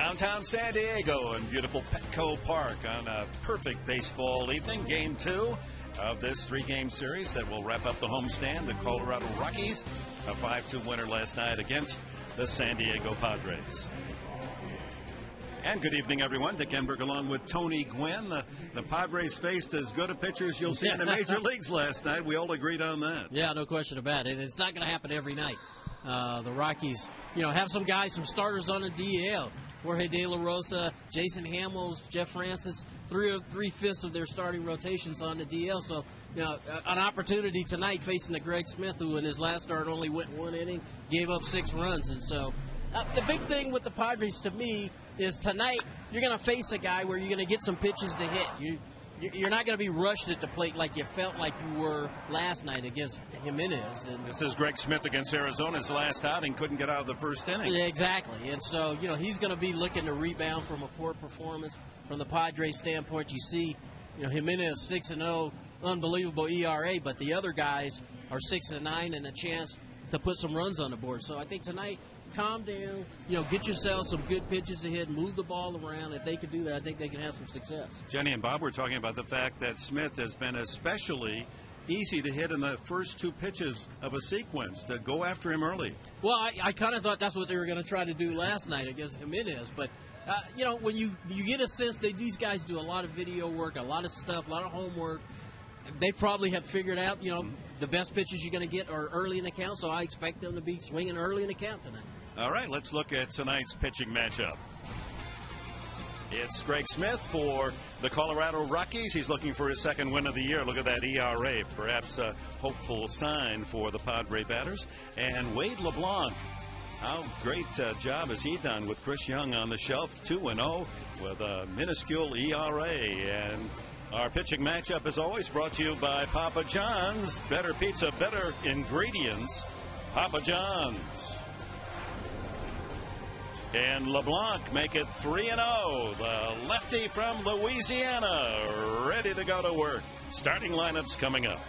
Downtown San Diego in beautiful Petco Park on a perfect baseball evening. Game 2 of this 3-game series that will wrap up the homestand. The Colorado Rockies, a 5-2 winner last night against the San Diego Padres. And good evening, everyone. Dick Enberg along with Tony Gwynn. The Padres faced as good a pitcher as you'll see in the major leagues last night. We all agreed on that. Yeah, no question about it. It's not going to happen every night. The Rockies, have some guys, some starters on the DL. Jorge De La Rosa, Jason Hamels, Jeff Francis, three-fifths of their starting rotations on the DL. So, an opportunity tonight facing the Greg Smith, who in his last start only went 1 inning, gave up 6 runs. And so the big thing with the Padres to me is tonight you're going to face a guy where you're going to get some pitches to hit. You're not going to be rushed at the plate like you felt like you were last night against Jimenez. And this is Greg Smith against Arizona's last outing. Couldn't get out of the first inning. Exactly. And so, he's going to be looking to rebound from a poor performance. From the Padres standpoint, you see, Jimenez 6-0, unbelievable ERA, but the other guys are 6-9 and a chance to put some runs on the board. So I think tonight, calm down, get yourself some good pitches to hit, move the ball around. If they could do that, I think they can have some success. Jenny and Bob were talking about the fact that Smith has been especially easy to hit in the first 2 pitches of a sequence, to go after him early. Well, I kind of thought that's what they were going to try to do last night against Jimenez, but when you get a sense that these guys do a lot of video work, a lot of stuff, a lot of homework, they probably have figured out, the best pitches you're going to get are early in the count, so I expect them to be swinging early in the count tonight. All right, let's look at tonight's pitching matchup. It's Greg Smith for the Colorado Rockies. He's looking for his 2nd win of the year. Look at that ERA, perhaps a hopeful sign for the Padre batters. And Wade LeBlanc, how great job has he done with Chris Young on the shelf, 2-0 with a minuscule ERA. And our pitching matchup is always brought to you by Papa John's. Better pizza, better ingredients. Papa John's. And LeBlanc make it 3-0. The lefty from Louisiana ready to go to work. Starting lineups coming up.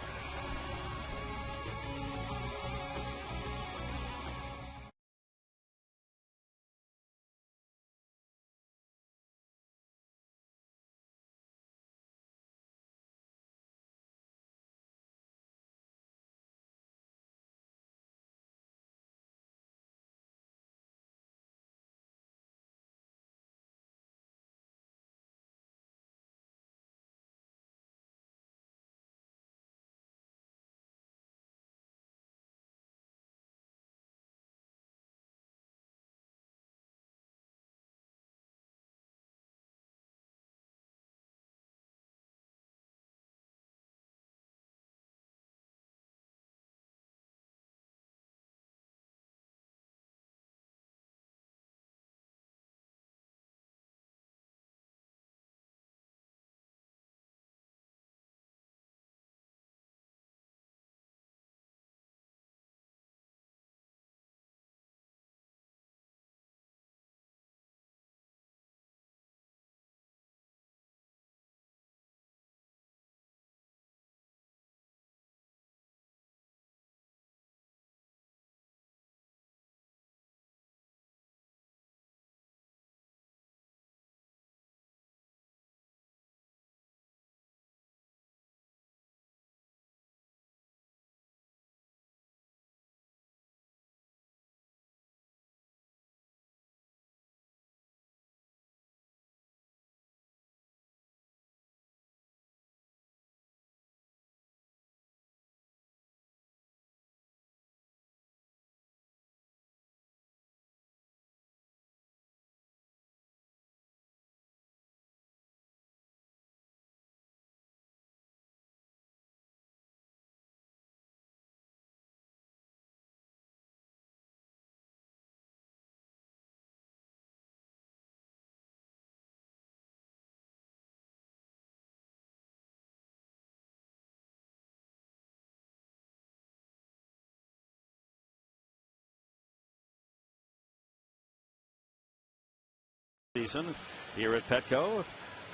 Season here at Petco.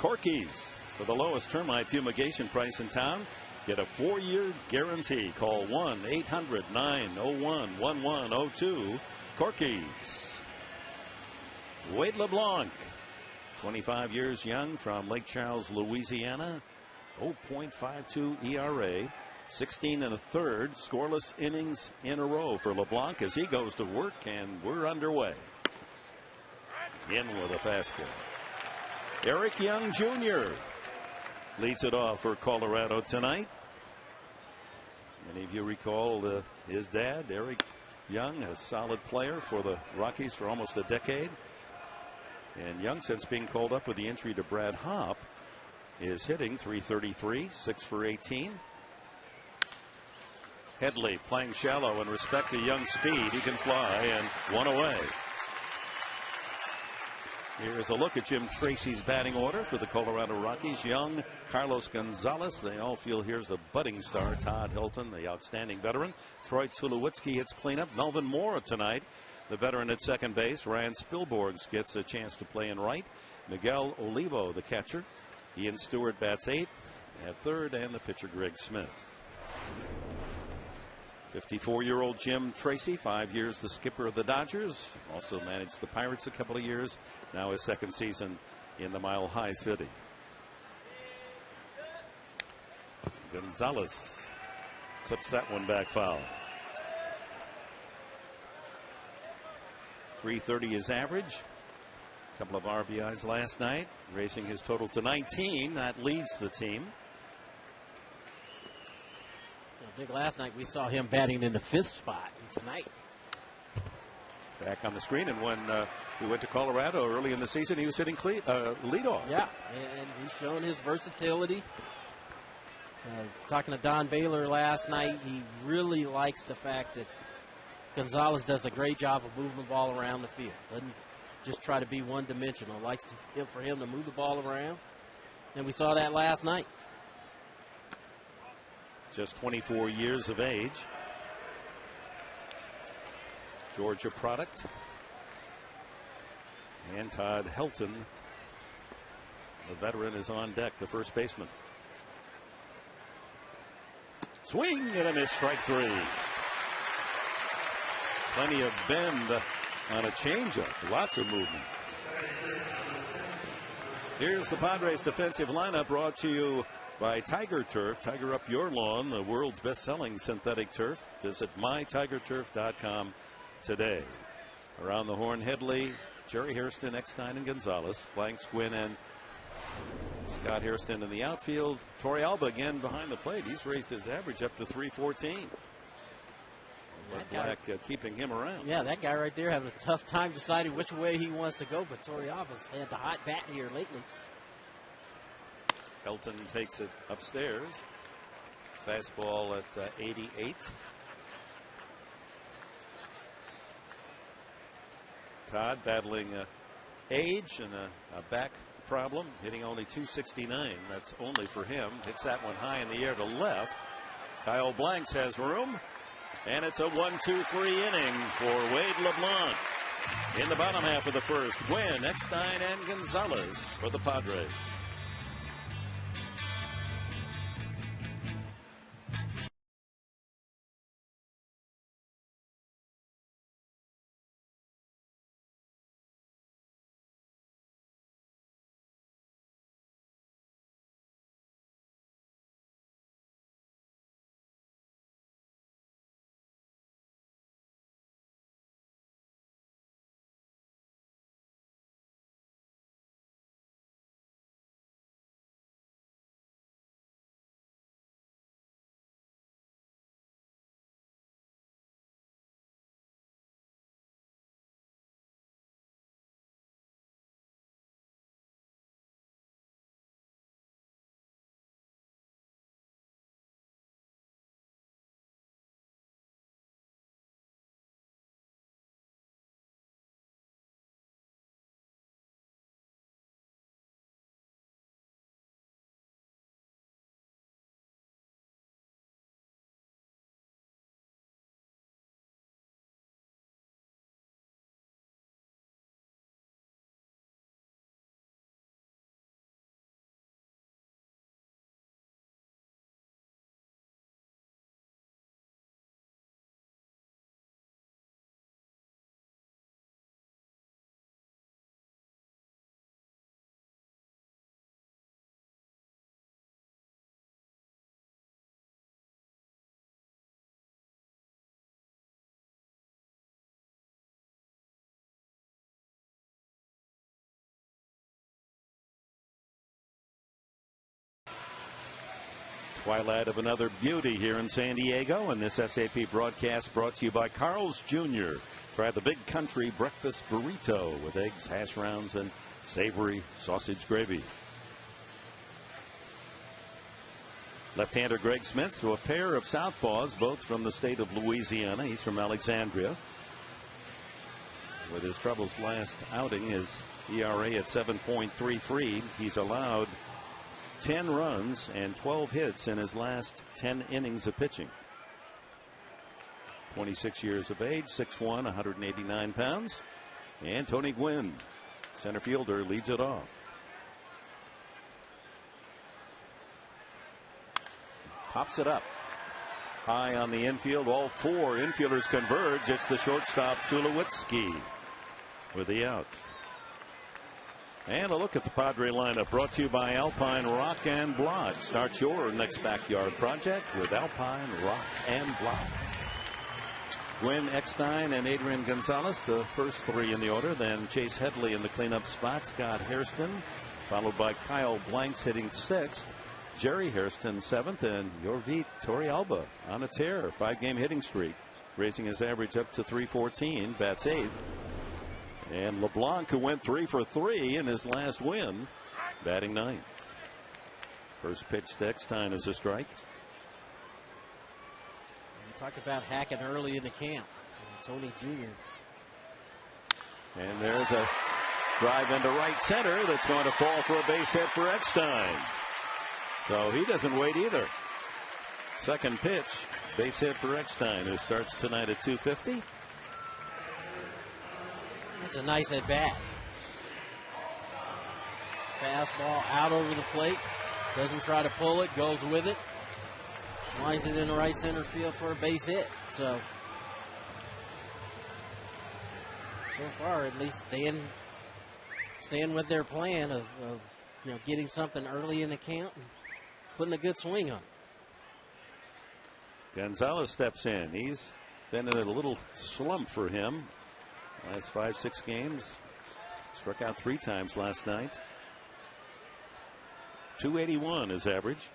Corky's for the lowest termite fumigation price in town. Get a 4-year guarantee. Call 1-800-901-1102. Corky's. Wade LeBlanc, 25 years young, from Lake Charles, Louisiana. 0.52 ERA. 16 and a third scoreless innings in a row for LeBlanc as he goes to work, and we're underway. In with a fastball. Eric Young Jr. leads it off for Colorado tonight. Many of you recall his dad, Eric Young, a solid player for the Rockies for almost a decade. And Young, since being called up with the injury to Brad Hopp, is hitting .333, 6 for 18. Headley playing shallow, and respect to Young's speed. He can fly, and one away. Here's a look at Jim Tracy's batting order for the Colorado Rockies. Young, Carlos Gonzalez. They all feel here's a budding star. Todd Helton, the outstanding veteran. Troy Tulowitzki hits cleanup. Melvin Moore tonight, the veteran at second base. Ryan Spilborghs gets a chance to play in right. Miguel Olivo, the catcher. Ian Stewart bats eighth. At third, and the pitcher Greg Smith. 54-year-old Jim Tracy, 5 years the skipper of the Dodgers. Also managed the Pirates a couple of years. Now his second season in the Mile High City. Gonzalez clips that one back foul. .330 is average. A couple of RBIs last night, raising his total to 19. That leads the team. Big last night we saw him batting in the 5th spot. Tonight, back on the screen, and when we went to Colorado early in the season, he was hitting leadoff. Yeah, and he's shown his versatility. Talking to Don Baylor last night, he really likes the fact that Gonzalez does a great job of moving the ball around the field. Doesn't just try to be one-dimensional. Likes for him to move the ball around, and we saw that last night. Just 24 years of age. Georgia product. And Todd Helton, the veteran, is on deck, the first baseman. Swing and a miss, strike three. Plenty of bend on a changeup. Lots of movement. Here's the Padres defensive lineup, brought to you by Tiger Turf. Tiger up your lawn, the world's best-selling synthetic turf. Visit mytigerturf.com today. Around the horn, Headley, Jerry Hairston, Eckstein, and Gonzalez. Blanks, Gwynn, and Scott Hairston in the outfield. Torey Alba again behind the plate. He's raised his average up to .314. Black keeping him around. Yeah, that guy right there having a tough time deciding which way he wants to go, but Torey Alba's had the hot bat here lately. Helton takes it upstairs. Fastball at 88. Todd battling age and a back problem, hitting only .269. That's only for him. Hits that one high in the air to left. Kyle Blanks has room, and it's a 1-2-3 inning for Wade LeBlanc. In the bottom half of the first, Gwynn, Eckstein, and Gonzalez for the Padres. Twilight of another beauty here in San Diego, and this SAP broadcast brought to you by Carl's Jr. Try the Big Country Breakfast Burrito with eggs, hash browns, and savory sausage gravy. Left-hander Greg Smith to a pair of southpaws, both from the state of Louisiana. He's from Alexandria. With his troubles last outing, his ERA at 7.33. He's allowed 10 runs and 12 hits in his last 10 innings of pitching. 26 years of age, 6'1", 189 pounds. And Tony Gwynn, center fielder, leads it off. Pops it up high on the infield. All four infielders converge. It's the shortstop Tulowitzki with the out. And a look at the Padre lineup brought to you by Alpine Rock and Block. Start your next backyard project with Alpine Rock and Block. Gwynn, Eckstein, and Adrian Gonzalez, the first three in the order. Then Chase Headley in the cleanup spot. Scott Hairston, followed by Kyle Blanks hitting sixth. Jerry Hairston seventh, and Yorvit Torrealba on a tear. 5-game hitting streak, raising his average up to 314. Bats eighth. And LeBlanc, who went 3 for 3 in his last win, batting ninth. First pitch to Eckstein is a strike. You talked about hacking early in the camp. Tony Jr. And there's a drive into right center that's going to fall for a base hit for Eckstein. So he doesn't wait either. Second pitch, base hit for Eckstein, who starts tonight at 250. That's a nice at bat. Fastball out over the plate. Doesn't try to pull it, goes with it. Lines it in the right center field for a base hit. So far, at least staying with their plan of getting something early in the camp and putting a good swing on. Gonzalez steps in. He's been in a little slump for him. Last 5-6 games. Struck out 3 times last night. 281 is average.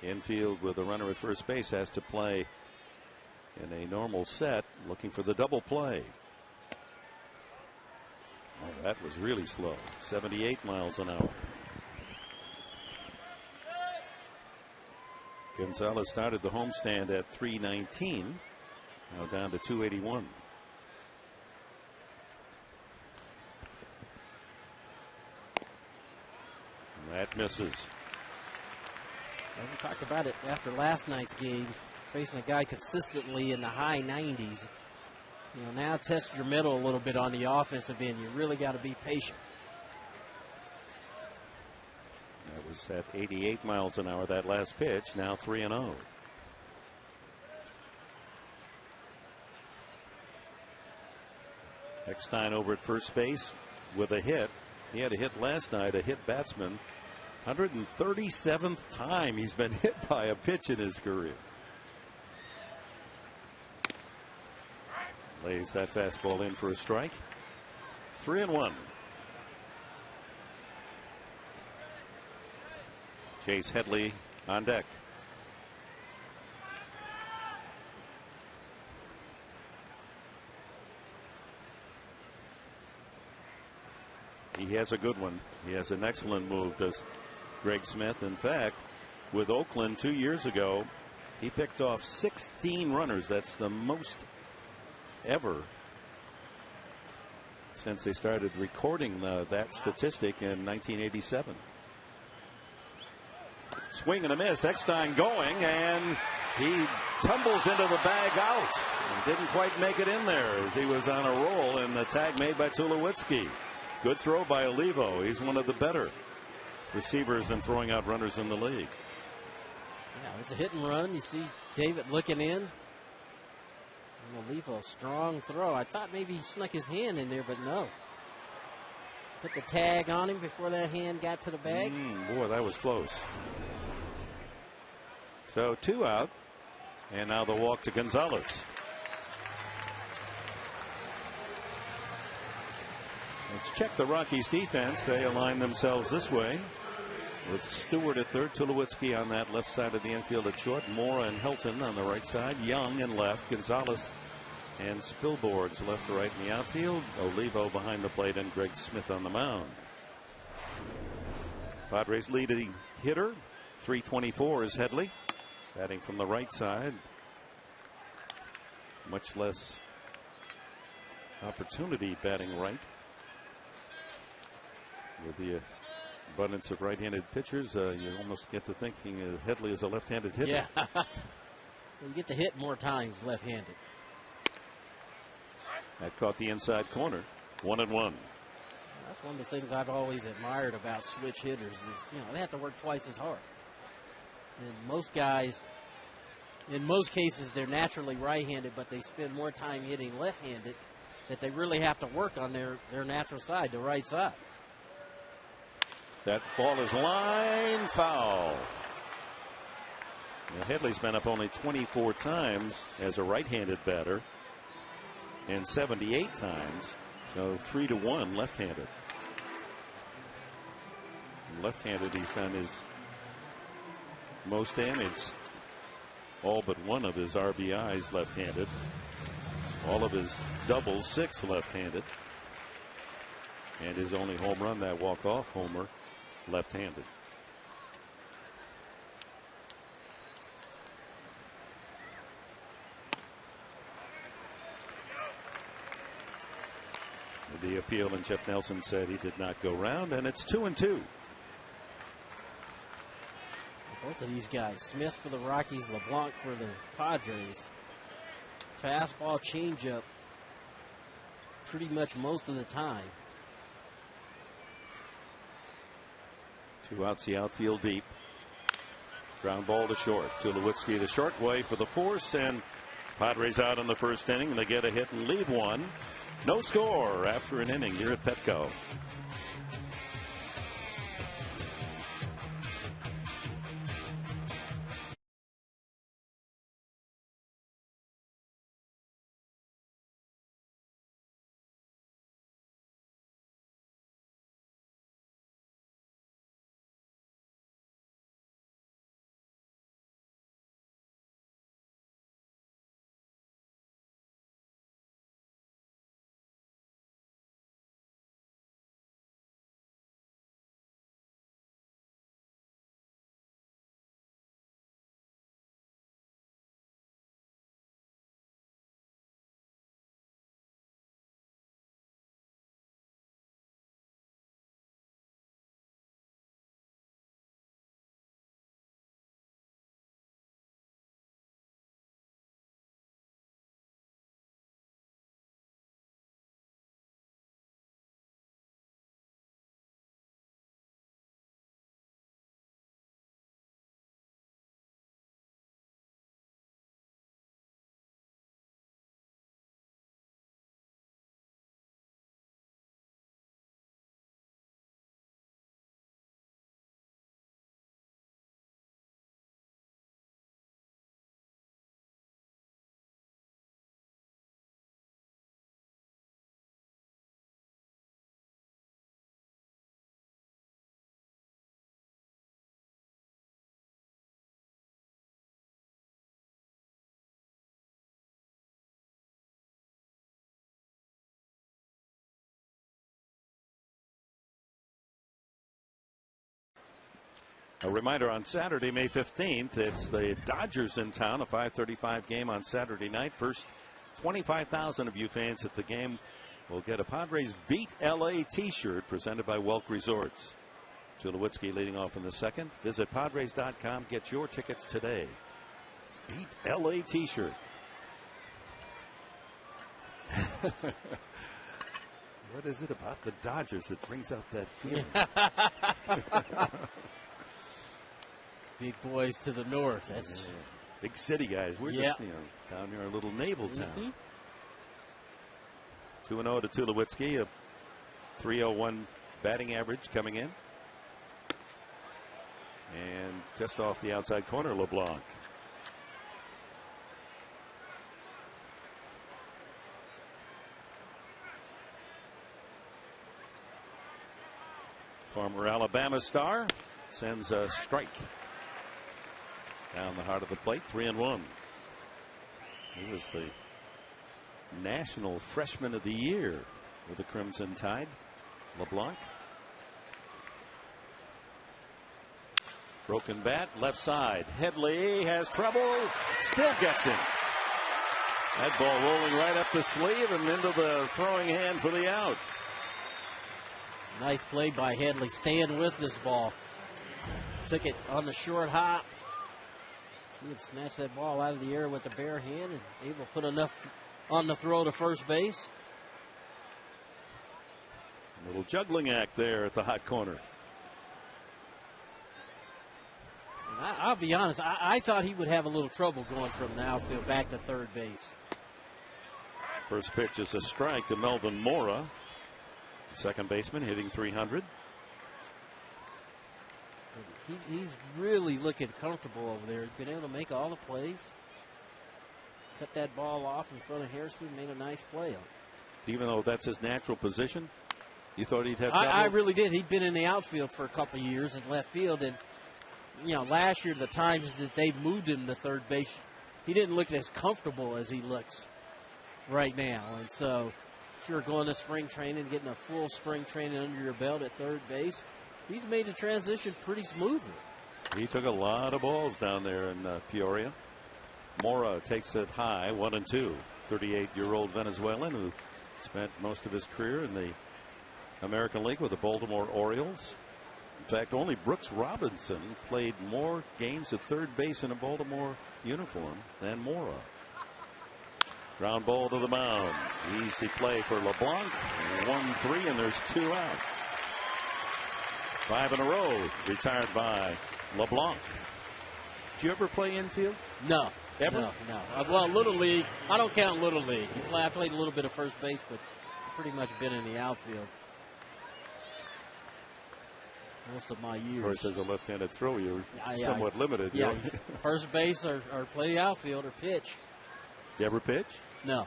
Infield with a runner at first base has to play in a normal set, looking for the double play. Oh, that was really slow. 78 miles an hour. Gonzalez started the homestand at 319. Now down to 281. And that misses. Well, we talked about it after last night's game, facing a guy consistently in the high 90s. Now test your middle a little bit on the offensive end. You really got to be patient. That was at 88 miles an hour, that last pitch. Now 3-0. Eckstein over at first base with a hit. He had a hit last night, a hit batsman. 137th time he's been hit by a pitch in his career. Lays that fastball in for a strike. 3-1. Chase Headley on deck. He has a good one. He has an excellent move, does Greg Smith. In fact, with Oakland 2 years ago, he picked off 16 runners. That's the most ever since they started recording that statistic in 1987. Swing and a miss. Eckstein going, and he tumbles into the bag out. Didn't quite make it in there as he was on a roll, and the tag made by Tulowitzki. Good throw by Olivo. He's one of the better receivers in throwing out runners in the league. Yeah, it's a hit and run. You see David looking in. And Olivo, strong throw. I thought maybe he snuck his hand in there, but no. Put the tag on him before that hand got to the bag. Boy, that was close. So 2 out, and now the walk to Gonzalez. Let's check the Rockies defense. They align themselves this way. With Stewart at third, Tulowitzki on that left side of the infield at short, Mora and Helton on the right side, Young in left, Gonzalez and Spilborghs left to right in the outfield, Olivo behind the plate, and Greg Smith on the mound. Padres leading hitter, 324, is Headley, batting from the right side. Much less opportunity batting right with the abundance of right-handed pitchers. You almost get to thinking Headley is a left-handed hitter. Yeah. You get to hit more times left-handed. That caught the inside corner. 1-1. That's one of the things I've always admired about switch hitters is, they have to work twice as hard. And most guys, in most cases, they're naturally right-handed, but they spend more time hitting left-handed that they really have to work on their natural side, the right side. That ball is line foul. Now, Headley's been up only 24 times as a right-handed batter and 78 times, so 3-1 left-handed. Left-handed, he's done his most damage. All but one of his RBIs left-handed. All of his doubles, 6 left-handed. And his only home run, that walk-off homer, left-handed. The appeal, and Jeff Nelson said he did not go round, and it's 2-2. Both of these guys, Smith for the Rockies, LeBlanc for the Padres. Fastball, changeup, pretty much most of the time. 2 outs, the outfield deep. Ground ball to short. Tulowitzki the short way for the force, and Padres out in the first inning. They get a hit and leave one. No score after an inning here at Petco. A reminder, on Saturday, May 15th, it's the Dodgers in town, a 5:35 game on Saturday night. First 25,000 of you fans at the game will get a Padres Beat LA t-shirt presented by Welk Resorts. Tulowitzki leading off in the second. Visit Padres.com. Get your tickets today. Beat LA t-shirt. What is it about the Dodgers that brings out that feeling? Big boys to the north. That's big city guys. We're just down near a little naval town. 2-0 to Tulowitzki, a .301 batting average coming in. And just off the outside corner, LeBlanc. Former Alabama star sends a strike down the heart of the plate. 3-1. He was the National Freshman of the Year with the Crimson Tide. LeBlanc. Broken bat, left side. Headley has trouble, still gets him. That ball rolling right up the sleeve and into the throwing hand for the out. Nice play by Headley, staying with this ball. Took it on the short hop. He had snatched that ball out of the air with a bare hand and able to put enough on the throw to first base. A little juggling act there at the hot corner. I'll be honest, I thought he would have a little trouble going from the outfield back to third base. First pitch is a strike to Melvin Mora, second baseman, hitting .300. He's really looking comfortable over there. He's been able to make all the plays. Cut that ball off in front of Hairston, made a nice play on it. Even though that's his natural position, you thought he'd have trouble? I really did. He'd been in the outfield for a couple of years in left field, and last year, the times that they moved him to third base, he didn't look as comfortable as he looks right now. And so, if you're going to spring training, getting a full spring training under your belt at third base, he's made the transition pretty smoothly. He took a lot of balls down there in Peoria. Mora takes it high, 1-2. 38-year-old Venezuelan who spent most of his career in the American League with the Baltimore Orioles. In fact, only Brooks Robinson played more games at third base in a Baltimore uniform than Mora. Ground ball to the mound. Easy play for LeBlanc. 1-3, and there's 2 out. 5 in a row retired by LeBlanc. Did you ever play infield? No. Ever? No. Well, Little League, I don't count Little League. I played a little bit of first base, but pretty much been in the outfield most of my years. Of course, as a left-handed thrower, you're somewhat limited. Yeah, first base or play outfield or pitch. You ever pitch? No.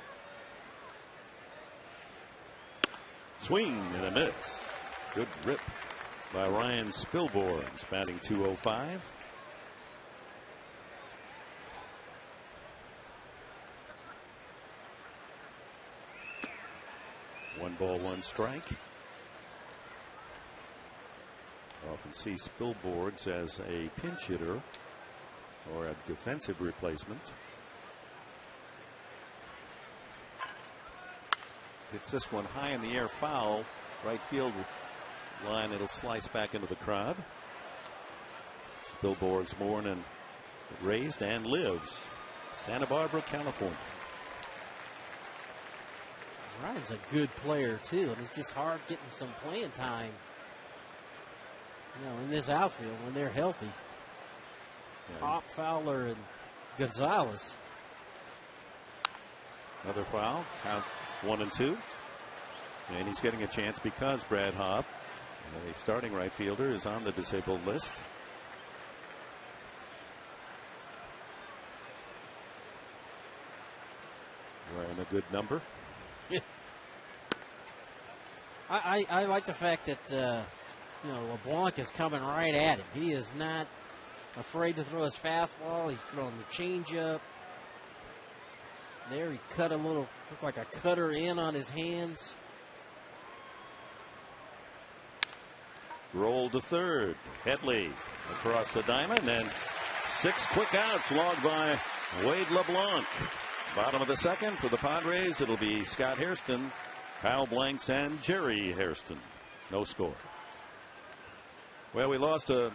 Swing and a miss. Good rip by Ryan Spilborn, batting .205. One ball, one strike. I often see Spilborgs as a pinch hitter or a defensive replacement. Hits this one high in the air, foul. Right field line, it'll slice back into the crowd. Spilborg's born and raised and lives Santa Barbara, California. Ryan's a good player too, and it's just hard getting some playing time, in this outfield when they're healthy. Hop, Fowler, and Gonzalez. Another foul. Count 1-2. And he's getting a chance because Brad Hobb, a starting right fielder, is on the disabled list. Wearing a good number. I like the fact that LeBlanc is coming right at him. He is not afraid to throw his fastball. He's throwing the changeup. There he cut a little, looked like a cutter in on his hands. Roll to third. Headley across the diamond, and 6 quick outs logged by Wade LeBlanc. Bottom of the second for the Padres. It'll be Scott Hairston, Kyle Blanks, and Jerry Hairston. No score. Well, we lost a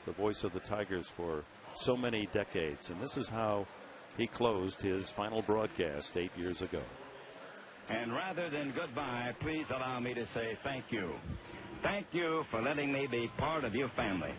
the voice of the Tigers for so many decades, and this is how he closed his final broadcast 8 years ago. And rather than goodbye, please allow me to say thank you. Thank you for letting me be part of your family.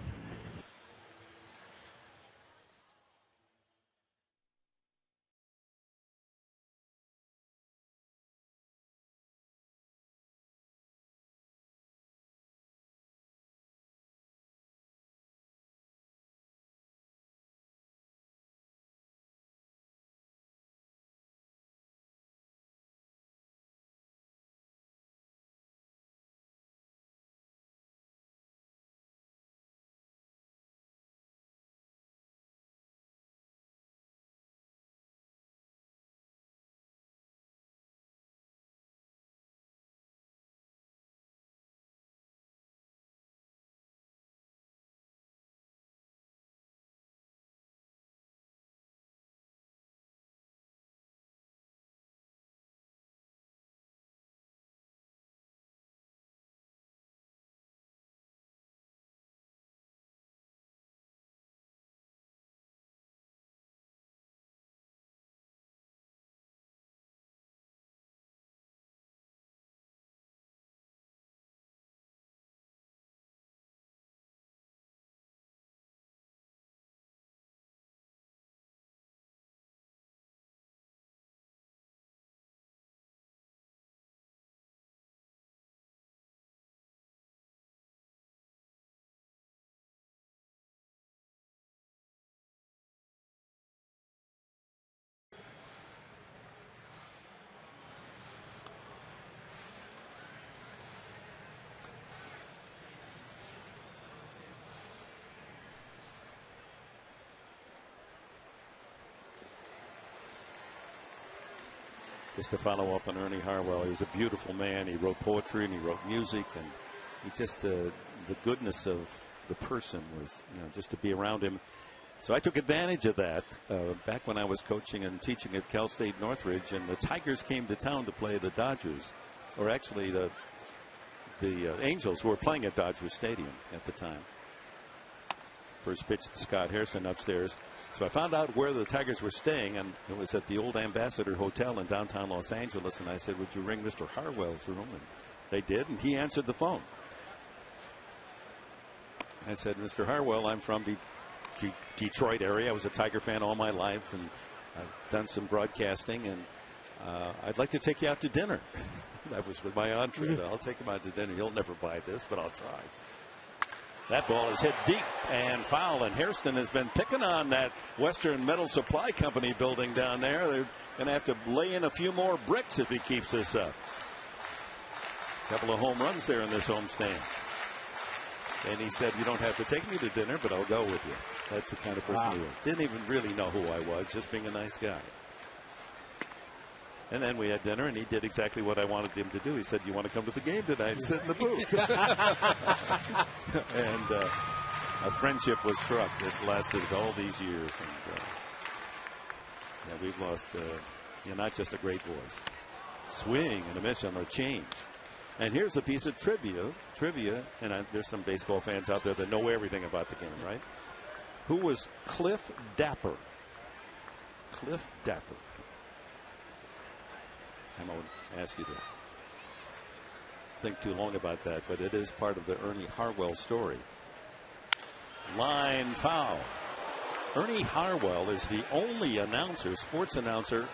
just to follow up on Ernie Harwell. He was a beautiful man. He wrote poetry and he wrote music, and he just the goodness of the person was, just to be around him. So I took advantage of that back when I was coaching and teaching at Cal State Northridge, and the Tigers came to town to play the Dodgers, or actually the Angels, who were playing at Dodger Stadium at the time. First pitch to Scott Harrison upstairs. So I found out where the Tigers were staying, and it was at the old Ambassador Hotel in downtown Los Angeles. And I said, would you ring Mr. Harwell's room? And they did, and he answered the phone. I said, Mr. Harwell, I'm from Detroit area. I was a Tiger fan all my life, and I've done some broadcasting, and I'd like to take you out to dinner. That was with my entree. I'll take him out to dinner. He'll never buy this, but I'll try. That ball is hit deep and foul, and Hairston has been picking on that Western Metal Supply Company building down there. They're going to have to lay in a few more bricks if he keeps this up. A couple of home runs there in this homestand. And he said, you don't have to take me to dinner, but I'll go with you. That's the kind of person he was. Didn't even really know who I was, just being a nice guy. And then we had dinner, and he did exactly what I wanted him to do. He said, you want to come to the game tonight and sit in the booth? And a friendship was struck. It lasted all these years. And we've lost not just a great voice. Swing and a miss on the change. And here's a piece of trivia, and there's some baseball fans out there that know everything about the game, right? Who was Cliff Dapper? Cliff Dapper. I won't ask you to think too long about that, but it is part of the Ernie Harwell story. Line foul. Ernie Harwell is the only sports announcer,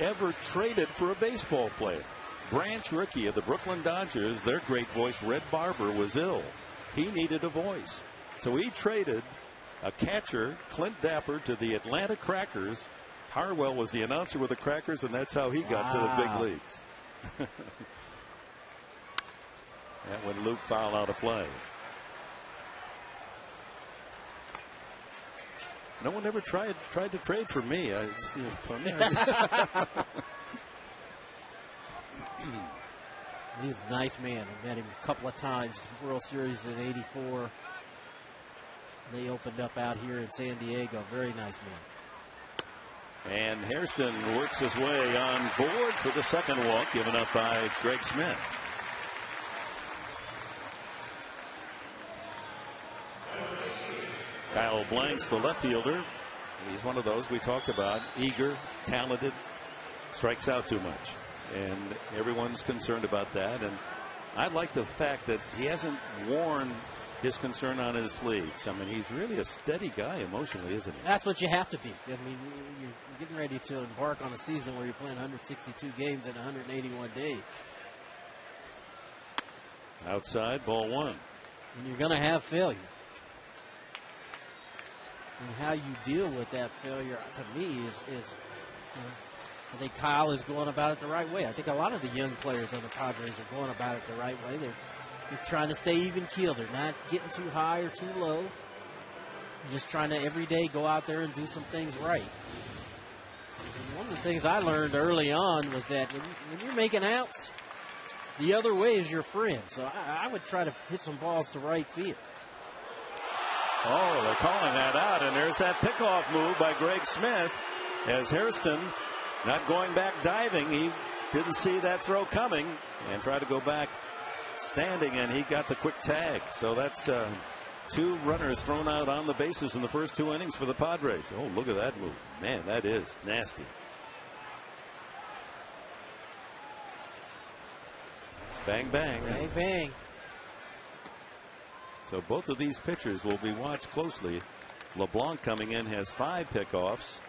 ever traded for a baseball player. Branch Rickey of the Brooklyn Dodgers, their great voice, Red Barber, was ill. He needed a voice. So he traded a catcher, Clint Dapper, to the Atlanta Crackers. Harwell was the announcer with the Crackers, and that's how he got to the big leagues. And when Luke fouled out of play. No one ever tried to trade for me. He's a nice man. I met him a couple of times. World Series in '84. They opened up out here in San Diego. Very nice man. And Hairston works his way on board for the second walk given up by Greg Smith. Kyle Blanks, the left fielder. He's one of those we talked about. Eager, talented, strikes out too much. And everyone's concerned about that. And I like the fact that he hasn't worn his concern on his sleeves. I mean, he's really a steady guy emotionally, isn't he? That's what you have to be. I mean, you're getting ready to embark on a season where you're playing 162 games in 181 days. Outside, ball one. And you're going to have failure. And how you deal with that failure, to me, is I think Kyle is going about it the right way. I think a lot of the young players on the Padres are going about it the right way. They're trying to stay even keeled. They're not getting too high or too low. They're just trying to every day go out there and do some things right. And one of the things I learned early on was that when you're making outs, the other way is your friend. So I would try to hit some balls to right field. Oh, they're calling that out, and there's that pickoff move by Greg Smith as Hairston not going back diving. He didn't see that throw coming and tried to go back standing, and he got the quick tag. So that's two runners thrown out on the bases in the first two innings for the Padres. Oh, look at that move. Man, that is nasty. Bang, bang. Bang, bang. So both of these pitchers will be watched closely. LeBlanc coming in has 5 pickoffs,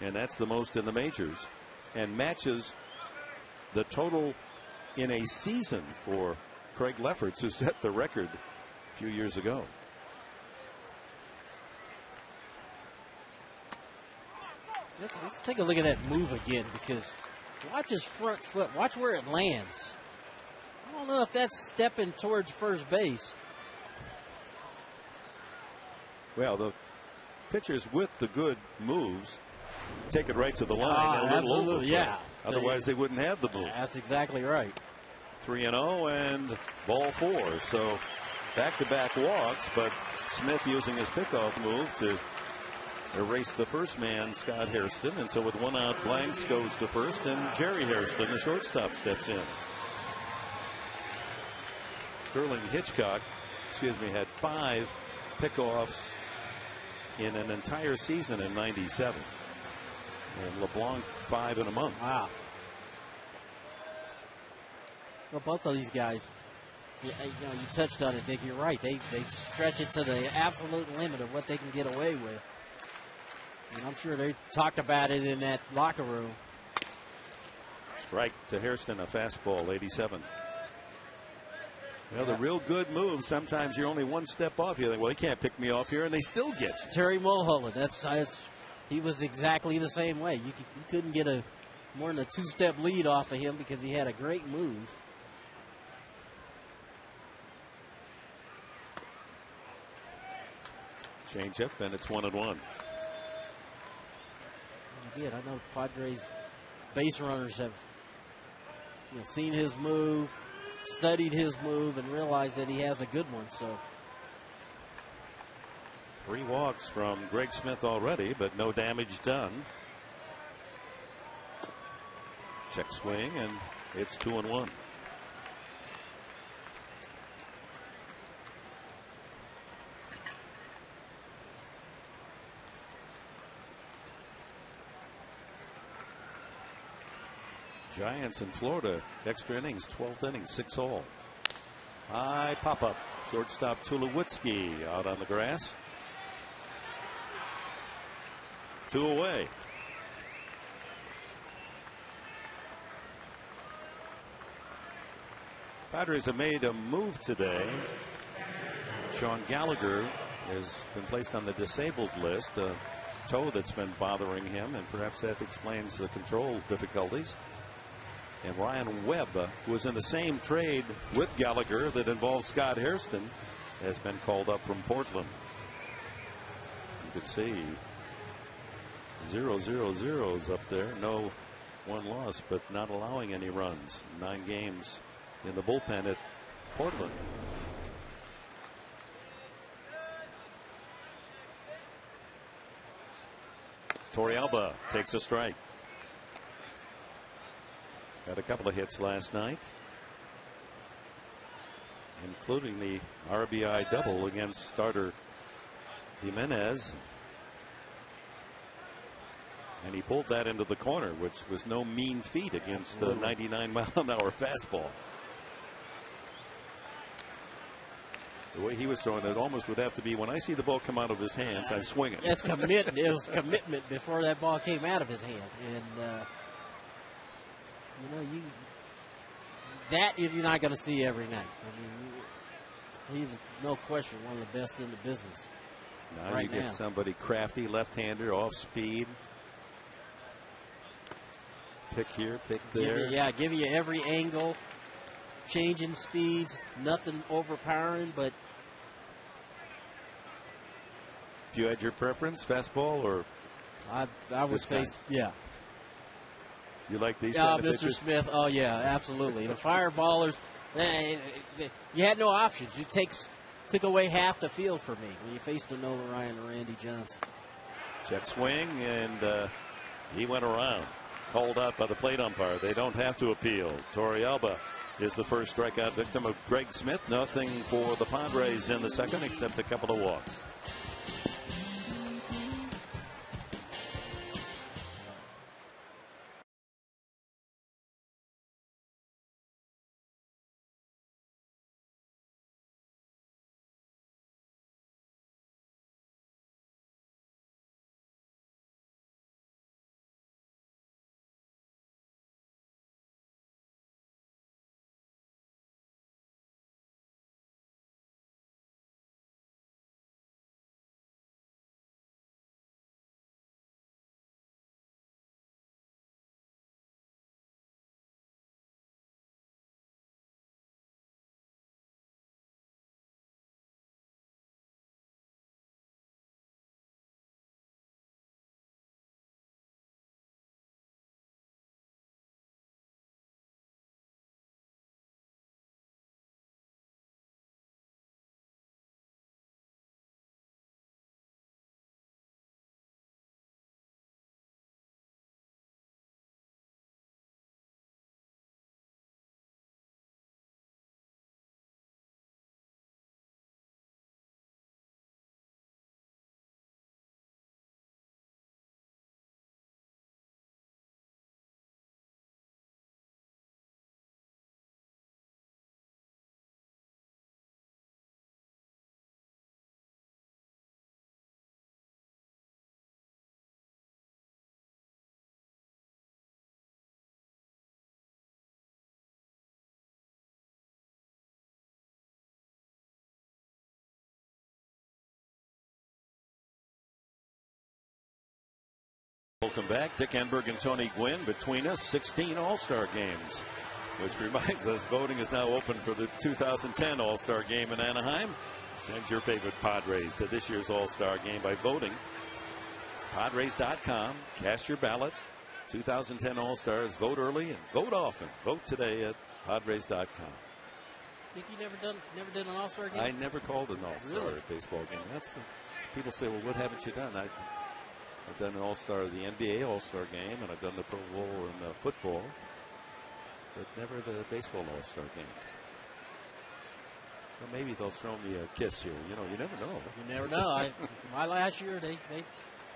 and that's the most in the majors, and matches the total in a season for Craig Lefferts, who set the record a few years ago. Let's take a look at that move again, because watch his front foot. Watch where it lands. I don't know if that's stepping towards first base. Well, the pitchers with the good moves take it right to the line. Ah, a little absolutely, overplay. yeah. Otherwise, they wouldn't have the move. That's exactly right. 3-0 and ball 4. So back-to-back walks, but Smith using his pickoff move to erase the first man, Scott Hairston. And so with one out, Blanks goes to first, and Jerry Hairston, the shortstop, steps in. Sterling Hitchcock, had 5 pickoffs in an entire season in '97. And LeBlanc 5 in a month. Wow. Well, both of these guys, you touched on it, Dick. You're right. They stretch it to the absolute limit of what they can get away with. And I'm sure they talked about it in that locker room. Strike to Hairston, a fastball, 87. Well, the real good moves, sometimes you're only one step off. You think, well, he can't pick me off here, and they still get you. Terry Mulholland, he was exactly the same way. You couldn't get more than a 2-step lead off of him because he had a great move. Change up, and it's 1-1. Again, I know Padres base runners have seen his move, studied his move, and realized that he has a good one. So 3 walks from Greg Smith already, but no damage done. Check swing, and it's 2-1. Giants in Florida, extra innings, 12th inning, 6 all. High pop up. Shortstop Tulowitzki out on the grass. 2 away. Padres have made a move today. Sean Gallagher has been placed on the disabled list. A toe that's been bothering him, and perhaps that explains the control difficulties. And Ryan Webb, who was in the same trade with Gallagher that involved Scott Hairston, has been called up from Portland. You could see 0-0-0s up there. No one loss, but not allowing any runs. 9 games in the bullpen at Portland. Torrealba takes a strike. Had a couple of hits last night, including the RBI double against starter Jimenez. And he pulled that into the corner, which was no mean feat against a 99-mile-an-hour fastball. The way he was throwing it almost would have to be, when I see the ball come out of his hands, I'm swinging. It was commitment before that ball came out of his hand. And you're not going to see every night. I mean, he's no question one of the best in the business. Now you get somebody crafty, left-hander, off speed. Pick here, pick there. Give you every angle, changing speeds, nothing overpowering, but. If you had your preference, fastball or? I would face, yeah. You like these kind of Mr. pitchers? Smith, oh yeah, absolutely. The fireballers, you had no options. You took away half the field for me when you faced a Nolan Ryan or Randy Johnson. Check swing, and he went around. Called out by the plate umpire. They don't have to appeal. Torrealba is the first strikeout victim of Greg Smith. Nothing for the Padres in the second except a couple of walks. welcome back. Dick Enberg and Tony Gwynn between us, 16 All-Star games. Which reminds us, voting is now open for the 2010 All-Star game in Anaheim. Send your favorite Padres to this year's All-Star game by voting. It's Padres.com. Cast your ballot. 2010 All-Stars. Vote early and vote often. Vote today at Padres.com. Think you never did an All-Star game? I never called an All-Star Really? baseball game. People say, well, what haven't you done? I've done an All-Star, the NBA All-Star game, and I've done the Pro Bowl and football, but never the baseball All-Star game. Well, maybe they'll throw me a kiss here. You never know. You never know. My last year, they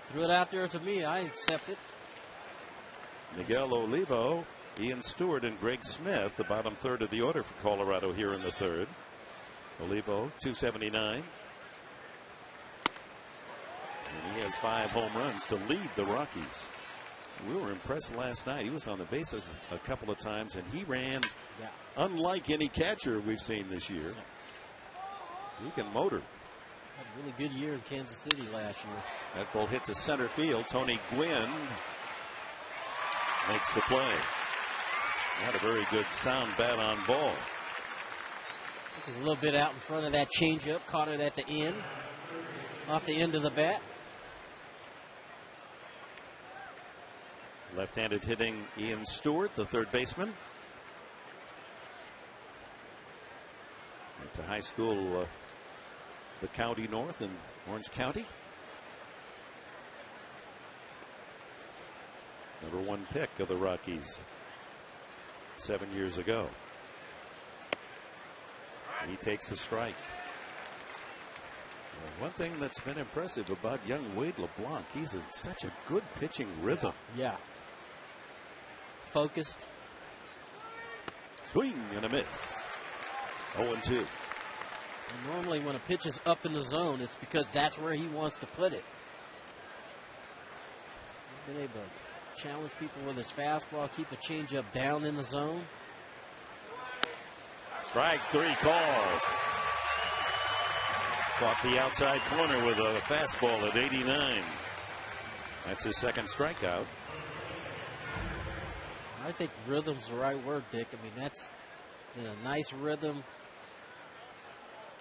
threw it out there to me. I accept it. Miguel Olivo, Ian Stewart, and Greg Smith, the bottom third of the order for Colorado here in the third. Olivo, 279. And he has 5 home runs to lead the Rockies. We were impressed last night. He was on the bases a couple of times, and he ran unlike any catcher we've seen this year. He can motor. Had a really good year in Kansas City last year. That ball hit to center field. Tony Gwynn makes the play. Not a very good sound bat on ball. A little bit out in front of that changeup. Caught it at the end. Off the end of the bat. Left-handed hitting Ian Stewart, the third baseman. Went to high school, the County North in Orange County. #1 pick of the Rockies 7 years ago. He takes the strike. One thing that's been impressive about young Wade LeBlanc, he's in such a good pitching rhythm. Yeah. Focused. Swing and a miss. 0-2. And normally when a pitch is up in the zone, it's because that's where he wants to put it. He's been able to challenge people with his fastball, keep a changeup down in the zone. Strike 3 called. Caught the outside corner with a fastball at 89. That's his second strikeout. I think rhythm's the right word, Dick. I mean, that's a nice rhythm.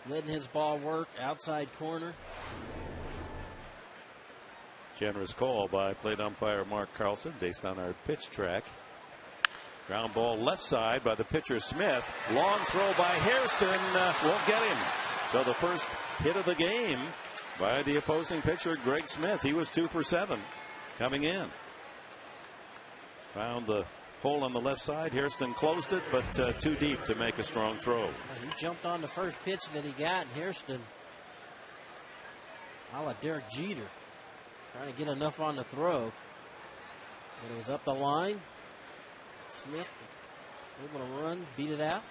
Letting his ball work, outside corner. Generous call by plate umpire Mark Carlson based on our pitch track. Ground ball left side by the pitcher Smith. Long throw by Hairston won't get him. So the first hit of the game by the opposing pitcher Greg Smith. He was 2 for 7 coming in. Found the hole on the left side. Hairston closed it, but too deep to make a strong throw. He jumped on the first pitch that he got, and Hairston, a la Derek Jeter, trying to get enough on the throw. But it was up the line. Smith able to run, beat it out.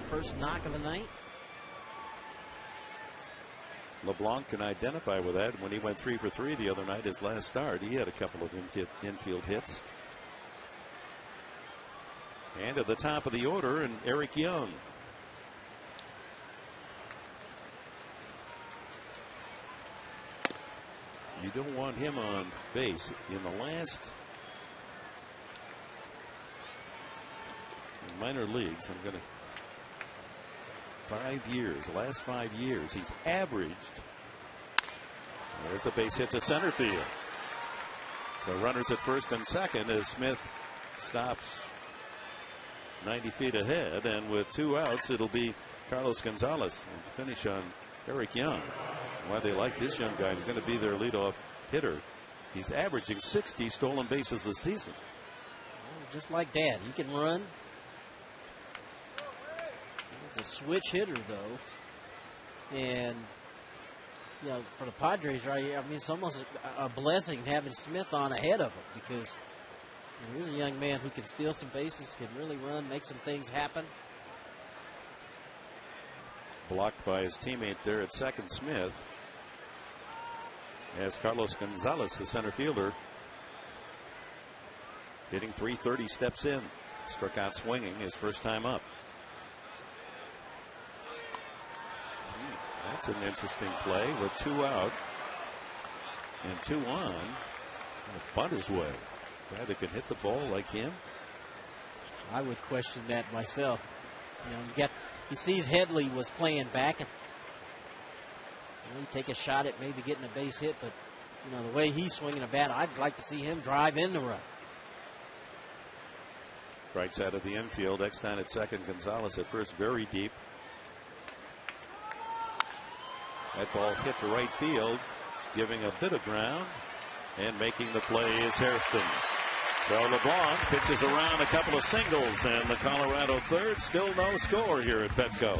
First knock of the night. LeBlanc can identify with that. When he went 3 for 3 the other night, his last start, he had a couple of infield hits. And at the top of the order, and Eric Young. You don't want him on base. In the last minor leagues, I'm going to 5 years, the last 5 years, he's averaged. There's a base hit to center field. So runners at first and second as Smith stops 90 feet ahead, and with 2 outs, it'll be Carlos Gonzalez and finish on Eric Young. Why they like this young guy, he's going to be their leadoff hitter. He's averaging 60 stolen bases this season. Just like Dad, he can run. He's a switch hitter, though. And, you know, for the Padres right here, I mean, it's almost a blessing having Smith on ahead of him, because he's a young man who can steal some bases, can really run, make some things happen. Blocked by his teammate there at second, Smith. As Carlos Gonzalez, the center fielder, hitting .330, steps in. Struck out swinging his first time up. That's an interesting play with 2 out and 2 on. bunt his way. Guy that can hit the ball like him. I would question that myself. You know, he sees Headley was playing back, and take a shot at maybe getting a base hit, but you know the way he's swinging a bat, I'd like to see him drive in the run. Right side of the infield. Eckstein at second. Gonzalez at first, very deep. That ball hit to right field, giving a bit of ground, and making the play is Hairston. So LeBlanc pitches around a couple of singles, and the Colorado third, still no score here at Petco.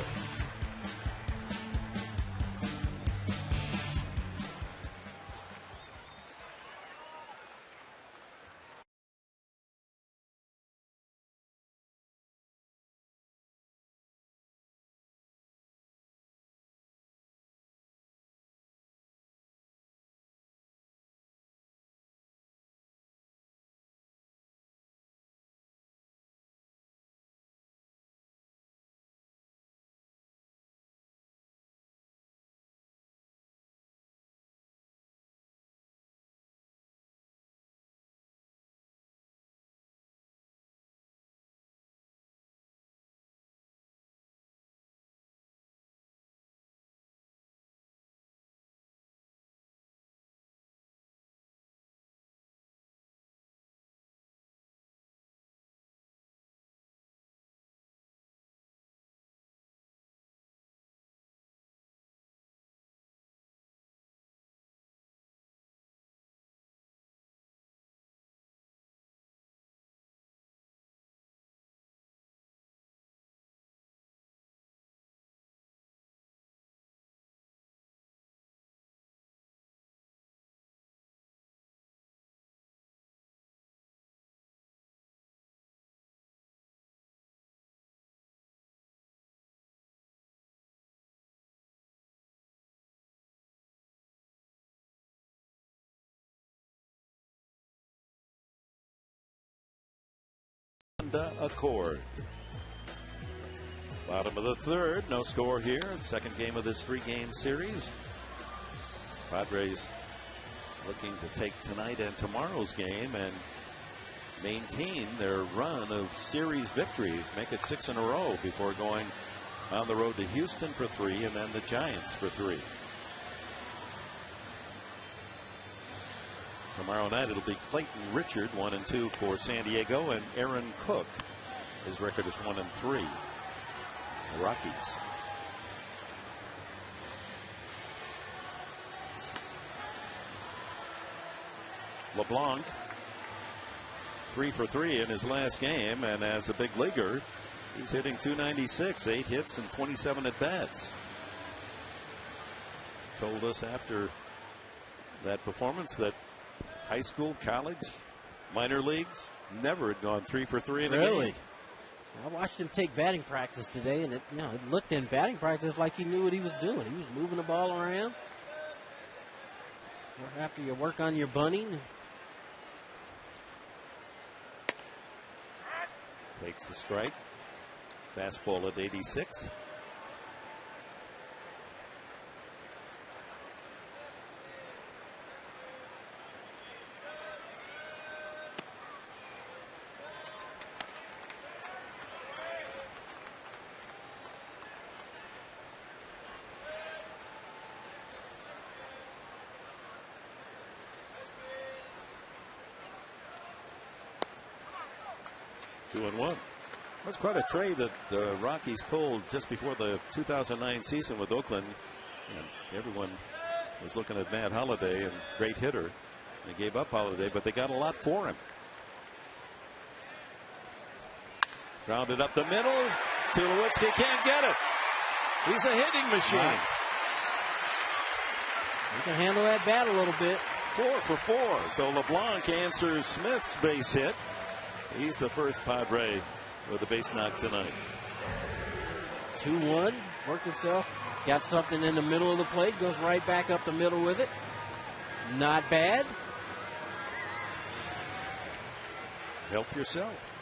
Accord. Bottom of the third, no score here. Second game of this three-game series. Padres looking to take tonight and tomorrow's game and maintain their run of series victories, make it 6 in a row before going on the road to Houston for 3 and then the Giants for 3. Tomorrow night it'll be Clayton Richard 1-2 for San Diego, and Aaron Cook, his record is 1-3. The Rockies. LeBlanc 3 for 3 in his last game, and as a big leaguer he's hitting .296, 8 hits and 27 at bats. Told us after that performance that high school, college, minor leagues never had gone 3 for 3 in a game. Really? I watched him take batting practice today, and it looked in batting practice like he knew what he was doing. He was moving the ball around. After you work on your bunting. Takes the strike. Fastball at 86. 2-1. That's quite a trade that the Rockies pulled just before the 2009 season with Oakland. And everyone was looking at Matt Holliday, and great hitter. They gave up Holliday, but they got a lot for him. Grounded up the middle. Tulowitzki can't get it. He's a hitting machine. Wow. He can handle that bat a little bit. 4 for 4. So LeBlanc answers Smith's base hit. He's the first Padre with a base knock tonight. 2-1. Worked himself. Got something in the middle of the plate. Goes right back up the middle with it. Not bad. Help yourself.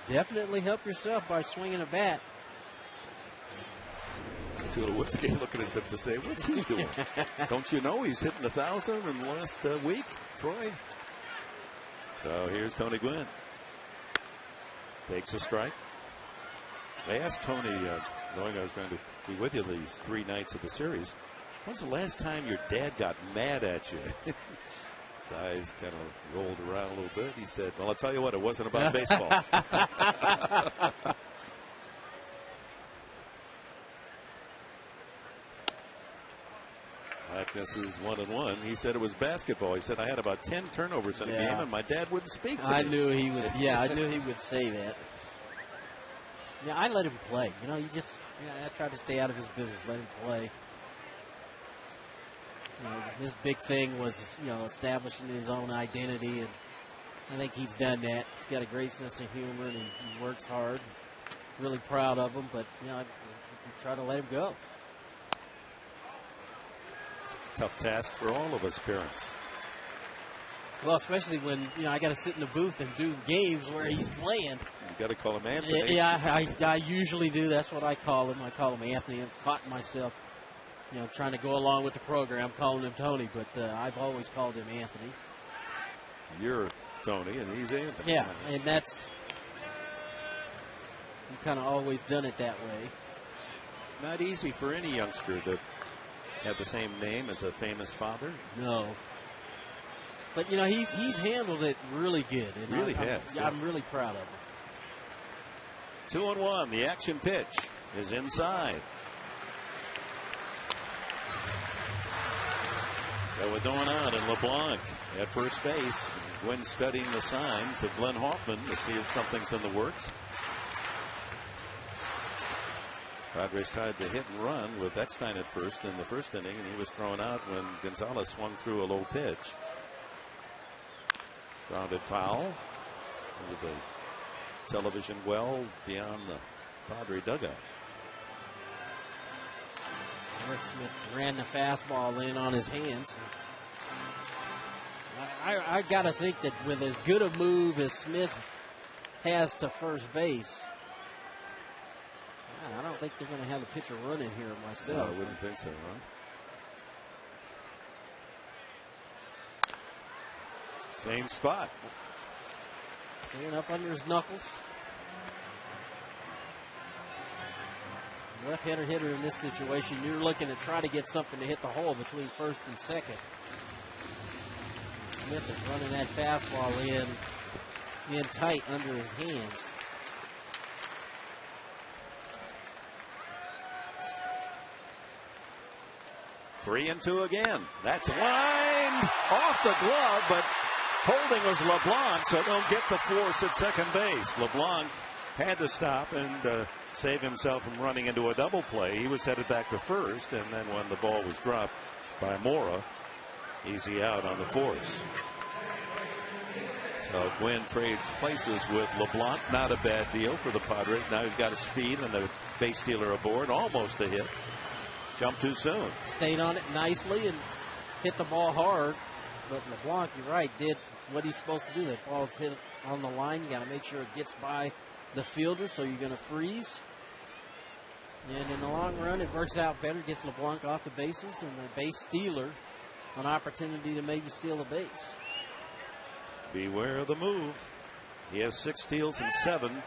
Definitely help yourself by swinging a bat. Tulowitzki looking at him to say, what's he doing? Don't you know he's hitting 1,000 in the last week, Troy? So here's Tony Gwynn. Takes a strike. They asked Tony, knowing I was going to be with you these 3 nights of the series, when's the last time your dad got mad at you? His eyes kind of rolled around a little bit. He said, well, I'll tell you what, it wasn't about baseball. Blackness is 1-1. He said it was basketball. He said I had about 10 turnovers in a game, and my dad wouldn't speak to me. I knew he would. Yeah, I knew he would say that. Yeah, I let him play. You know, I tried to stay out of his business. Let him play. You know, his big thing was, establishing his own identity, and I think he's done that. He's got a great sense of humor, and he works hard. Really proud of him, but I try to let him go. Tough task for all of us parents. Well, especially when I got to sit in the booth and do games where he's playing. You got to call him Anthony. Yeah, I usually do. That's what I call him. I call him Anthony. I've caught myself, trying to go along with the program, calling him Tony, but I've always called him Anthony. You're Tony, and he's Anthony. Yeah, and that's you've kind of always done it that way. Not easy for any youngster to have the same name as a famous father. No. But, he's handled it really good. And really has. I'm really proud of him. 2-1. The action pitch is inside. So we're going on in LeBlanc at first base. Gwen studying the signs of Glenn Hoffman to see if something's in the works. Padres tried to hit and run with Eckstein at first in the first inning, and he was thrown out when Gonzalez swung through a low pitch. Grounded foul into the television well beyond the Padre dugout. Eric Smith ran the fastball in on his hands. I got to think that with as good a move as Smith has to first base, I don't think they're going to have the pitcher running here myself. No, I wouldn't think so, huh? Same spot. Staying up under his knuckles. Left-hander hitter in this situation, you're looking to try to get something to hit the hole between first and second. Smith is running that fastball in tight under his hands. Three and two again. That's lined off the glove, but holding was LeBlanc, so don't get the force at second base. LeBlanc had to stop and save himself from running into a double play. He was headed back to first, and then when the ball was dropped by Mora, easy out on the force. So Gwynn trades places with LeBlanc. Not a bad deal for the Padres. Now he's got a speed and a base stealer aboard. Almost a hit. Jumped too soon. Stayed on it nicely and hit the ball hard. But LeBlanc, you're right, did what he's supposed to do. That ball's hit on the line. You got to make sure it gets by the fielder, so you're going to freeze. And in the long run, it works out better. Gets LeBlanc off the bases, and the base stealer an opportunity to maybe steal a base. Beware of the move. He has 6 steals and 7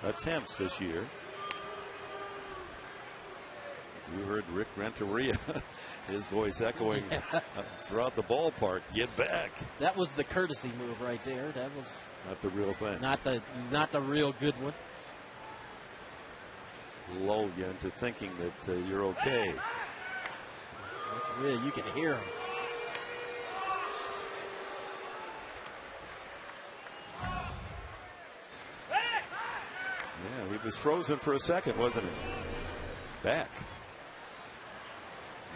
attempts this year. You heard Rick Renteria, his voice echoing throughout the ballpark. Get back. That was the courtesy move right there. That was not the real thing. Not the real good one. Lull you into thinking that you're okay. That's real. You can hear him. Yeah, he was frozen for a second, wasn't he? Back.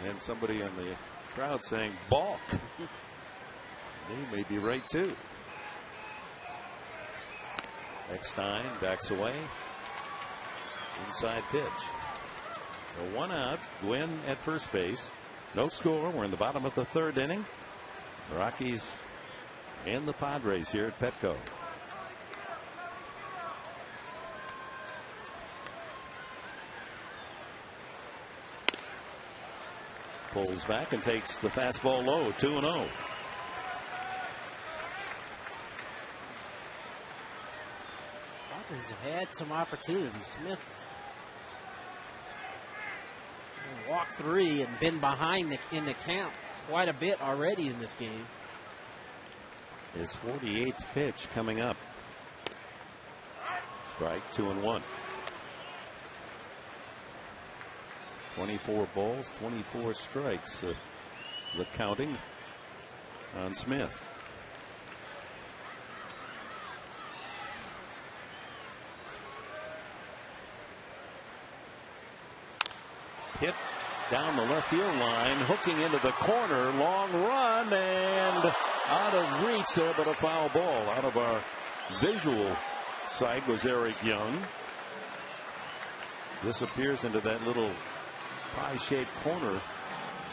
And somebody in the crowd saying, balk. He may be right, too. Eckstein backs away. Inside pitch. So 1 out. Gwynn at first base. No score. We're in the bottom of the 3rd inning. The Rockies and the Padres here at Petco. Pulls back and takes the fastball low. 2-0. He's had some opportunities. Smith walked 3 and been behind in the count quite a bit already in this game. His 48th pitch coming up. Strike 2-1. 24 balls, 24 strikes. The counting on Smith. Hit down the left field line, hooking into the corner, long run, and out of reach there, but a foul ball. Out of our visual sight was Eric Young. Disappears into that little pie-shaped corner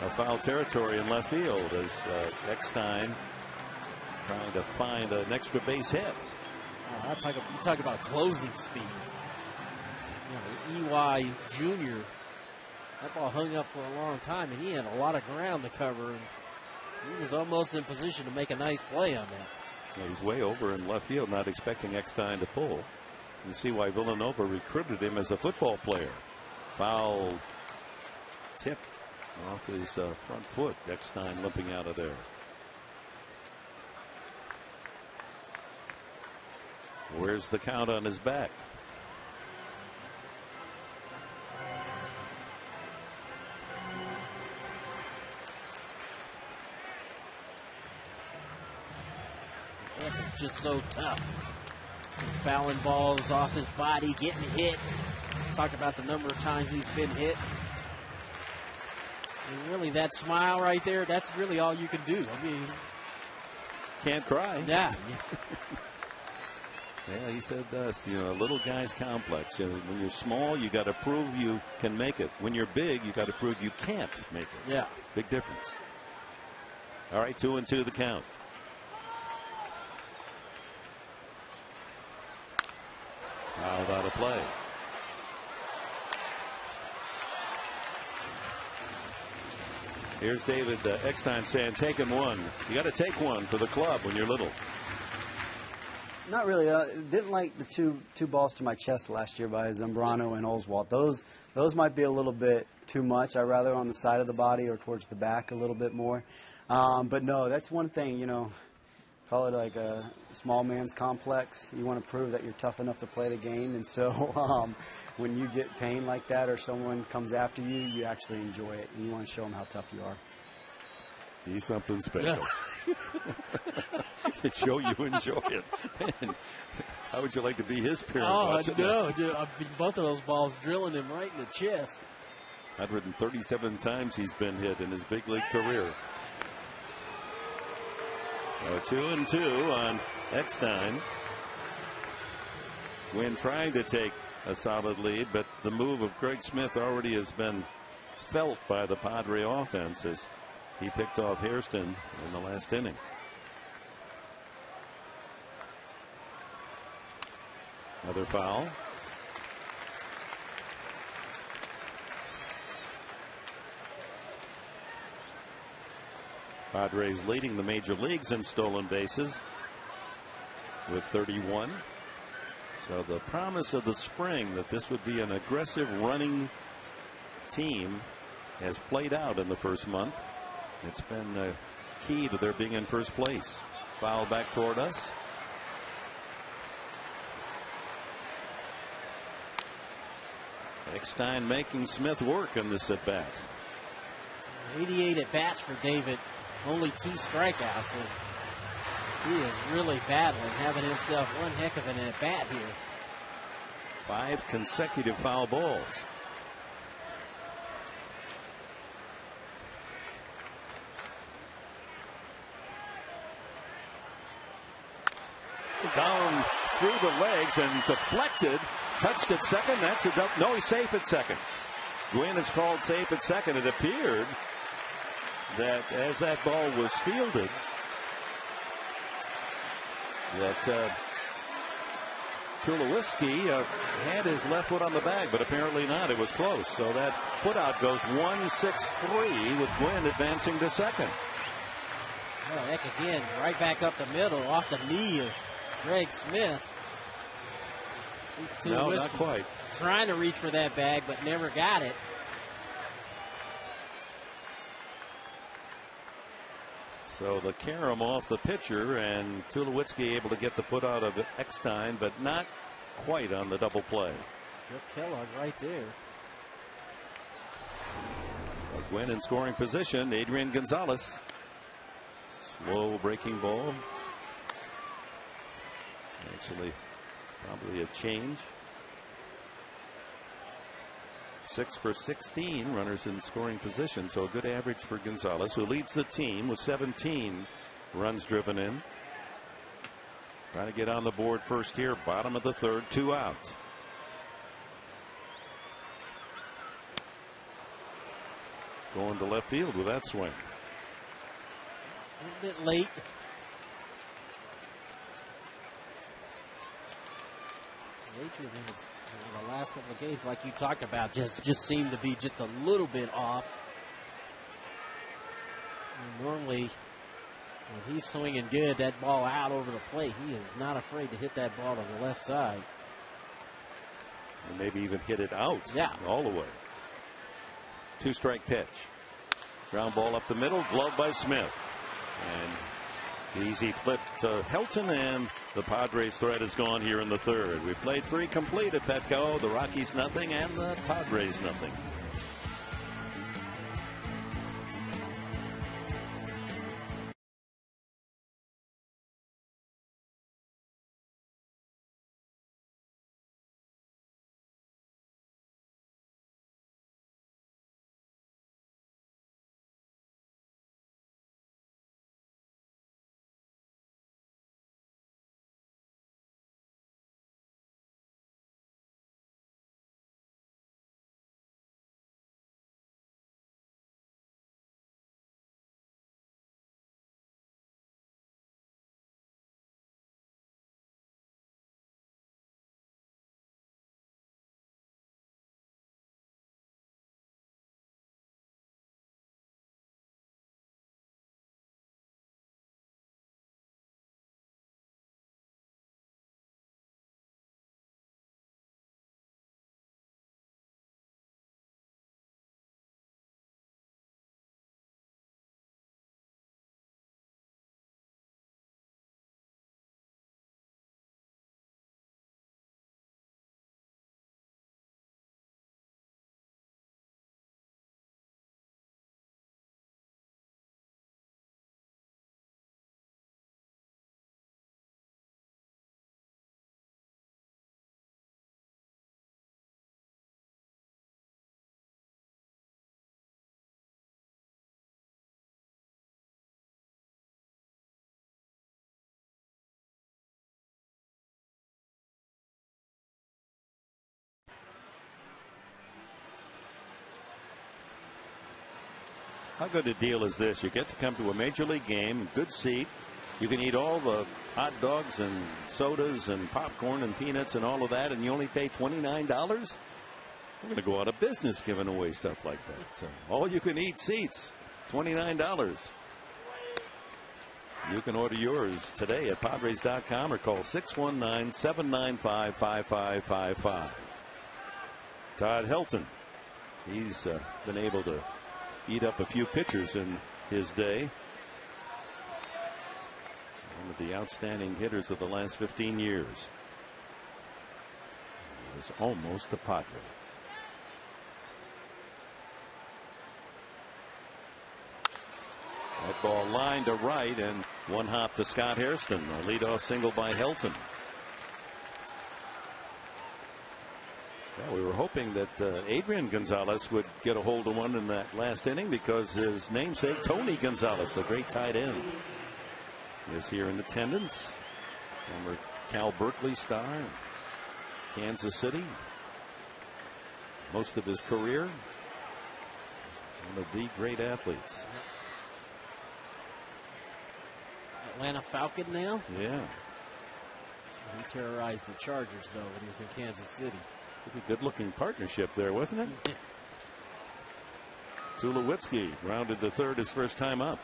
of foul territory in left field as Eckstein trying to find an extra base hit. You talk about closing speed. EY Jr., that ball hung up for a long time, and he had a lot of ground to cover. And he was almost in position to make a nice play on that. Yeah, he's way over in left field, not expecting Eckstein to pull. You see why Villanova recruited him as a football player. Foul tip off his front foot. Eckstein limping out of there. Where's the count on his back? It's just so tough. Fouling balls off his body, getting hit. Talk about the number of times he's been hit. And really, that smile right there, that's really all you can do. I mean, can't cry. Yeah. Yeah, he said this, a little guy's complex. When you're small, you got to prove you can make it. When you're big, you got to prove you can't make it. Yeah. Big difference. All right, 2-2 the count. Fouled out of play. Here's David Eckstein saying, taking one. You got to take one for the club when you're little. Not really. Didn't like the two balls to my chest last year by Zambrano and Oswalt. Those might be a little bit too much. I'd rather on the side of the body or towards the back a little bit more. But no, that's one thing, call it like a small man's complex. You want to prove that you're tough enough to play the game. And so when you get pain like that or someone comes after you, you actually enjoy it. And you want to show them how tough you are. Be something special. To show you enjoy it. Man, how would you like to be his parent? Oh, no. Both of those balls drilling him right in the chest. 137 times he's been hit in his big league career. So 2-2 on Eckstein. Gwynn trying to take a solid lead, but the move of Craig Smith already has been felt by the Padre offense as he picked off Hairston in the last inning. Another foul. Padres leading the major leagues in stolen bases with 31. So the promise of the spring that this would be an aggressive running team has played out in the first month. It's been key to their being in first place. Foul back toward us. Eckstein making Smith work in this at bat. 88 at bats for David. Only 2 strikeouts. And he is really battling, having himself one heck of an at bat here. 5 consecutive foul balls. Down through the legs and deflected. Touched at second. That's a no, he's safe at second. Gwynn is called safe at second. It appeared that as that ball was fielded, that Tulowitzki had his left foot on the bag, but apparently not. It was close. So that putout goes 1-6-3 with Gwynn advancing to second. Oh, heck, again, right back up the middle off the knee of Craig Smith. No, not quite. Trying to reach for that bag, but never got it. So the carom off the pitcher, and Tulowitzki able to get the put out of Eckstein, but not quite on the double play. Jeff Kellogg right there. Gwynn in scoring position. Adrian Gonzalez. Slow breaking ball. Actually, probably a change. 6 for 16 runners in scoring position, so a good average for Gonzalez, who leads the team with 17 runs driven in. Trying to get on the board first here, bottom of the third, 2 outs. Going to left field with that swing. A little bit late. Adrian in the last couple of games, like you talked about, just seemed to be just a little bit off. And normally, when he's swinging good, that ball out over the plate, he is not afraid to hit that ball on the left side. And maybe even hit it out. Yeah. All the way. 2-strike pitch. Ground ball up the middle, gloved by Smith. And easy flip to Helton, and the Padres threat is gone here in the third. We've played 3 complete at Petco. The Rockies nothing and the Padres nothing. How good a deal is this? You get to come to a major league game, good seat. You can eat all the hot dogs and sodas and popcorn and peanuts and all of that, and you only pay $29? We're going to go out of business giving away stuff like that. So all you can eat seats, $29. You can order yours today at Padres.com or call 619-795-5555. Todd Helton, he's been able to eat up a few pitchers in his day. One of the outstanding hitters of the last 15 years. He was almost a Padre. That ball lined to right, and one hop to Scott Hairston. A leadoff single by Helton. Well, we were hoping that Adrian Gonzalez would get a hold of one in that last inning, because his namesake Tony Gonzalez, the great tight end, is here in attendance. Former Cal Berkeley star, Kansas City, most of his career. One of the great athletes. Atlanta Falcon now? Yeah. He terrorized the Chargers, though, when he was in Kansas City. Pretty good looking partnership there, wasn't it? Tulowitzki rounded to third his first time up.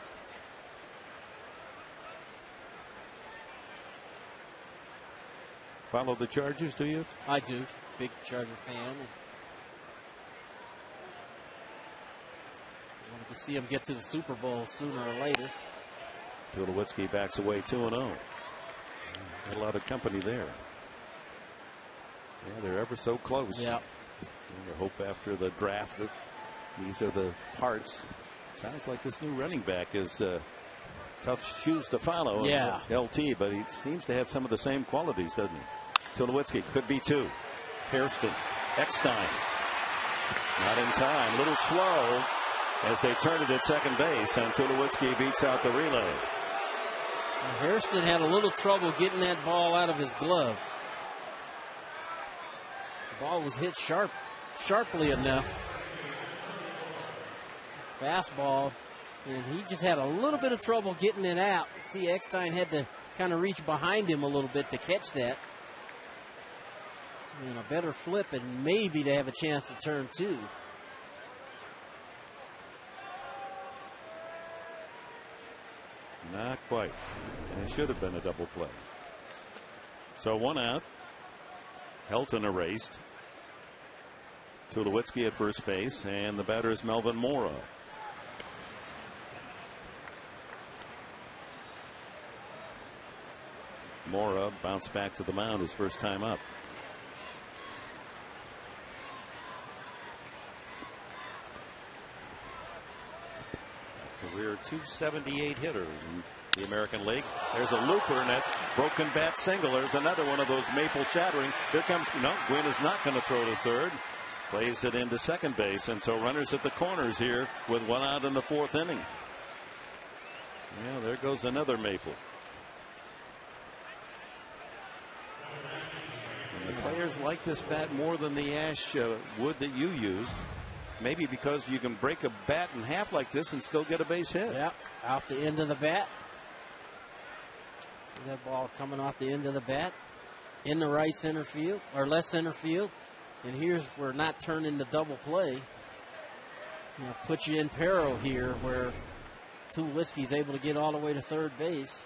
follow the Chargers, do you? I do. Big Charger fan. Wanted to see him get to the Super Bowl sooner or later. Tulowitzki backs away 2-0. Got a lot of company there. Yeah, they're ever so close. Yeah. I hope after the draft that these are the parts. Sounds like this new running back is tough shoes to follow. Yeah. LT, but he seems to have some of the same qualities, doesn't he? Tulowitzki could be 2. Hairston, Eckstein, not in time. A little slow as they turn it at second base, and Tulowitzki beats out the relay. Hairston had a little trouble getting that ball out of his glove. The ball was hit sharply enough. Fastball, and he just had a little bit of trouble getting it out. See, Eckstein had to kind of reach behind him a little bit to catch that. And a better flip, and maybe to have a chance to turn 2. Not quite. And it should have been a double play. So 1 out. Helton erased. Tulowitzki at first base, and the batter is Melvin Mora. Mora bounced back to the mound his first time up. Career .278 hitter in the American League. There's a looper, and that's broken bat single. There's another one of those maple shattering. Here comes, no, Gwynn is not going to throw to third. Plays it into second base, and so runners at the corners here with 1 out in the 4th inning. Yeah, there goes another maple. And the players like this bat more than the ash wood that you used. Maybe because you can break a bat in half like this and still get a base hit. Yep, off the end of the bat. See that ball coming off the end of the bat in the right center field or left center field. And here's where not turning the double play, puts you in peril here where Tulowitzki's able to get all the way to third base.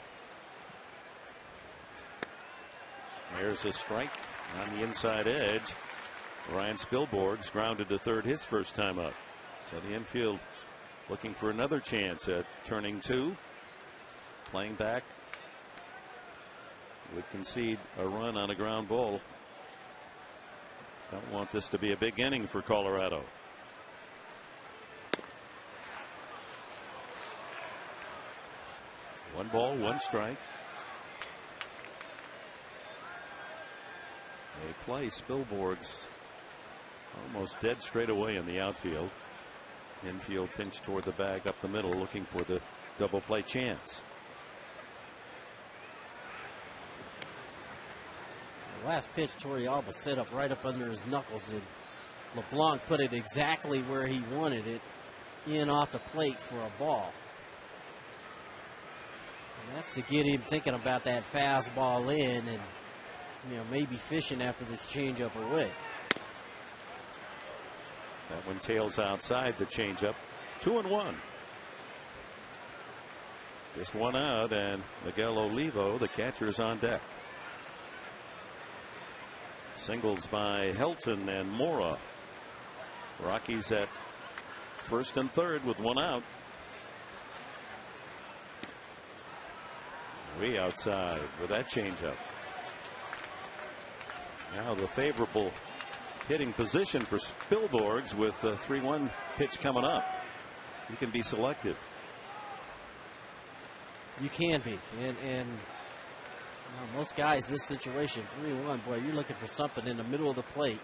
There's a strike on the inside edge. Ryan Spilborgh's grounded to third his first time up. So the infield looking for another chance at turning 2. Playing back would concede a run on a ground ball. Don't want this to be a big inning for Colorado. One ball, 1 strike. They play Spilborgh's almost dead straight away in the outfield. Infield pinch toward the bag up the middle, looking for the double play chance. The last pitch, Torrealba set up right up under his knuckles, and LeBlanc put it exactly where he wanted it, in off the plate for a ball. And that's to get him thinking about that fastball in, and maybe fishing after this changeup away. That one tails outside the changeup. 2-1. Just 1 out, and Miguel Olivo, the catcher, is on deck. Singles by Helton and Mora. Rockies at first and third with 1 out. Way outside with that changeup. Now the favorable hitting position for Spilborgh's with the 3-1 pitch coming up. You can be selective. You can be, and most guys this situation 3-1, boy, you're looking for something in the middle of the plate.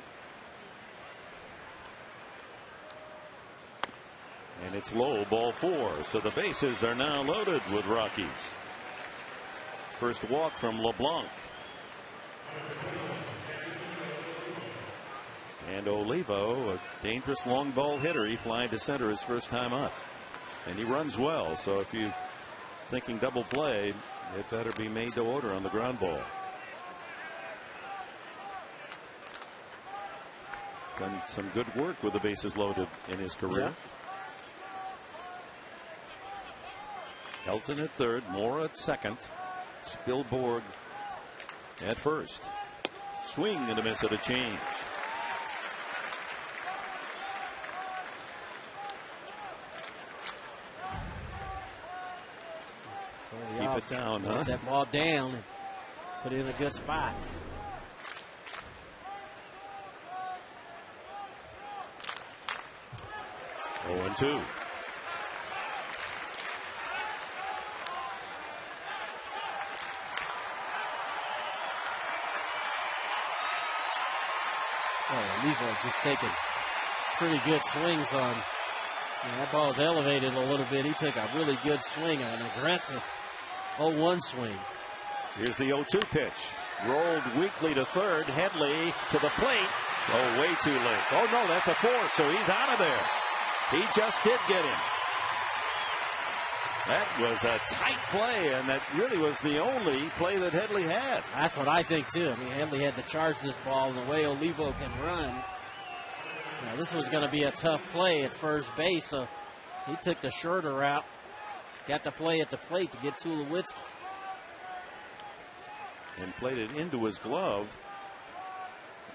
And it's low, ball 4. So the bases are now loaded with Rockies. First walk from LeBlanc. And Olivo, a dangerous long ball hitter. He flying to center his first time up. And he runs well. So if you're thinking double play, it better be made to order on the ground ball. Done some good work with the bases loaded in his career. Yeah. Helton at third, Mora at second, Spilborgh at first. Swing and a miss at a change. Keep it down, huh? That ball down and put it in a good spot. Oh, 0-2. Levo just taking pretty good swings on. That ball is elevated a little bit. He took a really good swing on an aggressive 0-1 swing. Here's the 0-2 pitch. Rolled weakly to third. Headley to the plate. Oh, way too late. Oh, no, that's a 4, so he's out of there. He just did get him. That was a tight play, and that really was the only play that Headley had. That's what I think, too. I mean, Headley had to charge this ball in the way Olivo can run. Now, this was going to be a tough play at first base, so he took the shorter route. Got to play at the plate to get Tulowitzki. And played it into his glove,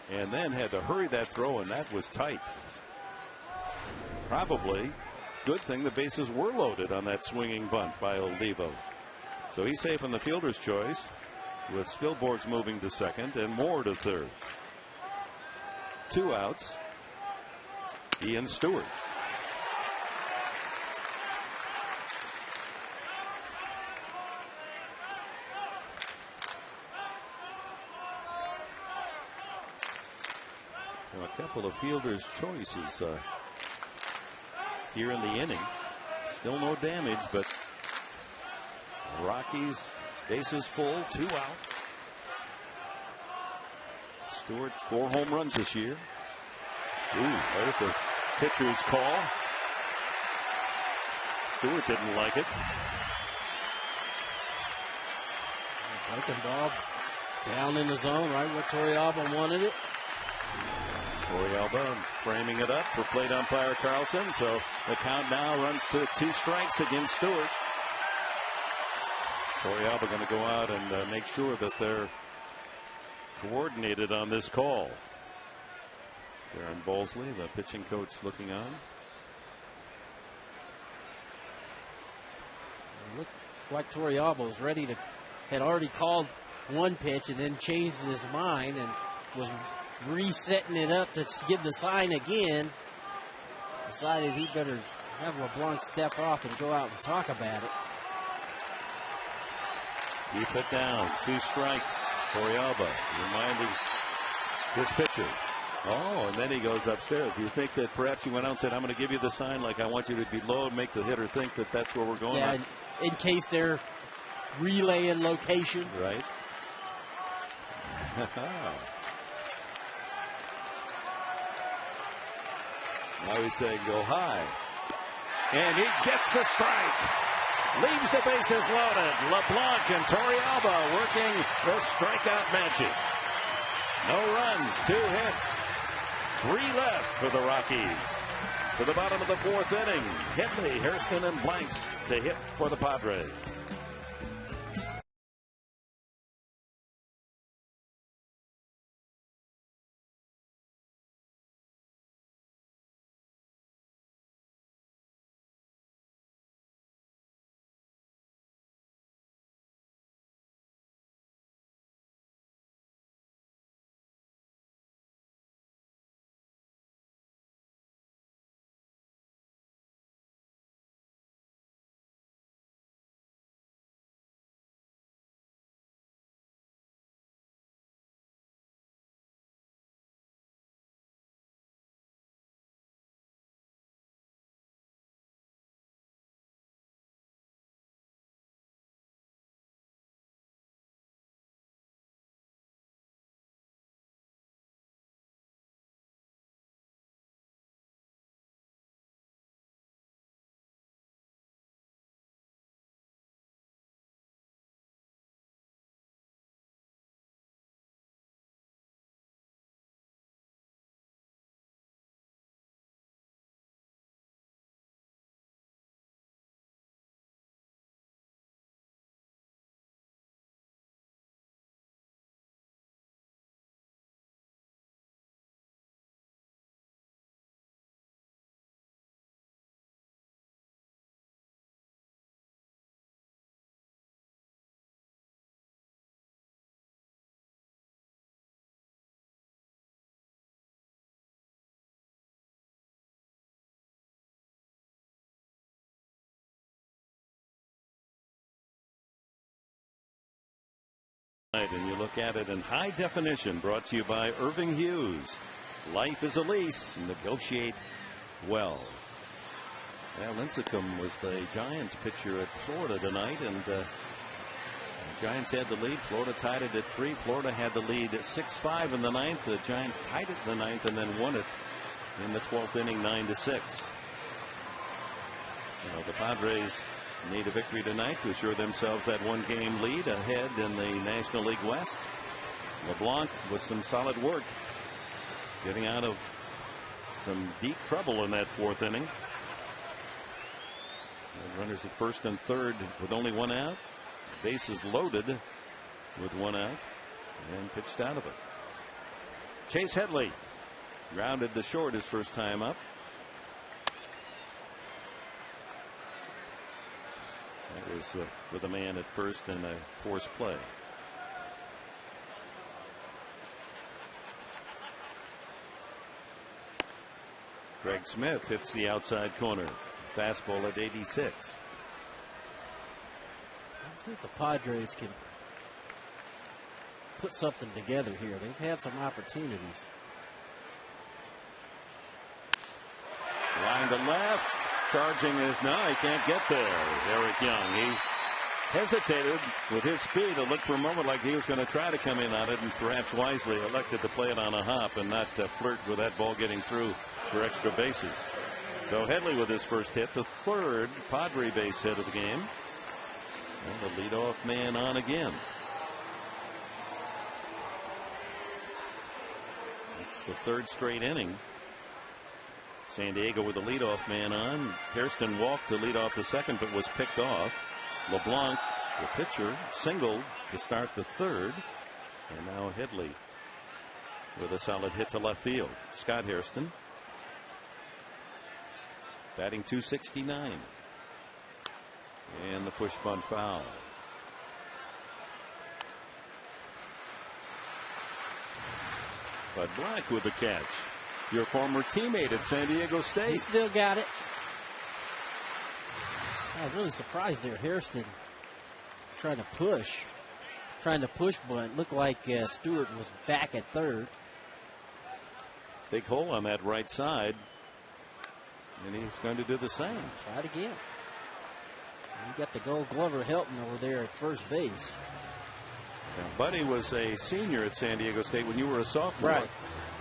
and then had to hurry that throw, and that was tight. Probably good thing the bases were loaded on that swinging bunt by Olivo. So he's safe on the fielder's choice, with Spilborghs moving to second and Moore to third. 2 outs. Ian Stewart. Well, a couple of fielder's choices here in the inning. Still no damage, but Rockies bases full, 2 out. Stewart 4 home runs this year. Ooh, there's the pitcher's call. Stewart didn't like it. Breaking ball down in the zone, right where Torrealba wanted it. Torrealba framing it up for plate umpire Carlson. So the count now runs to 2 strikes against Stewart. Torrealba going to go out and make sure that they're coordinated on this call. Darren Bowlesley, the pitching coach, looking on. It looked like Torrealba was ready to, had already called one pitch and then changed his mind and was resetting it up to give the sign again. Decided he better have LeBlanc step off and go out and talk about it. Keep it down. 2 strikes. Torrealba reminding his pitcher. Oh, and then he goes upstairs. You think that perhaps he went out and said, I'm going to give you the sign, like I want you to be low and make the hitter think that that's where we're going. Yeah, in case they're relaying location. Right. Now he's saying go high. And he gets the strike. Leaves the bases loaded. LeBlanc and Torrealba working the strikeout magic. No runs, 2 hits. 3 left for the Rockies. To the bottom of the 4th inning. Headley, Hairston, and Blanks to hit for the Padres. And you look at it in high definition, brought to you by Irving Hughes. Life is a lease. Negotiate well. Yeah, Lincecum was the Giants pitcher at Florida tonight, and the Giants had the lead. Florida tied it at 3. Florida had the lead at 6-5 in the ninth. The Giants tied it in the ninth and then won it in the 12th inning, 9-6. The Padres need a victory tonight to assure themselves that one-game lead ahead in the National League West. LeBlanc with some solid work, getting out of some deep trouble in that 4th inning. And runners at first and third with only 1 out. Bases loaded with 1 out, and pitched out of it. Chase Headley grounded to short his first time up. That was with a man at first and a forced play. Greg Smith hits the outside corner. Fastball at 86. Let's see if the Padres can put something together here. They've had some opportunities. Line to left. Charging is he can't get there. Eric Young. He hesitated with his speed. It looked for a moment like he was going to try to come in on it, and perhaps wisely elected to play it on a hop and not flirt with that ball getting through for extra bases. So Headley with his first hit, the 3rd Padre base hit of the game. And the leadoff man on again. It's the 3rd straight inning. San Diego with the leadoff man on. Hairston walked to lead off the 2nd, but was picked off. LeBlanc, the pitcher, singled to start the 3rd. And now Headley with a solid hit to left field. Scott Hairston batting .269. And the push bunt foul. Bud Black with the catch. Your former teammate at San Diego State. He still got it. I was really surprised there. Hairston trying to push, but it looked like Stewart was back at 3rd. Big hole on that right side. And he's going to do the same. Try it again. You got the Gold Glover Helton over there at first base. Now, Buddy was a senior at San Diego State when you were a sophomore. Right.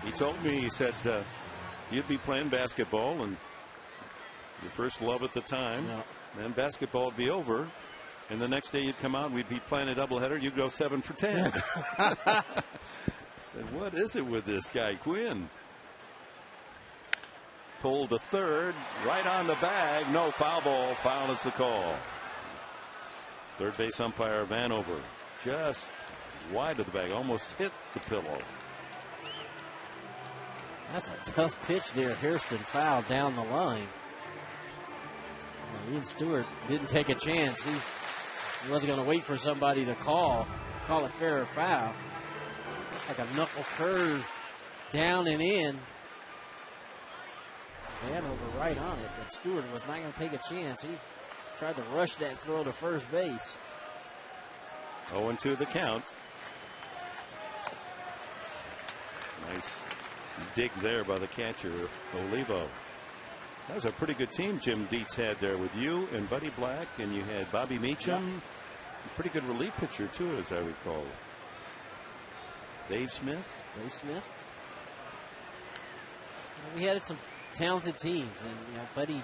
He told me, he said, you'd be playing basketball and your first love at the time. No. Then basketball would be over. And the next day you'd come out and we'd be playing a doubleheader. You'd go 7 for 10. I said, what is it with this guy, Quinn? Pulled to 3rd, right on the bag. No, foul ball. Foul is the call. Third base umpire Vanover just wide of the bag, almost hit the pillow. That's a tough pitch there. Hairston fouled down the line. Ian Stewart didn't take a chance. He wasn't going to wait for somebody to call it fair or foul. Like a knuckle curve down and in. Vanover right on it, but Stewart was not going to take a chance. He tried to rush that throw to first base. 0-2 the count. Nice dig there by the catcher, Olivo. That was a pretty good team Jim Dietz had there with you and Buddy Black, and you had Bobby Meacham. Yep. A pretty good relief pitcher, too, as I recall. Dave Smith. We had some talented teams, and Buddy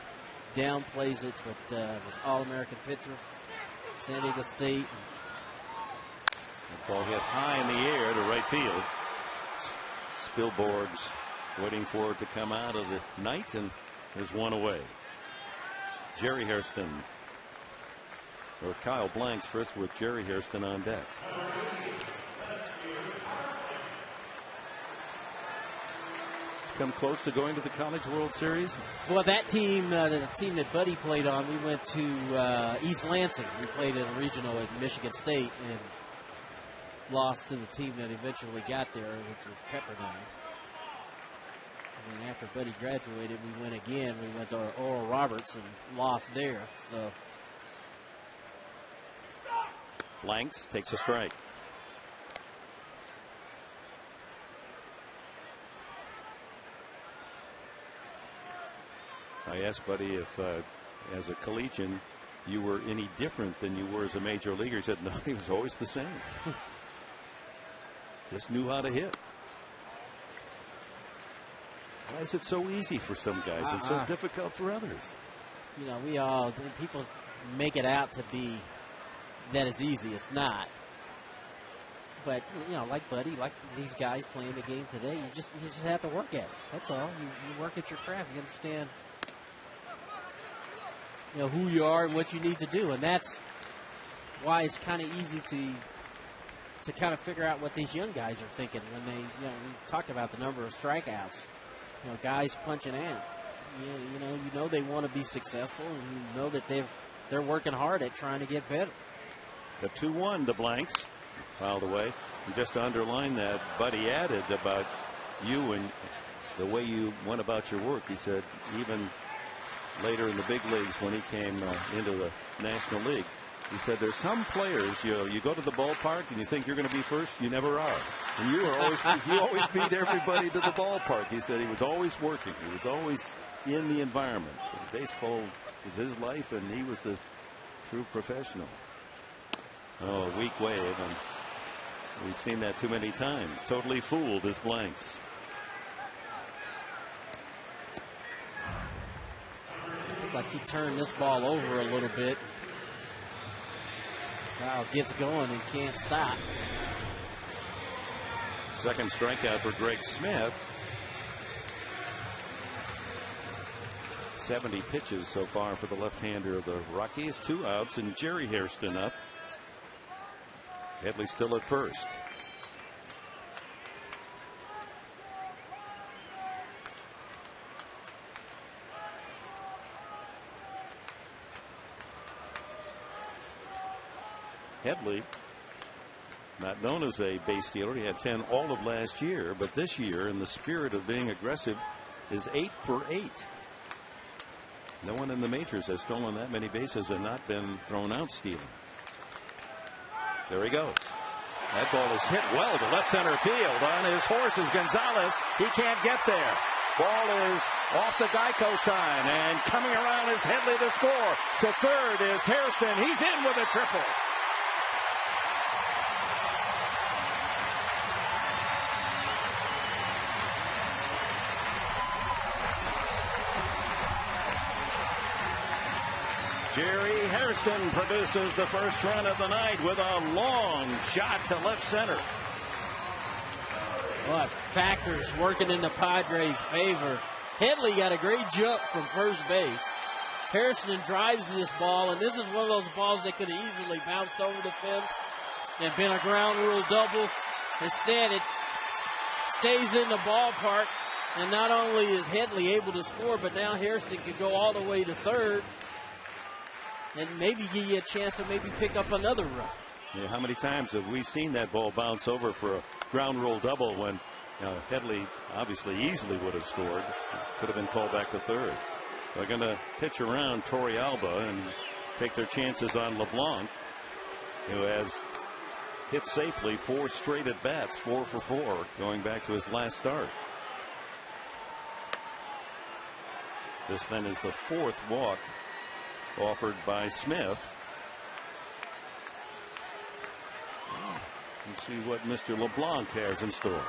downplays it, but was All-American pitcher, San Diego State. That ball hit high in the air to right field. Spilborg's waiting for it to come out of the night, and there's one away. Jerry Hairston, or Kyle Blanks first with Jerry Hairston on deck. Come close to going to the College World Series? Well, that team, the team that Buddy played on, we went to East Lansing. We played in a regional at Michigan State and lost to the team that eventually got there, which was Pepperdine. And then after Buddy graduated, we went again. We went to Oral Roberts and lost there. So Blanks takes a strike. I asked Buddy if, as a collegian, you were any different than you were as a major leaguer. He said, no, he was always the same. Just knew how to hit. Why is it so easy for some guys and so difficult for others? You know, people make it out to be that it's easy. It's not. But, you know, like Buddy, like these guys playing the game today, you just have to work at it. That's all. You work at your craft. You understand, you know, who you are and what you need to do. And that's why it's kind of easy to kind of figure out what these young guys are thinking when they, you know, we talked about the number of strikeouts. You know, guys punching out. You know they want to be successful, and you know that they're working hard at trying to get better. The 2-1 to Blanks, fouled away. And just to underline that, Buddy added about you and the way you went about your work. He said even later in the big leagues when he came into the National League, he said there's some players, you go to the ballpark and you think you're going to be first, you never are. And you always beat everybody to the ballpark. He said he was always working. He was always in the environment. Baseball was his life, and he was the true professional. Oh, weak wave, and we've seen that too many times. Totally fooled is Blanks. Looks like he turned this ball over a little bit. Kyle gets going and can't stop. Second strikeout for Greg Smith. 70 pitches so far for the left-hander of the Rockies. 2 outs, and Jerry Hairston up. Headley still at first. Headley, not known as a base stealer. He had 10 all of last year, but this year, in the spirit of being aggressive, is 8 for 8. No one in the majors has stolen that many bases and not been thrown out stealing. There he goes. That ball is hit well to left center field. On his horse is Gonzalez. He can't get there. Ball is off the Geico sign, and coming around is Headley to score. To third is Hairston. He's in with a triple. Jerry Hairston produces the first run of the night with a long shot to left center. Well, factors working in the Padres' favor. Headley got a great jump from first base. Hairston drives this ball, and this is one of those balls that could have easily bounced over the fence and been a ground rule double. Instead, it stays in the ballpark, and not only is Headley able to score, but now Hairston can go all the way to third and maybe give you a chance to maybe pick up another run. Yeah, how many times have we seen that ball bounce over for a ground rule double when Headley obviously easily would have scored? Could have been called back to third. They're going to pitch around Torrealba and take their chances on LeBlanc, who has hit safely 4 straight at bats, 4 for 4, going back to his last start. This then is the 4th walk offered by Smith. Let's see what Mr. LeBlanc has in store.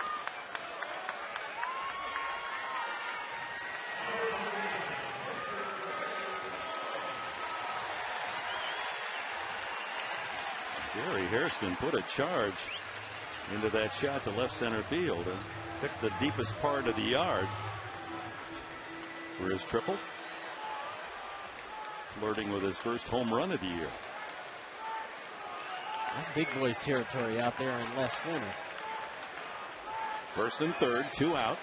Jerry Hairston put a charge into that shot to left center field and picked the deepest part of the yard for his triple. Flirting with his first home run of the year. That's big boys territory out there in left center. First and third, 2 out.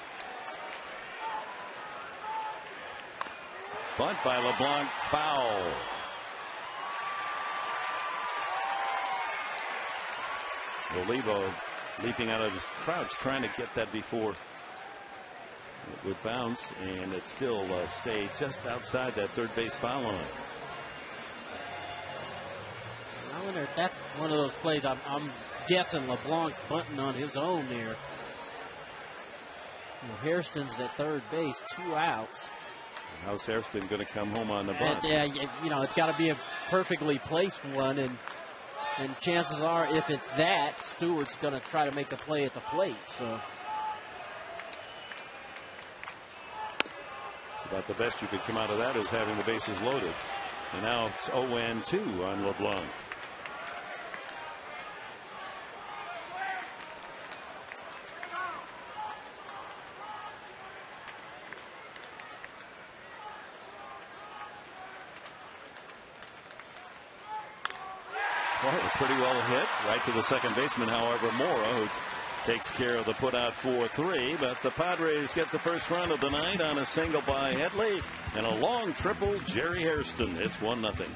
Bunt by LeBlanc, foul. Olivo leaping out of his crouch, trying to get that before it would bounce, and it still stayed just outside that third base foul line. I wonder if that's one of those plays. I'm guessing LeBlanc's bunting on his own there. Hairston's at third base, 2 outs. How's Hairston going to come home on the bunt? Yeah, it's got to be a perfectly placed one, and chances are, if it's that, Stewart's going to try to make a play at the plate. So it's about the best you could come out of that is having the bases loaded. And now it's 0-2 on LeBlanc. Pretty well hit right to the second baseman. However, Mora, who takes care of the put out 4-3, but the Padres get the first run of the night on a single by Headley and a long triple Jerry Hairston. It's 1-0.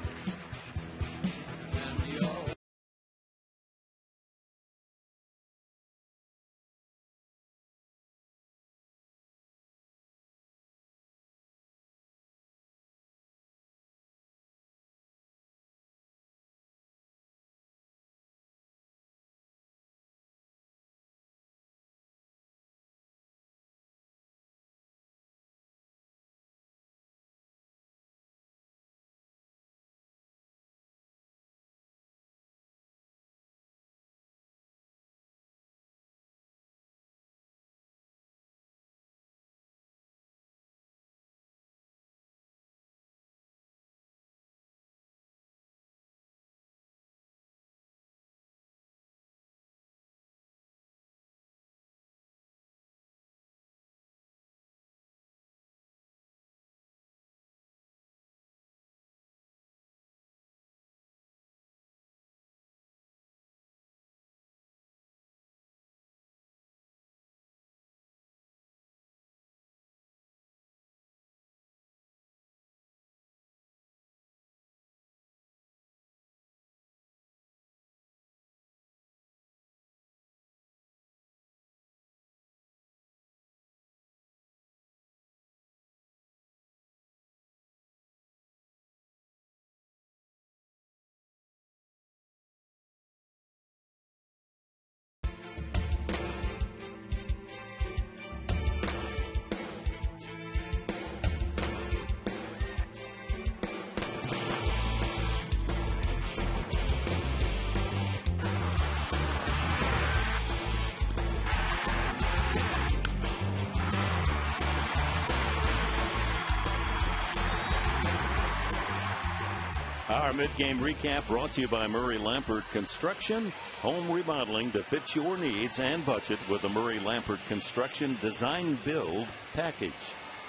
Our mid-game recap brought to you by Murray Lampert Construction. Home remodeling to fit your needs and budget with the Murray Lampert Construction Design Build Package.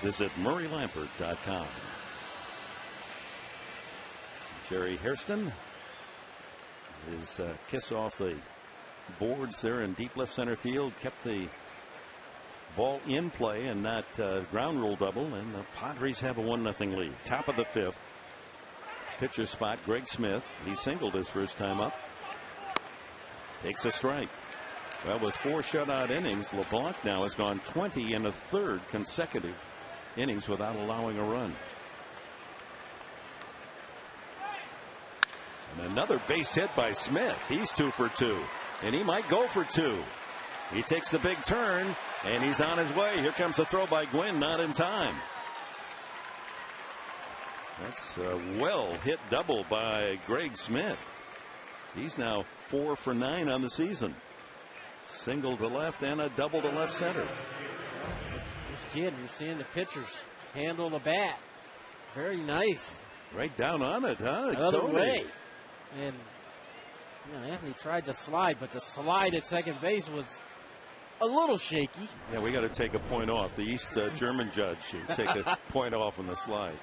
Visit MurrayLampert.com. Jerry Hairston. His kiss off the boards there in deep left center field. Kept the ball in play and not ground rule double. And the Padres have a 1-0 lead. Top of the fifth. Pitcher spot, Greg Smith. He singled his first time up. Takes a strike. Well, with 4 shutout innings, LeBlanc now has gone 20 in a third consecutive innings without allowing a run. And another base hit by Smith. He's 2 for 2. And he might go for 2. He takes the big turn, and he's on his way. Here comes the throw by Gwynn, not in time. That's a well-hit double by Greg Smith. He's now 4 for 9 on the season. Single to left and a double to left center. Just kidding. You're seeing the pitchers handle the bat. Very nice. Right down on it, huh? The other Tony. way. And Anthony tried to slide, but the slide at second base was a little shaky. Yeah, we got to take a point off. The East German judge should take a point off on the slide.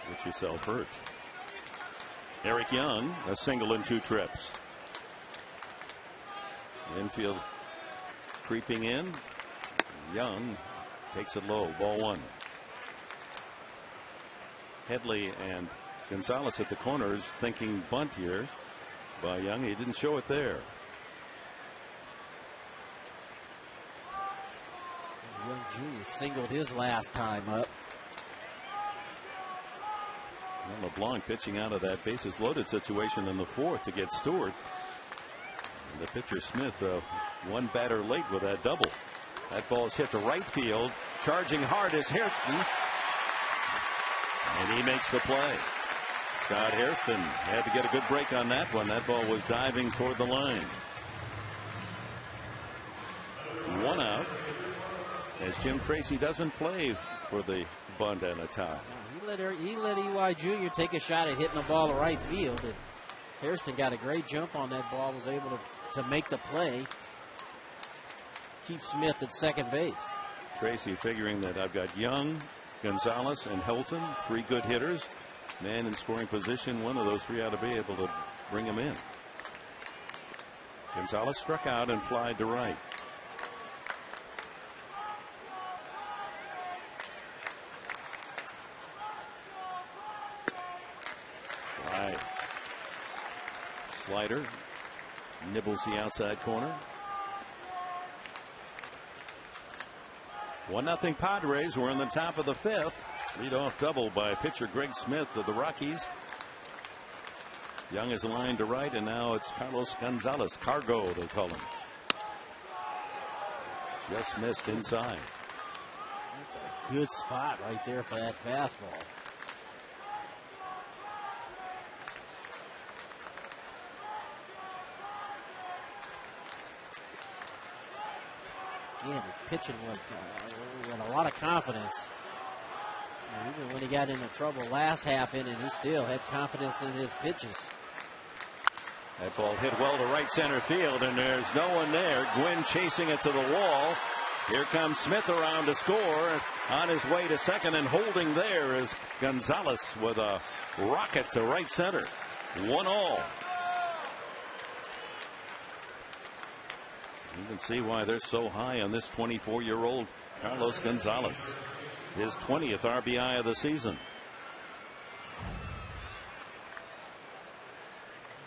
Get yourself hurt. Eric Young, a single in 2 trips. Infield creeping in. Young takes it low. Ball 1. Headley and Gonzalez at the corners thinking bunt here by Young. He didn't show it there. Young Jr. singled his last time up. Well, LeBlanc pitching out of that bases loaded situation in the 4th to get Stewart. And the pitcher Smith 1 batter late with that double. That ball is hit to right field. Charging hard is Hairston. And he makes the play. Scott Hairston had to get a good break on that one. That ball was diving toward the line. 1 out. As Jim Tracy doesn't play for the bunt and a tie. He let EY Jr. take a shot at hitting the ball to right field. And Hairston got a great jump on that ball, was able to make the play. Keep Smith at second base. Tracy figuring that I've got Young, Gonzalez, and Helton, 3 good hitters. Man in scoring position, one of those 3 ought to be able to bring him in. Gonzalez struck out and flied to right. Right. Slider nibbles the outside corner. 1-0 Padres. We're in the top of the 5th. Leadoff double by pitcher Greg Smith of the Rockies. Young is aligned to right, and now it's Carlos Gonzalez. Cargo, they call him. Just missed inside. That's a good spot right there for that fastball. Again, pitching with a lot of confidence. Even when he got into trouble last half inning, he still had confidence in his pitches. That ball hit well to right center field, and there's no one there. Gwynn chasing it to the wall. Here comes Smith around to score. On his way to second, and holding there is Gonzalez with a rocket to right center. 1-all. You can see why they're so high on this 24-year-old Carlos Gonzalez. His 20th RBI of the season.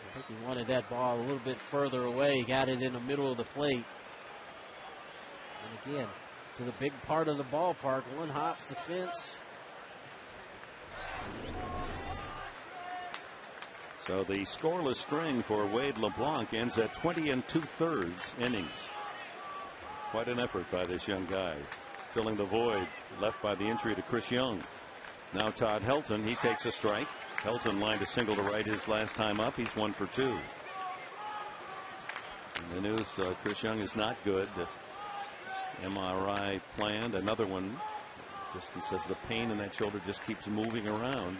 I think he wanted that ball a little bit further away. Got it in the middle of the plate. And again, to the big part of the ballpark. One hops the fence. So the scoreless string for Wade LeBlanc ends at 20 2/3 innings. Quite an effort by this young guy, filling the void left by the injury to Chris Young. Now Todd Helton, he takes a strike. Helton lined a single to right his last time up. He's 1 for 2. In the news, Chris Young is not good. MRI planned. Another one. Just, he says the pain in that shoulder just keeps moving around.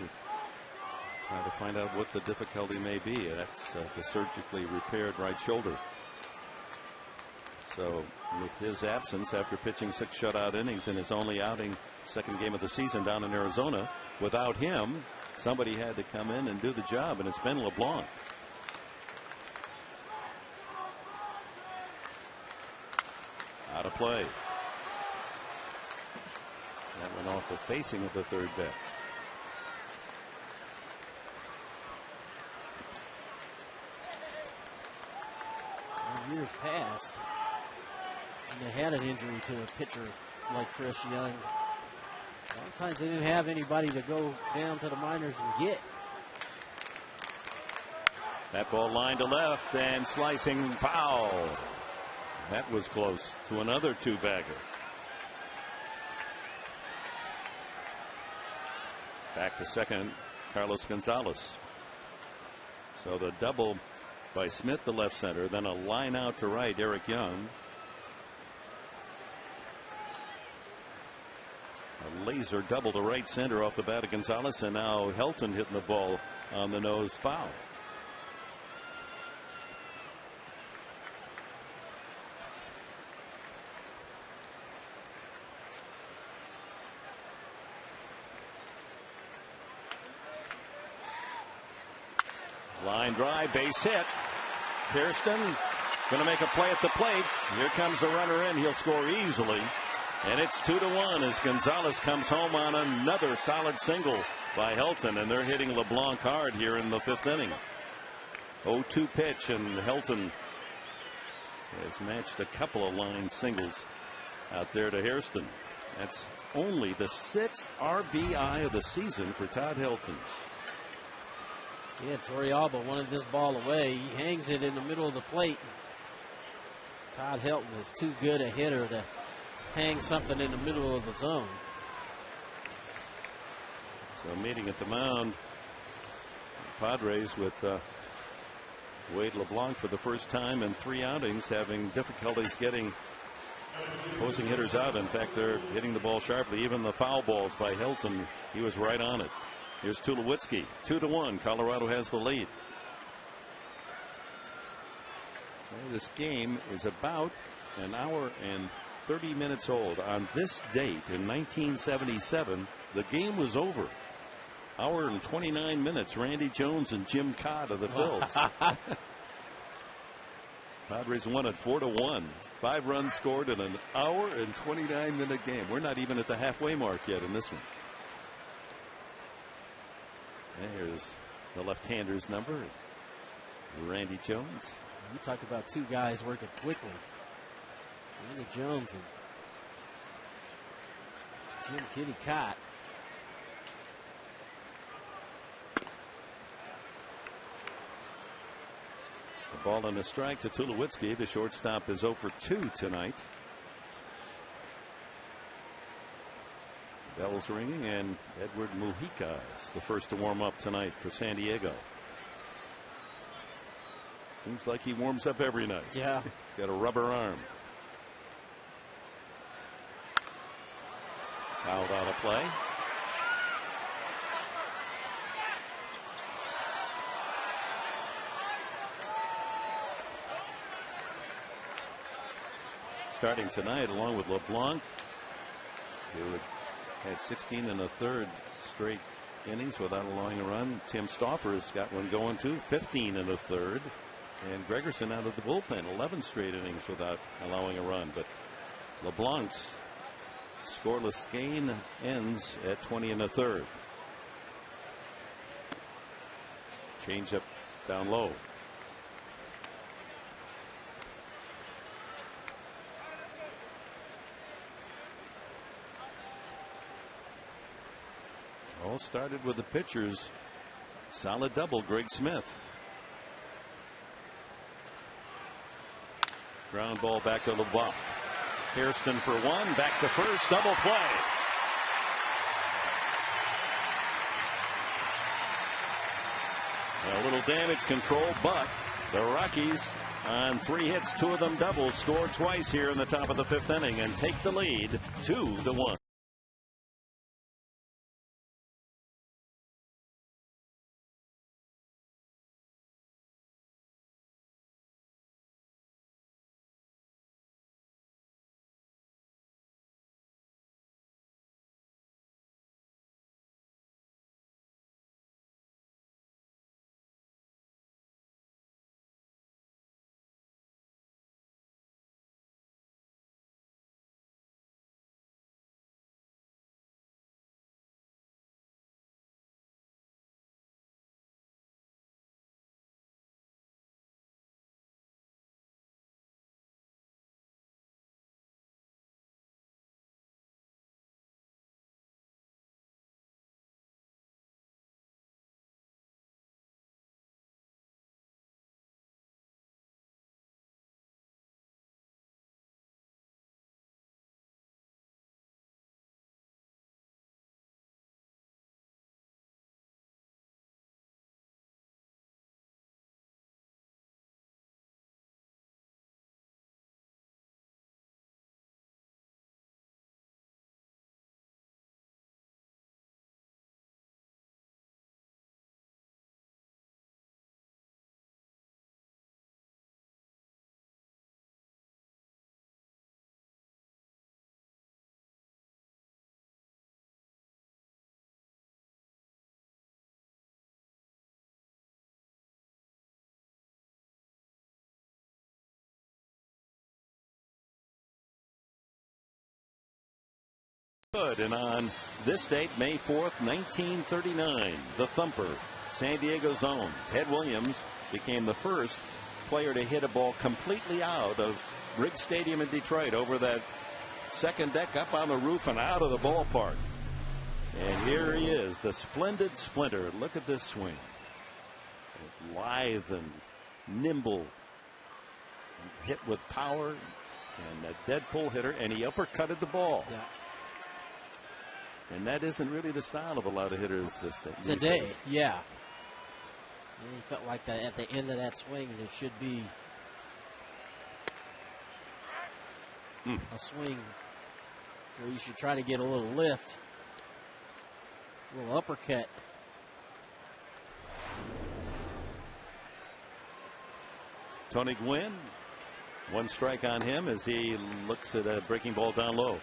Trying to find out what the difficulty may be. That's the surgically repaired right shoulder. So with his absence after pitching 6 shutout innings in his only outing, second game of the season down in Arizona, without him, somebody had to come in and do the job, and it's been LeBlanc. Out of play. That went off the facing of the third deck. Years past, and they had an injury to a pitcher like Chris Young. Sometimes they didn't have anybody to go down to the minors and get. That ball lined to left and slicing foul. That was close to another 2-bagger. Back to second, Carlos Gonzalez. So the double by Smith, the left center, then a line out to right, Eric Young. A laser double to right center off the bat of Gonzalez, and now Helton hitting the ball on the nose, foul. Line drive, base hit. Hairston going to make a play at the plate. Here comes the runner in. He'll score easily. And it's 2-1 as Gonzalez comes home on another solid single by Helton. And they're hitting LeBlanc hard here in the 5th inning. 0-2 pitch, and Helton has matched a couple of line singles out there to Hairston. That's only the 6th RBI of the season for Todd Helton. Yeah, Torrealba wanted this ball away. He hangs it in the middle of the plate. Todd Helton is too good a hitter to hang something in the middle of the zone. So meeting at the mound, Padres with Wade LeBlanc for the first time in 3 outings, having difficulties getting opposing hitters out. In fact, they're hitting the ball sharply. Even the foul balls by Hilton, he was right on it. Here's Tulowitzki, 2-1. Colorado has the lead. Well, this game is about an hour and 30 minutes old. On this date in 1977, the game was over. Hour and 29 minutes. Randy Jones and Jim Codd of the Phils. Padres won it 4-1. 5 runs scored in an hour and 29-minute game. We're not even at the halfway mark yet in this one. There's the left-hander's number, Randy Jones. You talk about 2 guys working quickly. Randy Jones and Jim Kitty Cott. The ball and a strike to Tulowitzki. The shortstop is 0 for 2 tonight. Bells ringing, and Edward Mujica is the first to warm up tonight for San Diego. Seems like he warms up every night. Yeah. He's got a rubber arm. Fouled out of play. Starting tonight, along with LeBlanc, who had 16 and a third straight innings without allowing a run. Tim Stauffer's got one going too, 15 and a third. And Gregerson out of the bullpen, 11 straight innings without allowing a run. But LeBlanc's scoreless gain ends at 20 and a third. Change up down low. All started with the pitchers. Solid double, Greg Smith. Ground ball back to LeBlanc. Hairston for 1, back to first, double play. A little damage control, but the Rockies on 3 hits, 2 of them doubles, score twice here in the top of the 5th inning and take the lead 2-1. And on this date, May 4th, 1939, the thumper, San Diego's own Ted Williams became the first player to hit a ball completely out of Riggs Stadium in Detroit over that second deck up on the roof and out of the ballpark. And here he is, the splendid Splinter. Look at this swing. Lithe and nimble. Hit with power, And a dead pull hitter, and he uppercutted the ball. Yeah. And that isn't really the style of a lot of hitters these Today, days. yeah. And he felt like that at the end of that swing, it should be a swing where you should try to get a little lift, a little uppercut. Tony Gwynn, one strike on him as he looks at a breaking ball down low.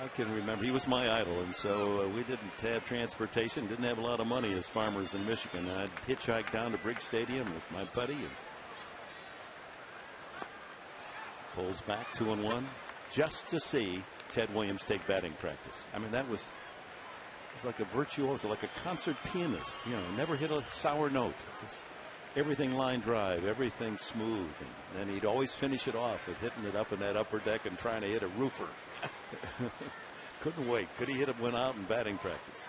I can remember he was my idol, and so we didn't have transportation, didn't have a lot of money as farmers in Michigan. I'd hitchhike down to Briggs Stadium with my buddy and pulls back 2-1 just to see Ted Williams take batting practice. I mean, that was like a virtuoso, like a concert pianist. You know, never hit a sour note. Just everything line drive, everything smooth, and then he'd always finish it off with hitting it up in that upper deck and trying to hit a roofer. Couldn't wait. Could he hit it, went out in batting practice?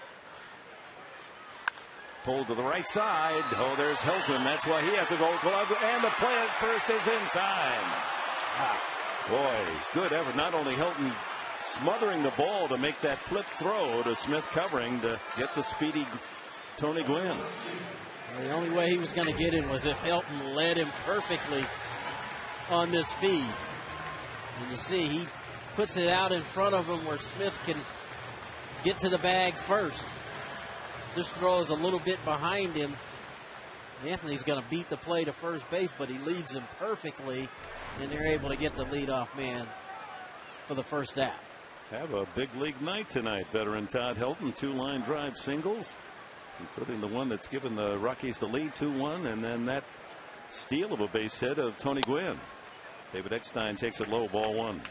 Pulled to the right side. Oh, there's Hilton. That's why he has a gold glove. And the play at first is in time. Boy, good effort. Not only Hilton smothering the ball to make that flip throw to Smith covering to get the speedy Tony Gwynn. Well, the only way he was going to get in was if Hilton led him perfectly on this feed. And you see, he puts it out in front of him where Smith can get to the bag first. This throw is a little bit behind him. Anthony's going to beat the play to first base, but he leads him perfectly, and they're able to get the leadoff man for the first out. Have a big league night tonight. Veteran Todd Hilton, 2 line drive singles, including the one that's given the Rockies the lead 2-1, and then that steal of a base hit of Tony Gwynn. David Eckstein takes it low, ball 1.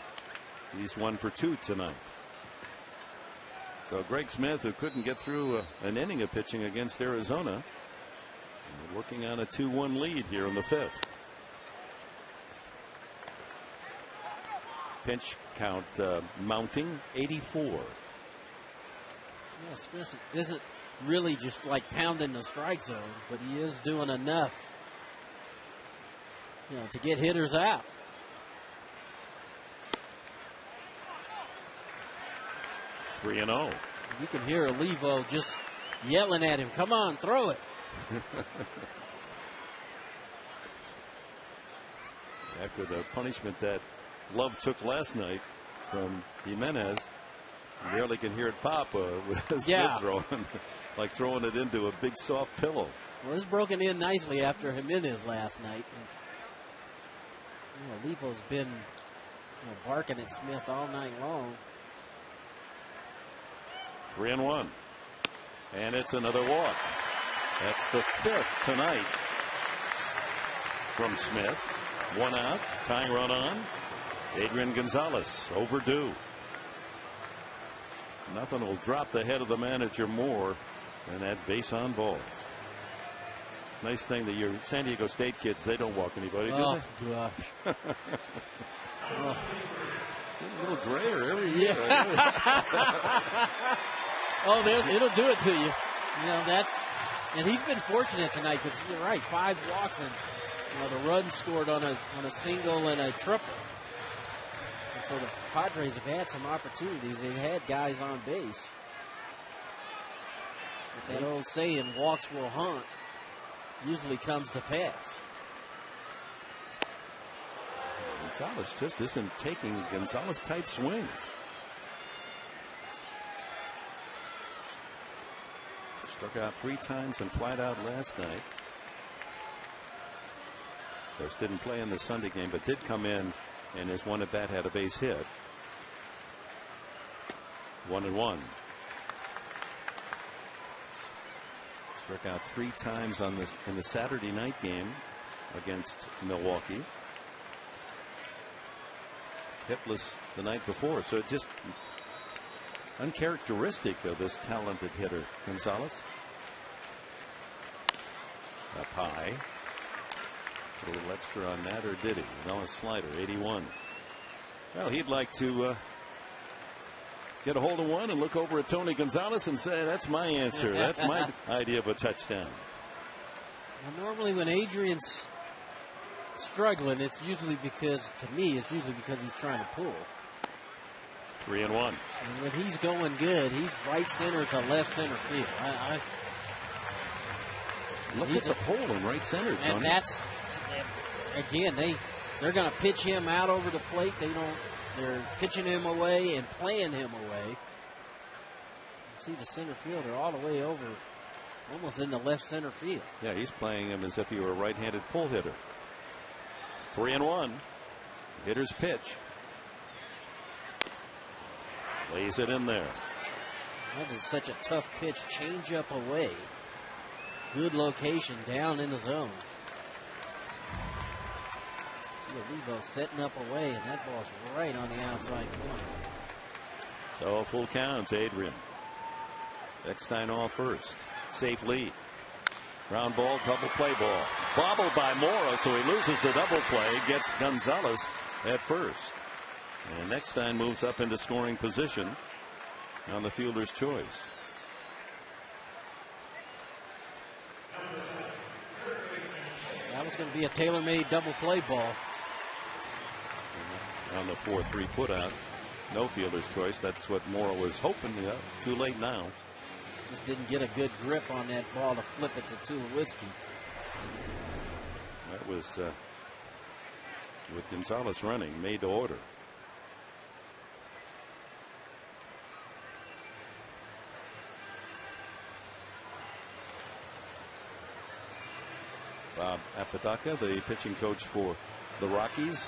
He's 1 for 2 tonight. So Greg Smith, who couldn't get through an inning of pitching against Arizona, working on a 2-1 lead here in the 5th. Pitch count mounting 84. Yeah, Smith isn't really just like pounding the strike zone, but he is doing enough, to get hitters out. Three and 0. You can hear Olivo just yelling at him, "Come on, throw it." After the punishment that Love took last night from Jimenez, you barely can hear it pop with Smith throwing, like throwing it into a big soft pillow. Well, it's broken in nicely after Jimenez last night. Olivo's been barking at Smith all night long. 3-1. And it's another walk. That's the 5th tonight from Smith. 1 out, tying run on. Adrian Gonzalez overdue. Nothing will drop the head of the manager more than that base on balls. Nice thing that your San Diego State kids, they don't walk anybody, do they? Oh, gosh. A little grayer every year. Oh, it'll do it to you. And he's been fortunate tonight because you're right, 5 walks and the run scored on a single and a triple. And so the Padres have had some opportunities. They've had guys on base. But that old saying, walks will haunt, usually comes to pass. Gonzalez just isn't taking Gonzalez type swings. Struck out 3 times and flied out last night. Of course, didn't play in the Sunday game, but did come in and his one at bat had a base hit. 1-1. Struck out 3 times in the Saturday night game against Milwaukee. Hitless the night before, so just uncharacteristic of this talented hitter, Gonzalez. Up high. A little extra on that, or did he? No, a slider, 81. Well, he'd like to get a hold of one and look over at Tony Gonzalez and say, that's my answer. That's my idea of a touchdown. Well, normally when Adrian's struggling, it's usually because, to me, it's usually because he's trying to pull. 3-1. And when he's going good, he's right center to left center field. Look at the pole in right center, Tony. And that's, again, they're going to pitch him out over the plate. They're pitching him away and playing him away. See the center fielder all the way over, almost in the left center field. Yeah, he's playing him as if he were a right-handed pull hitter. 3-1. Hitter's pitch. Lays it in there. That is such a tough pitch. Change up away. Good location down in the zone. See Olivo setting up away, and that ball's right on the outside corner. So a full count to Adrian. Eckstein off first. Safe lead. Ground ball, double play ball. Bobbled by Mora, so he loses the double play. Gets Gonzalez at first. And Eckstein moves up into scoring position on the fielder's choice. That was going to be a tailor-made double play ball. On the 4-3 putout. No fielder's choice. That's what Mora was hoping. Yeah, too late now. Just didn't get a good grip on that ball to flip it to Tulowitzki. That was with Gonzalez running, made to order. Bob Apodaca, the pitching coach for the Rockies,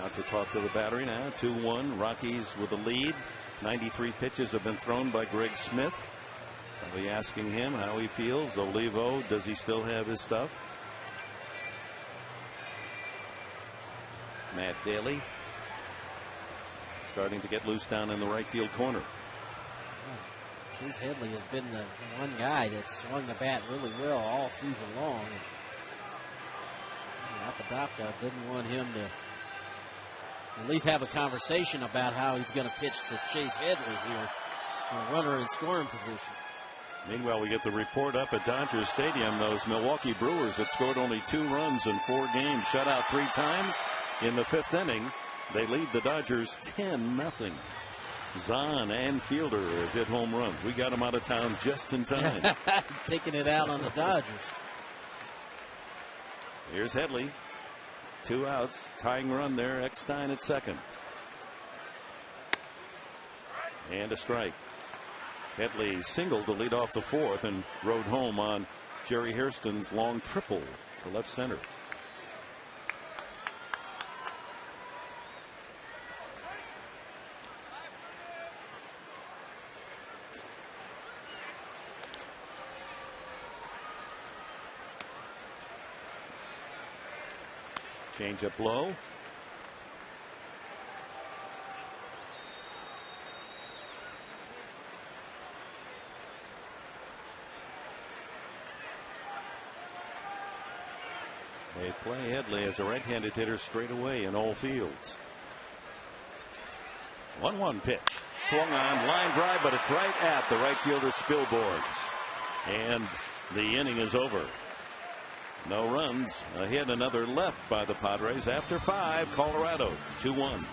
out to talk to the battery now. 2-1. Rockies with the lead. 93 pitches have been thrown by Greg Smith. I'll be asking him how he feels. Olivo, does he still have his stuff? Matt Daly starting to get loose down in the right field corner. Chase Headley has been the one guy that swung the bat really well all season long. Apodaca didn't want him to at least have a conversation about how he's going to pitch to Chase Headley here, a runner in scoring position. Meanwhile, we get the report up at Dodger Stadium. Those Milwaukee Brewers that scored only 2 runs in 4 games, shut out 3 times in the 5th inning. They lead the Dodgers 10-0. Zahn and Fielder have hit home runs. We got them out of town just in time. Taking it out on the Dodgers. Here's Headley. 2 outs. Tying run there. Eckstein at second. And a strike. Headley singled to lead off the 4th and rode home on Jerry Hairston's long triple to left center. Change up low. They play Headley as a right-handed hitter straight away in all fields. 1-1 pitch. Swung on, line drive, but it's right at the right fielder's spillboards. And the inning is over. No runs. A hit, another left by the Padres after 5. Colorado 2-1.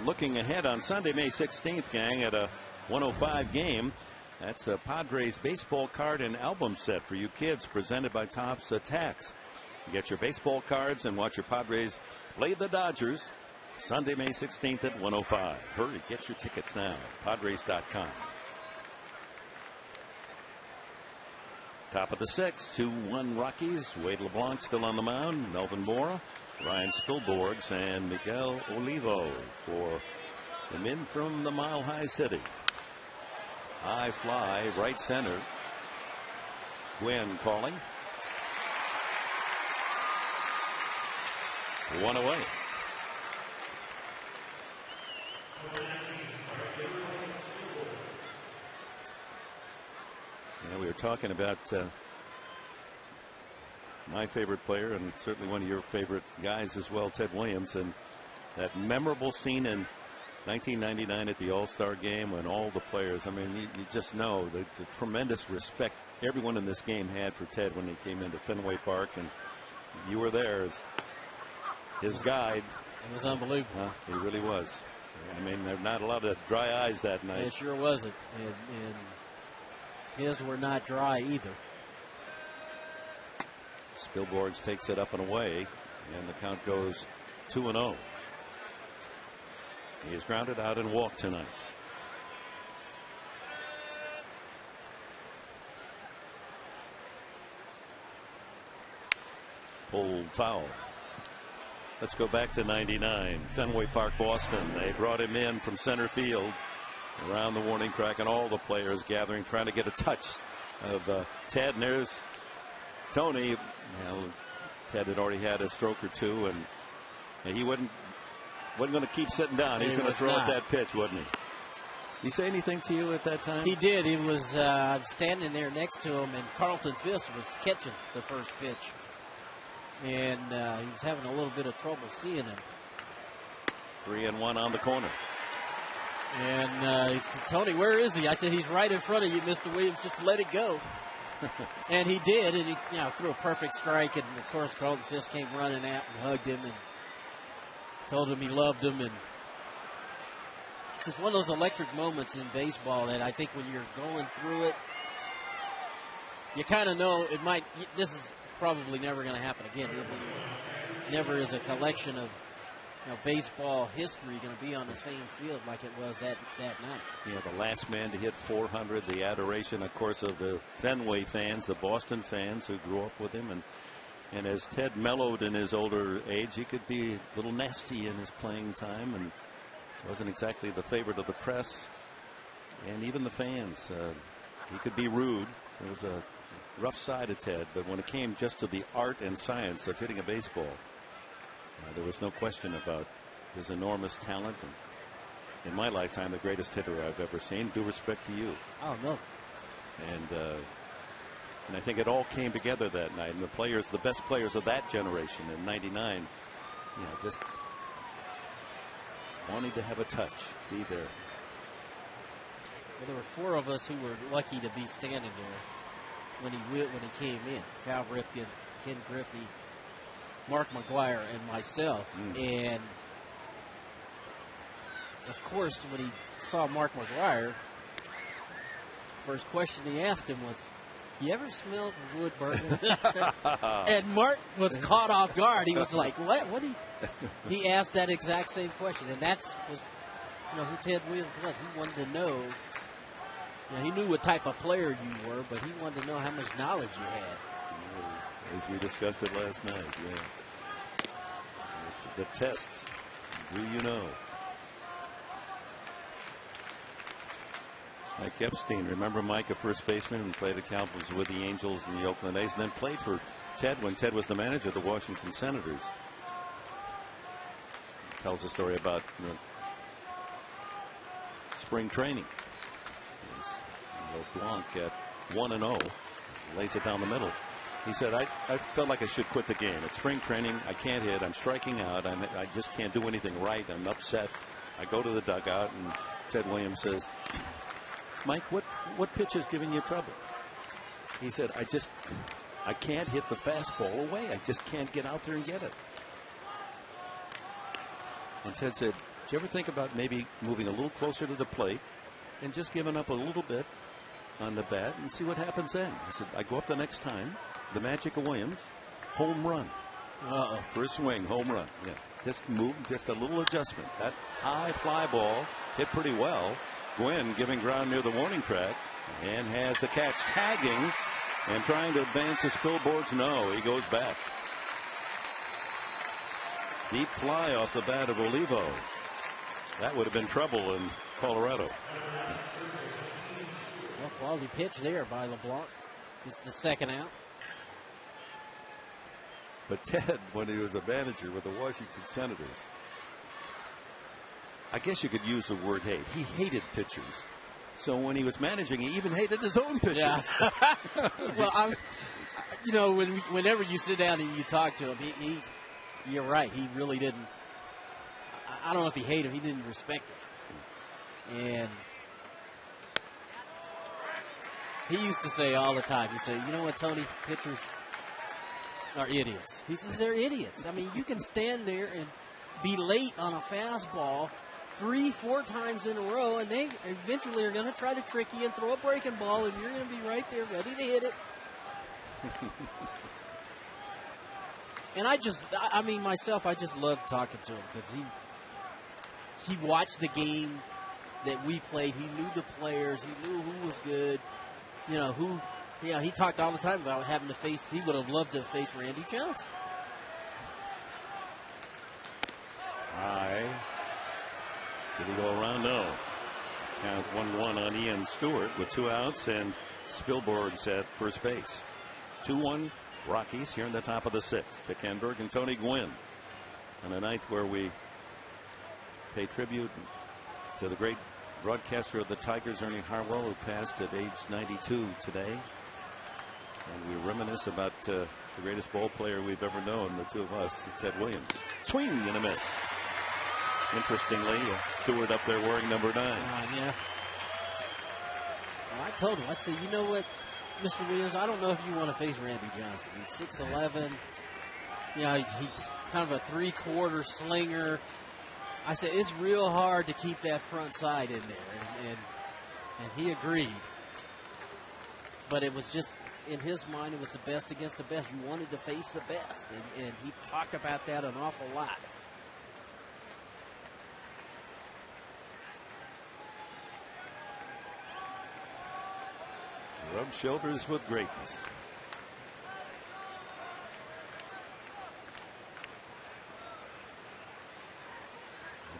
looking ahead on Sunday, May 16th, gang, at a 105 game. That's a Padres baseball card and album set for you kids, presented by Tops Tax. Get your baseball cards and watch your Padres play the Dodgers Sunday, May 16th at 105. Hurry, get your tickets now. Padres.com. Top of the sixth, 2-1 Rockies. Wade LeBlanc still on the mound. Melvin Mora, Ryan Spilborghs, and Miguel Olivo for the men from the Mile High City. High fly, right center. Gwynn calling. One away. We were talking about my favorite player and certainly one of your favorite guys as well, Ted Williams, and that memorable scene in 1999 at the All-Star game when all the players, I mean, you just know the tremendous respect everyone in this game had for Ted when he came into Fenway Park, and you were there as his guide. It was unbelievable. He really was. I mean, there were not a lot of dry eyes that night. It sure wasn't. And his were not dry either. Spilborghs takes it up and away, and the count goes 2-0. He is grounded out and walked tonight. Pulled foul. Let's go back to 99. Fenway Park, Boston. They brought him in from center field around the warning track, and all the players gathering, trying to get a touch of Ted. And there's Tony. Ted had already had a stroke or two, and he wasn't going to keep sitting down. He's going to throw out that pitch, wasn't he? Did he say anything to you at that time? He did. He was standing there next to him, and Carlton Fisk was catching the first pitch. And he was having a little bit of trouble seeing him. 3-1 on the corner. And he said, Tony, where is he? I said, he's right in front of you, Mr. Williams. Just let it go. And he did, and he threw a perfect strike. And, of course, Carlton Fisk came running out and hugged him and told him he loved him. And it's just one of those electric moments in baseball that I think when you're going through it, you kind of know this is probably never going to happen again. Never is a collection of baseball history going to be on the same field like it was that night. Yeah, the last man to hit 400, the adoration, of course, of the Fenway fans, the Boston fans who grew up with him. And as Ted mellowed in his older age, he could be a little nasty in his playing time and wasn't exactly the favorite of the press and even the fans. He could be rude. It was a rough side of Ted, but when it came just to the art and science of hitting a baseball, there was no question about his enormous talent, and in my lifetime, the greatest hitter I've ever seen. Due respect to you. Oh, no. And I think it all came together that night. And the best players of that generation in '99, just wanting to have a touch, be there. Well, there were four of us who were lucky to be standing there when he came in. Cal Ripken, Ken Griffey, Mark McGwire, and myself. And of course, when he saw Mark McGwire, first question he asked him was, "You ever smelled wood burning?" And Mark was caught off guard. He was like, "What?" He asked that exact same question, and that was, who Ted Williams was. He wanted to know. He knew what type of player you were, but he wanted to know how much knowledge you had. As we discussed it last night, the test. Do you know? Mike Epstein, remember Mike, a first baseman, and played at Cal, was with the Angels and the Oakland A's, and then played for Ted when Ted was the manager of the Washington Senators. He tells a story about spring training. LeBlanc at 1-0, lays it down the middle. He said, I felt like I should quit the game. At spring training, I can't hit. I'm striking out. I just can't do anything right. I'm upset. I go to the dugout, and Ted Williams says, "Mike, what pitch is giving you trouble?" He said, I can't hit the fastball away. I just can't get out there and get it. And Ted said, you ever think about maybe moving a little closer to the plate and just giving up a little bit on the bat and see what happens then? I said, I go up the next time, the magic of Williams, home run. First swing, home run. Yeah, just move, just a little adjustment. That high fly ball hit pretty well. Gwynn giving ground near the warning track and has the catch, tagging and trying to advance the billboards. No, he goes back. Deep fly off the bat of Olivo. That would have been trouble in Colorado. Well, quality pitch there by LeBlanc. It's the second out. But Ted, when he was a manager with the Washington Senators, I guess you could use the word hate. He hated pitchers. So when he was managing, he even hated his own pitchers. Yeah. Well, whenever you sit down and you talk to him, you're right. He really didn't. I don't know if he hated him. He didn't respect him. And he used to say all the time, he'd say, you know what, Tony, pitchers are idiots. He says they're idiots. I mean, you can stand there and be late on a fastball 3-4 times in a row, and they eventually are going to try to trick you and throw a breaking ball, and you're going to be right there ready to hit it. And I just love talking to him because he watched the game that we played. He knew the players. He knew who was good. He talked all the time about having to face. He would have loved to face Randy Jones. Did he go around? No. Count 1-1 on Ian Stewart with 2 outs and Spielberg's at first base. 2-1 Rockies here in the top of the 6th. Dick Enberg and Tony Gwynn on a night where we pay tribute to the great broadcaster of the Tigers, Ernie Harwell, who passed at age 92 today. And we reminisce about the greatest ball player we've ever known, the two of us, Ted Williams. Swing and a miss. Interestingly, Stewart up there wearing number 9. Yeah. Well, I told him, I said, you know what, Mr. Williams, I don't know if you want to face Randy Johnson. He's 6'11". He's kind of a 3/4 slinger. I said, it's real hard to keep that front side in there. And he agreed. But it was just, in his mind, it was the best against the best. You wanted to face the best. And he talked about that an awful lot. Rub shoulders with greatness.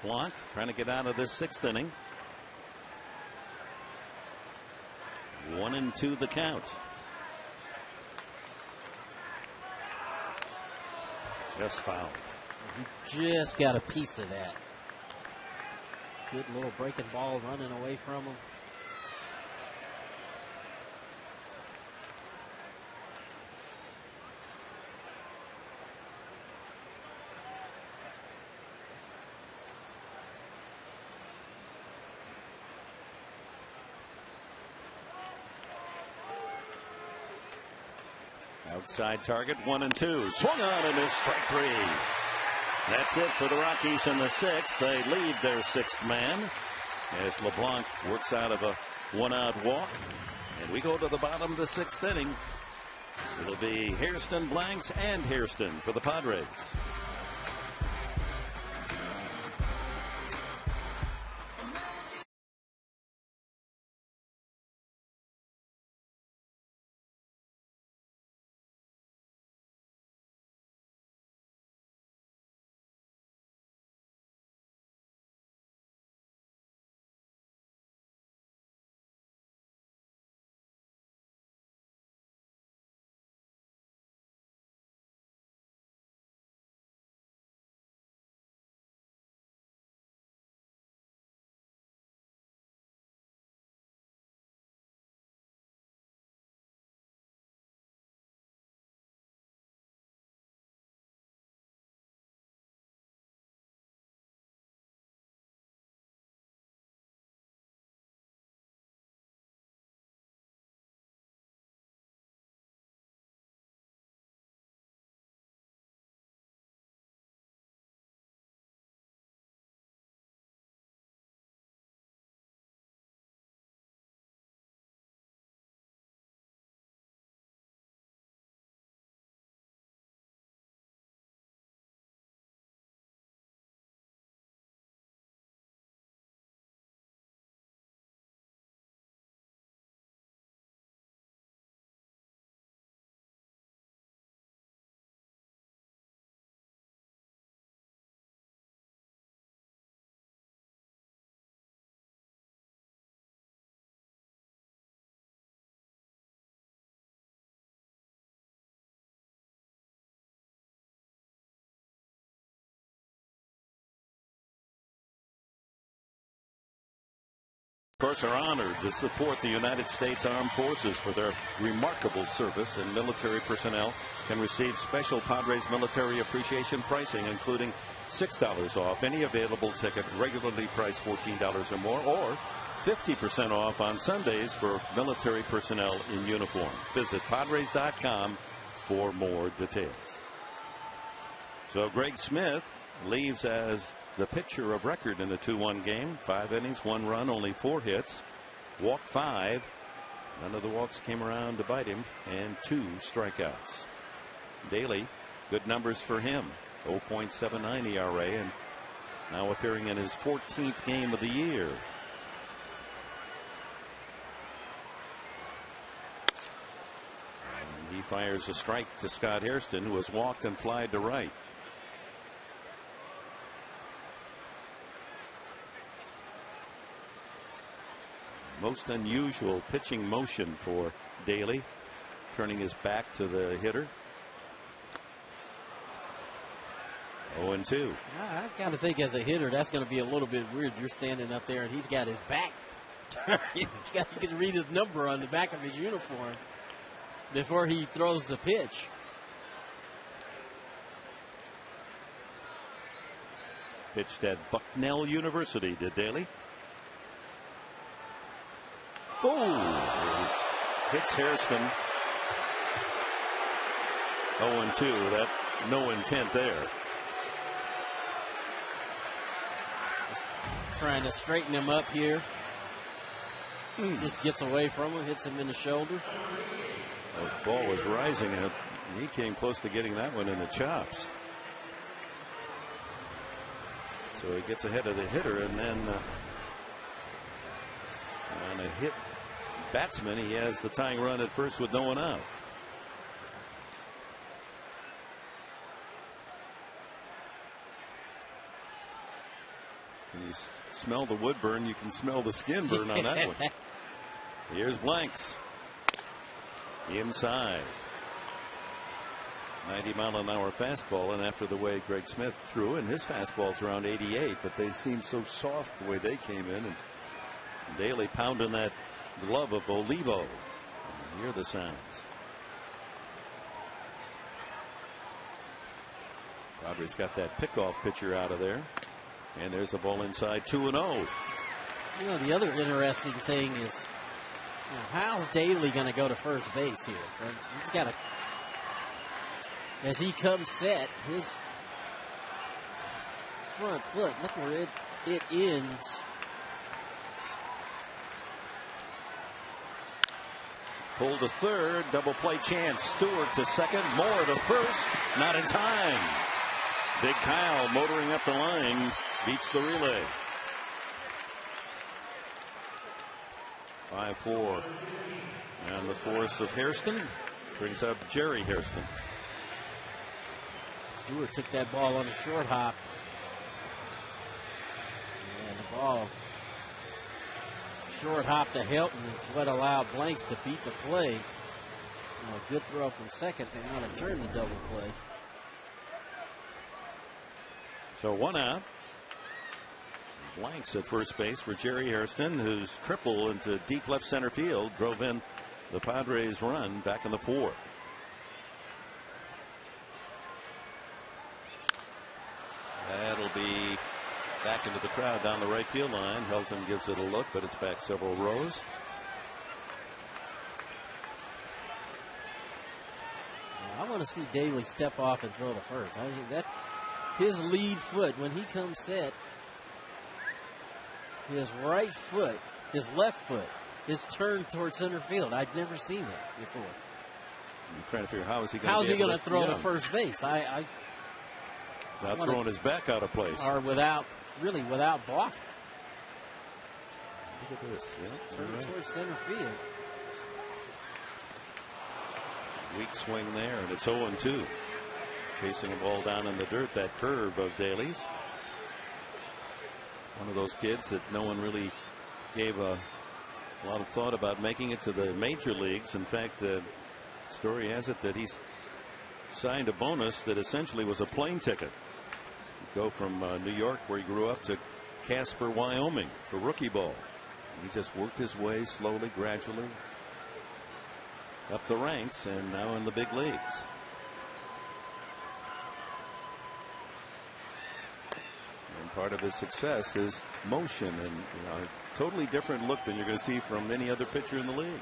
LeBlanc trying to get out of this 6th inning. 1-2 the count. Just fouled. He just got a piece of that. Good little breaking ball running away from him. Outside target, 1-2. Swung on and missed, strike 3. That's it for the Rockies in the 6th. They leave their 6th man as LeBlanc works out of a 1-out walk. And we go to the bottom of the 6th inning. It'll be Hairston, Blanks, and Hairston for the Padres. Of course, are honored to support the United States Armed Forces for their remarkable service, and military personnel can receive special Padres military appreciation pricing, including $6 off any available ticket regularly priced $14 or more, or 50% off on Sundays for military personnel in uniform. Visit Padres.com for more details. So Greg Smith leaves as the pitcher of record in the 2-1 game. 5 innings, 1 run, only 4 hits, walked 5. None of the walks came around to bite him, and 2 strikeouts. Daly, good numbers for him. 0.79 ERA, and now appearing in his 14th game of the year. And he fires a strike to Scott Hairston, who has walked and flied to right. Most unusual pitching motion for Daly, turning his back to the hitter. 0-2. I've got to think as a hitter that's going to be a little bit weird. You're standing up there and he's got his back turned. You can read his number on the back of his uniform before he throws the pitch. Pitched at Bucknell University to Daly. Oh, hits Hairston. 0-2. That no intent there. Trying to straighten him up here. Just gets away from him, hits him in the shoulder. The ball was rising, and he came close to getting that one in the chops. So he gets ahead of the hitter, and then on a hit batsman, he has the tying run at first with no one out. When you smell the wood burn, you can smell the skin burn on that one. Here's Blanks. Inside. 90-mile-an-hour fastball, and after the way Greg Smith threw, and his fastball's around 88, but they seem so soft the way they came in, and Daly pounding that glove of Olivo. And hear the sounds. Padres got that pickoff pitcher out of there, and there's a ball inside. 2-0. You know, the other interesting thing is, you know, how's Daly going to go to first base here? He's got to, as he comes set, his front foot, look where it ends. Pulled to third, double play chance. Stewart to second, Moore to first, not in time. Big Kyle motoring up the line, beats the relay. 5-4. And the force of Hairston brings up Jerry Hairston. Stewart took that ball on a short hop. And the ball short hop to Helton is what allowed Blanks to beat the play. You know, good throw from second. They want to turn the double play. So 1 out. Blanks at first base for Jerry Hairston, whose triple into deep left center field drove in the Padres' run back in the 4th. That'll be back into the crowd down the right field line. Helton gives it a look, but it's back several rows. I want to see Daly step off and throw the first. I think that his lead foot, when he comes set, his right foot, his left foot is turned towards center field. I've never seen that before. I'm trying to figure how is he going to throw to first base? Not throwing his back out of place. Or without blocking. Look at this. Yeah, turn towards center field. Weak swing there, and it's 0-2. Chasing a ball down in the dirt, that curve of Daly's. One of those kids that no one really gave a lot of thought about making it to the major leagues. In fact, the story has it that he's signed a bonus that essentially was a plane ticket. He'd go from New York, where he grew up, to Casper, Wyoming for rookie ball. He just worked his way slowly, gradually up the ranks, and now in the big leagues. And part of his success is motion, and a totally different look than you're going to see from any other pitcher in the league. You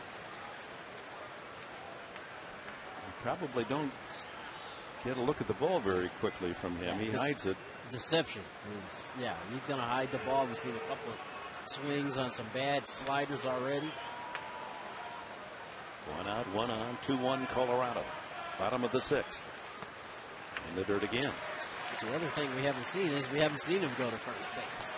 probably don't get a look at the ball very quickly from him. He hides it. Deception. Yeah, he's going to hide the ball. We've seen a couple of swings on some bad sliders already. 1 out, 1 on, 2-1 Colorado. Bottom of the 6th. In the dirt again. But the other thing we haven't seen is we haven't seen him go to first base.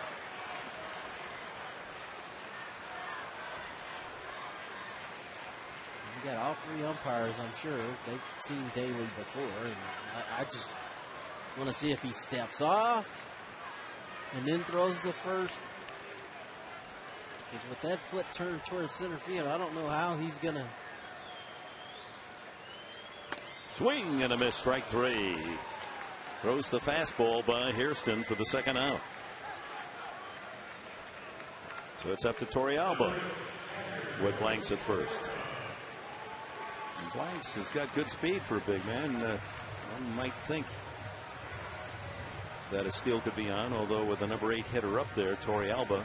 We got all 3 umpires, I'm sure. They've seen Daly before. And I just want to see if he steps off and then throws the first. Because with that foot turned towards center field, I don't know how he's going to. Swing and a miss, strike 3. Throws the fastball by Hairston for the 2nd out. So it's up to Torrealba with Blanks at first. And Blanks has got good speed for a big man. One might think that a steal could be on, although with the number 8 hitter up there, Torrealba.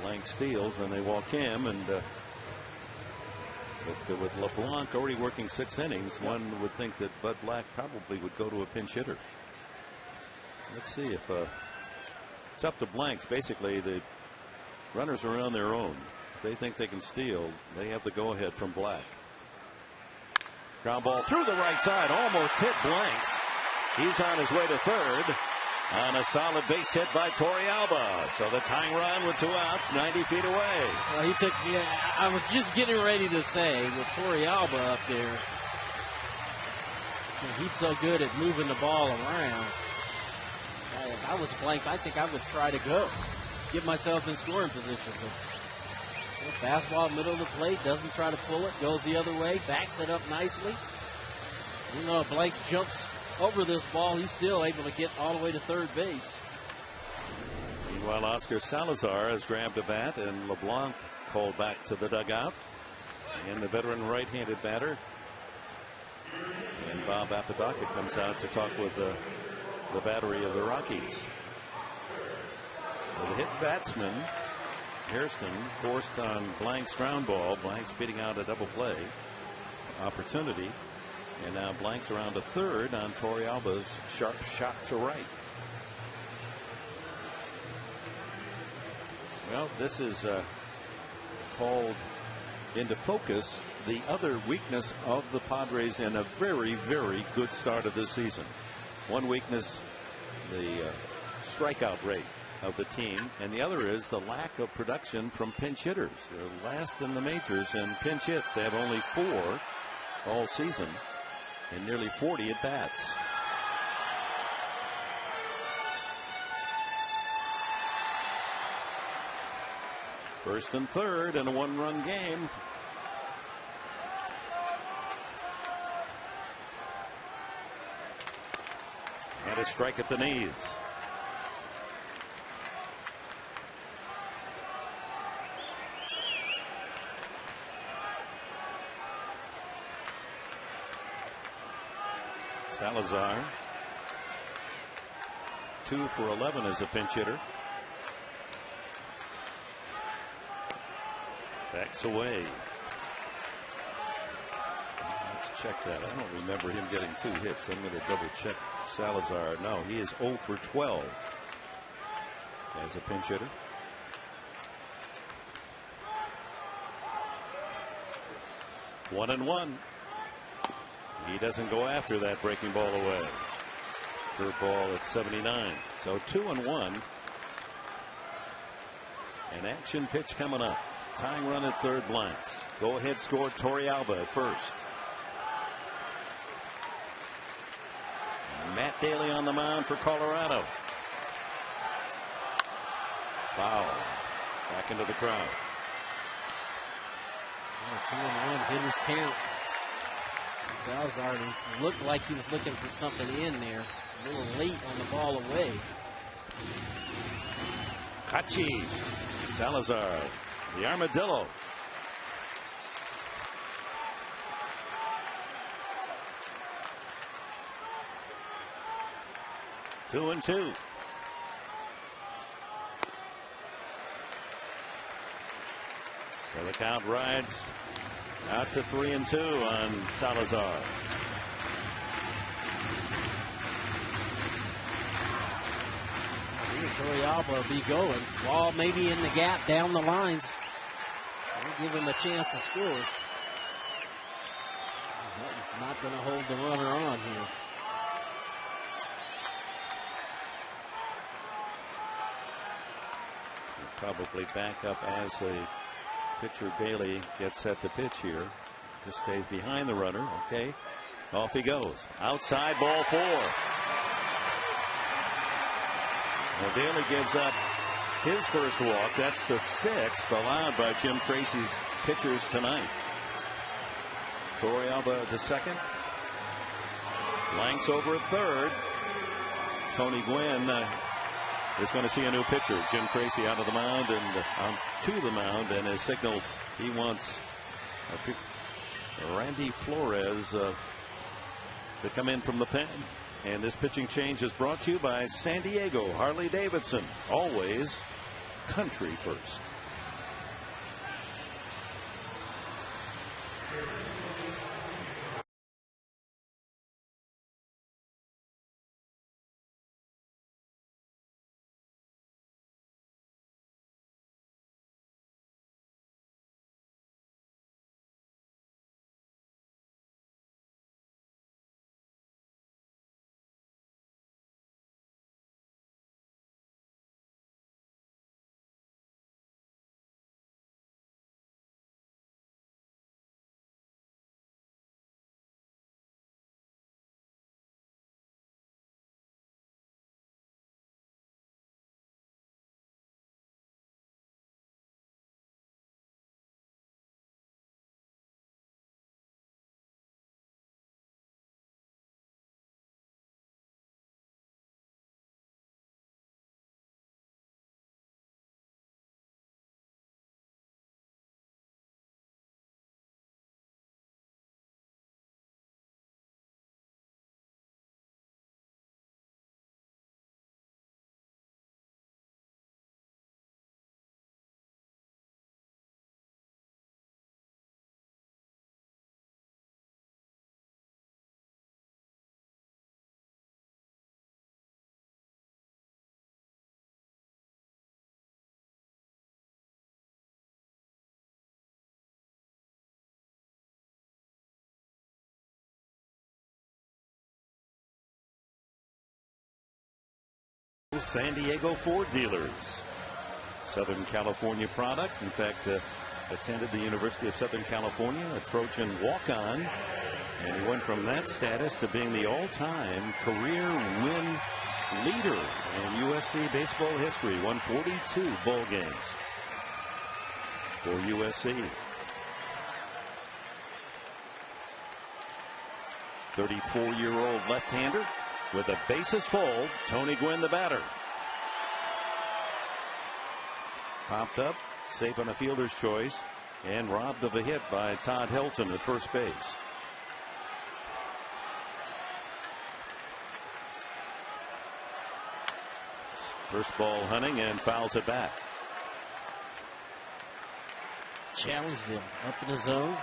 Blanks steals, and they walk him, and with LeBlanc already working 6 innings, one would think that Bud Black probably would go to a pinch hitter. Let's see if it's up to Blanks. Basically, the runners are on their own. If they think they can steal, they have the go-ahead from Black. Ground ball through the right side, almost hit Blanks. He's on his way to third on a solid base hit by Torrealba. So the tying run with 2 outs, 90 feet away. Well, he took. Yeah, I was just getting ready to say with Torrealba up there, he's so good at moving the ball around. If I was Blanks, I think I would try to go, get myself in scoring position. But fastball middle of the plate, doesn't try to pull it, goes the other way, backs it up nicely. You know, Blanks jumps over this ball, he's still able to get all the way to third base. Meanwhile, Oscar Salazar has grabbed a bat, and LeBlanc called back to the dugout. And the veteran right-handed batter. And Bob Apodaca comes out to talk with the battery of the Rockies. The hit batsman, Hairston, forced on Blank's ground ball. Blank's beating out a double play opportunity. And now Blank's around to third on Torrealba's sharp shot to right. Well, this is called into focus the other weakness of the Padres in a very, very good start of this season. One weakness, the strikeout rate of the team, and the other is the lack of production from pinch hitters. They're last in the majors in pinch hits. They have only 4 all season and nearly 40 at bats. First and third in a 1-run game. And a strike at the knees. Salazar 2 for 11 as a pinch hitter. Backs away. Let's check that. I don't remember him getting 2 hits. I'm going to double check Salazar. No, he is 0 for 12 as a pinch hitter. One and one. He doesn't go after that breaking ball away. Curveball at 79. So 2-1. An action pitch coming up. Tying run at third, Blanks. Go ahead score Torrealba at first. Matt Daly on the mound for Colorado. Foul. Back into the crowd. 2-1 hitters count. Salazar looked like he was looking for something in there. A little late on the ball away. Hachi. Salazar, the armadillo. Two and two. So the count rides out to 3-2 on Salazar. Torrealba will be going. Ball maybe in the gap down the lines. We'll give him a chance to score. It's not going to hold the runner on here. He'll probably back up as the pitcher Bailey gets set to pitch here. Just stays behind the runner. Okay. Off he goes. Outside, ball 4. Well, Bailey gives up his first walk. That's the 6th allowed by Jim Tracy's pitchers tonight. Torrealba the second. Blanks over at third. Tony Gwynn is going to see a new pitcher. Jim Tracy out of the mound and to the mound, and has signaled he wants Randy Flores to come in from the pen. And this pitching change is brought to you by San Diego Harley-Davidson. Always country first. San Diego Ford dealers. Southern California product. In fact, attended the University of Southern California, a Trojan walk-on. And he went from that status to being the all-time career win leader in USC baseball history. Won 42 ball games for USC. 34-year-old left-hander. With the bases full, Tony Gwynn the batter. Popped up, safe on a fielder's choice, and robbed of a hit by Todd Helton at first base. First ball hunting and fouls it back. Challenged him up in the zone.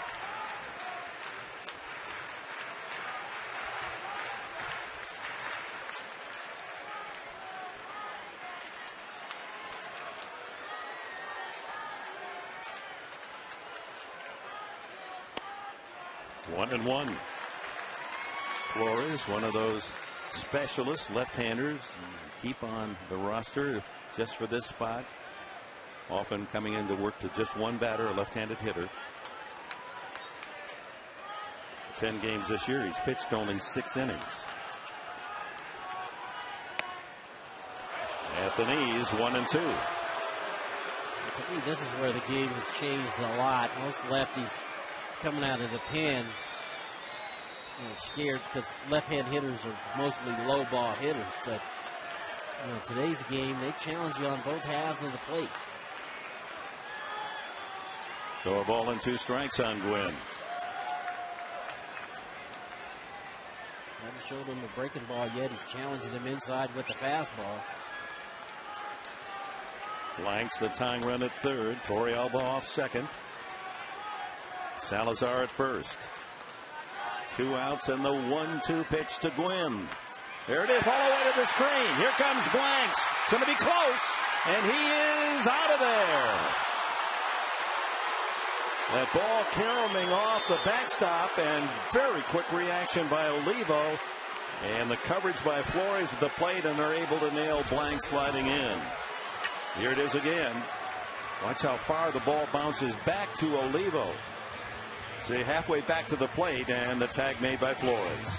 One and one. Flores, one of those specialist left-handers, keep on the roster just for this spot. Often coming in to work to just one batter, a left-handed hitter. 10 games this year, he's pitched only 6 innings. At the knees, 1 and 2. To me, this is where the game has changed a lot. Most lefties coming out of the pen, scared because left-hand hitters are mostly low ball hitters. But today's game, they challenge you on both halves of the plate. So a ball and 2 strikes on Gwynn. Haven't showed him a breaking ball yet. He's challenging him inside with the fastball. Blanks the tying run at third. Torrealba off second. Salazar at first. 2 outs and the 1-2 pitch to Gwynn. There it is, all the way to the screen. Here comes Blanks. It's going to be close, and he is out of there. That ball caroming off the backstop, and very quick reaction by Olivo. And the coverage by Flores at the plate, and they're able to nail Blanks sliding in. Here it is again. Watch how far the ball bounces back to Olivo. See, halfway back to the plate, and the tag made by Flores.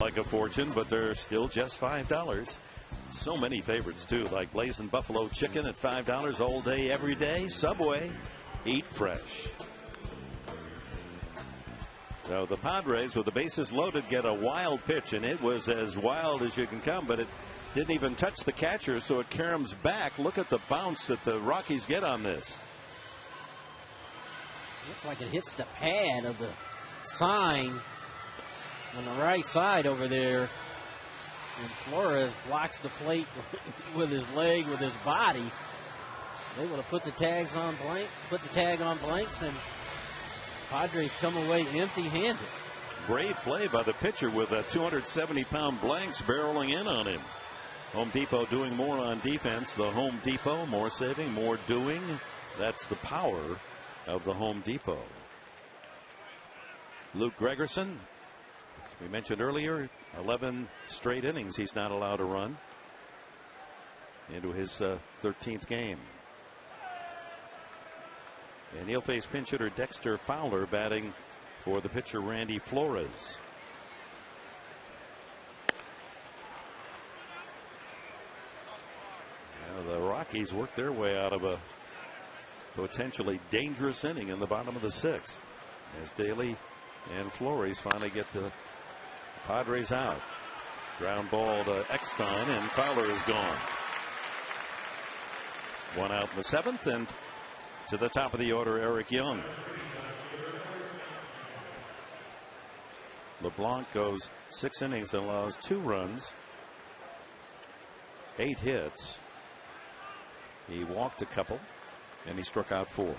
Like a fortune, but they're still just $5. So many favorites too, like Blazing Buffalo Chicken at $5 all day, every day. Subway, eat fresh. So the Padres, with the bases loaded, get a wild pitch, and it was as wild as you can come, but it didn't even touch the catcher, so it caroms back. Look at the bounce that the Rockies get on this. Looks like it hits the pad of the sign on the right side over there, and Flores blocks the plate with his leg, with his body. They would have put the tags on put the tag on Blanks, and Padres come away empty-handed. Brave play by the pitcher with a 270-pound Blanks barreling in on him. Home Depot doing more on defense. The Home Depot, more saving, more doing. That's the power of the Home Depot. Luke Gregerson, we mentioned earlier, 11 straight innings he's not allowed to run into his 13th game. And he'll face pinch hitter Dexter Fowler batting for the pitcher Randy Flores. Now the Rockies work their way out of a potentially dangerous inning in the bottom of the 6th as Daly and Flores finally get the Padres out. Ground ball to Eckstein, and Fowler is gone. 1 out in the 7th, and to the top of the order, Eric Young. LeBlanc goes 6 innings and allows 2 runs, 8 hits. He walked a couple, and he struck out 4.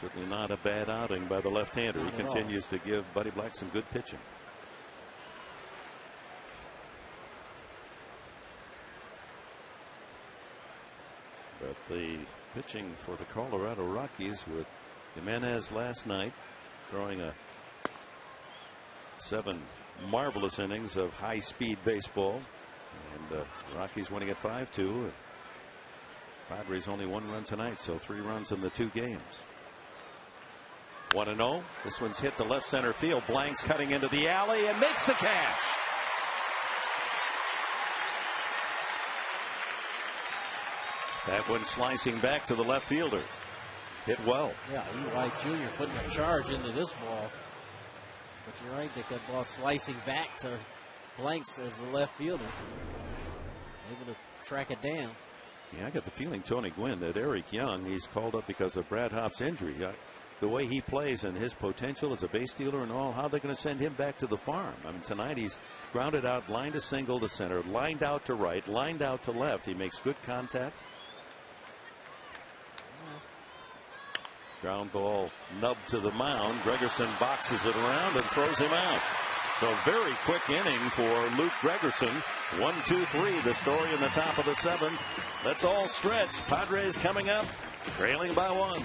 Certainly not a bad outing by the left-hander. He continues to give Buddy Black some good pitching. But the pitching for the Colorado Rockies, with Jimenez last night throwing 7 marvelous innings of high-speed baseball, and the Rockies winning at 5-2. Padres only 1 run tonight, so 3 runs in the 2 games. 1-0. This one's hit the left center field. Blanks cutting into the alley and makes the catch. That one slicing back to the left fielder. Hit well. Yeah, White Jr. putting a charge into this ball. But you're right, that ball slicing back to Blanks as the left fielder. Able to track it down. Yeah, I got the feeling, Tony Gwynn, that Eric Young, he's called up because of Brad Hopp's injury. The way he plays and his potential as a base stealer and all, how they're going to send him back to the farm. I mean, tonight he's grounded out, lined a single to center, lined out to right, lined out to left. He makes good contact. Ground ball nubbed to the mound. Gregerson boxes it around and throws him out. So very quick inning for Luke Gregerson. 1-2-3, the story in the top of the seventh. Let's all stretch. Padres coming up, trailing by 1.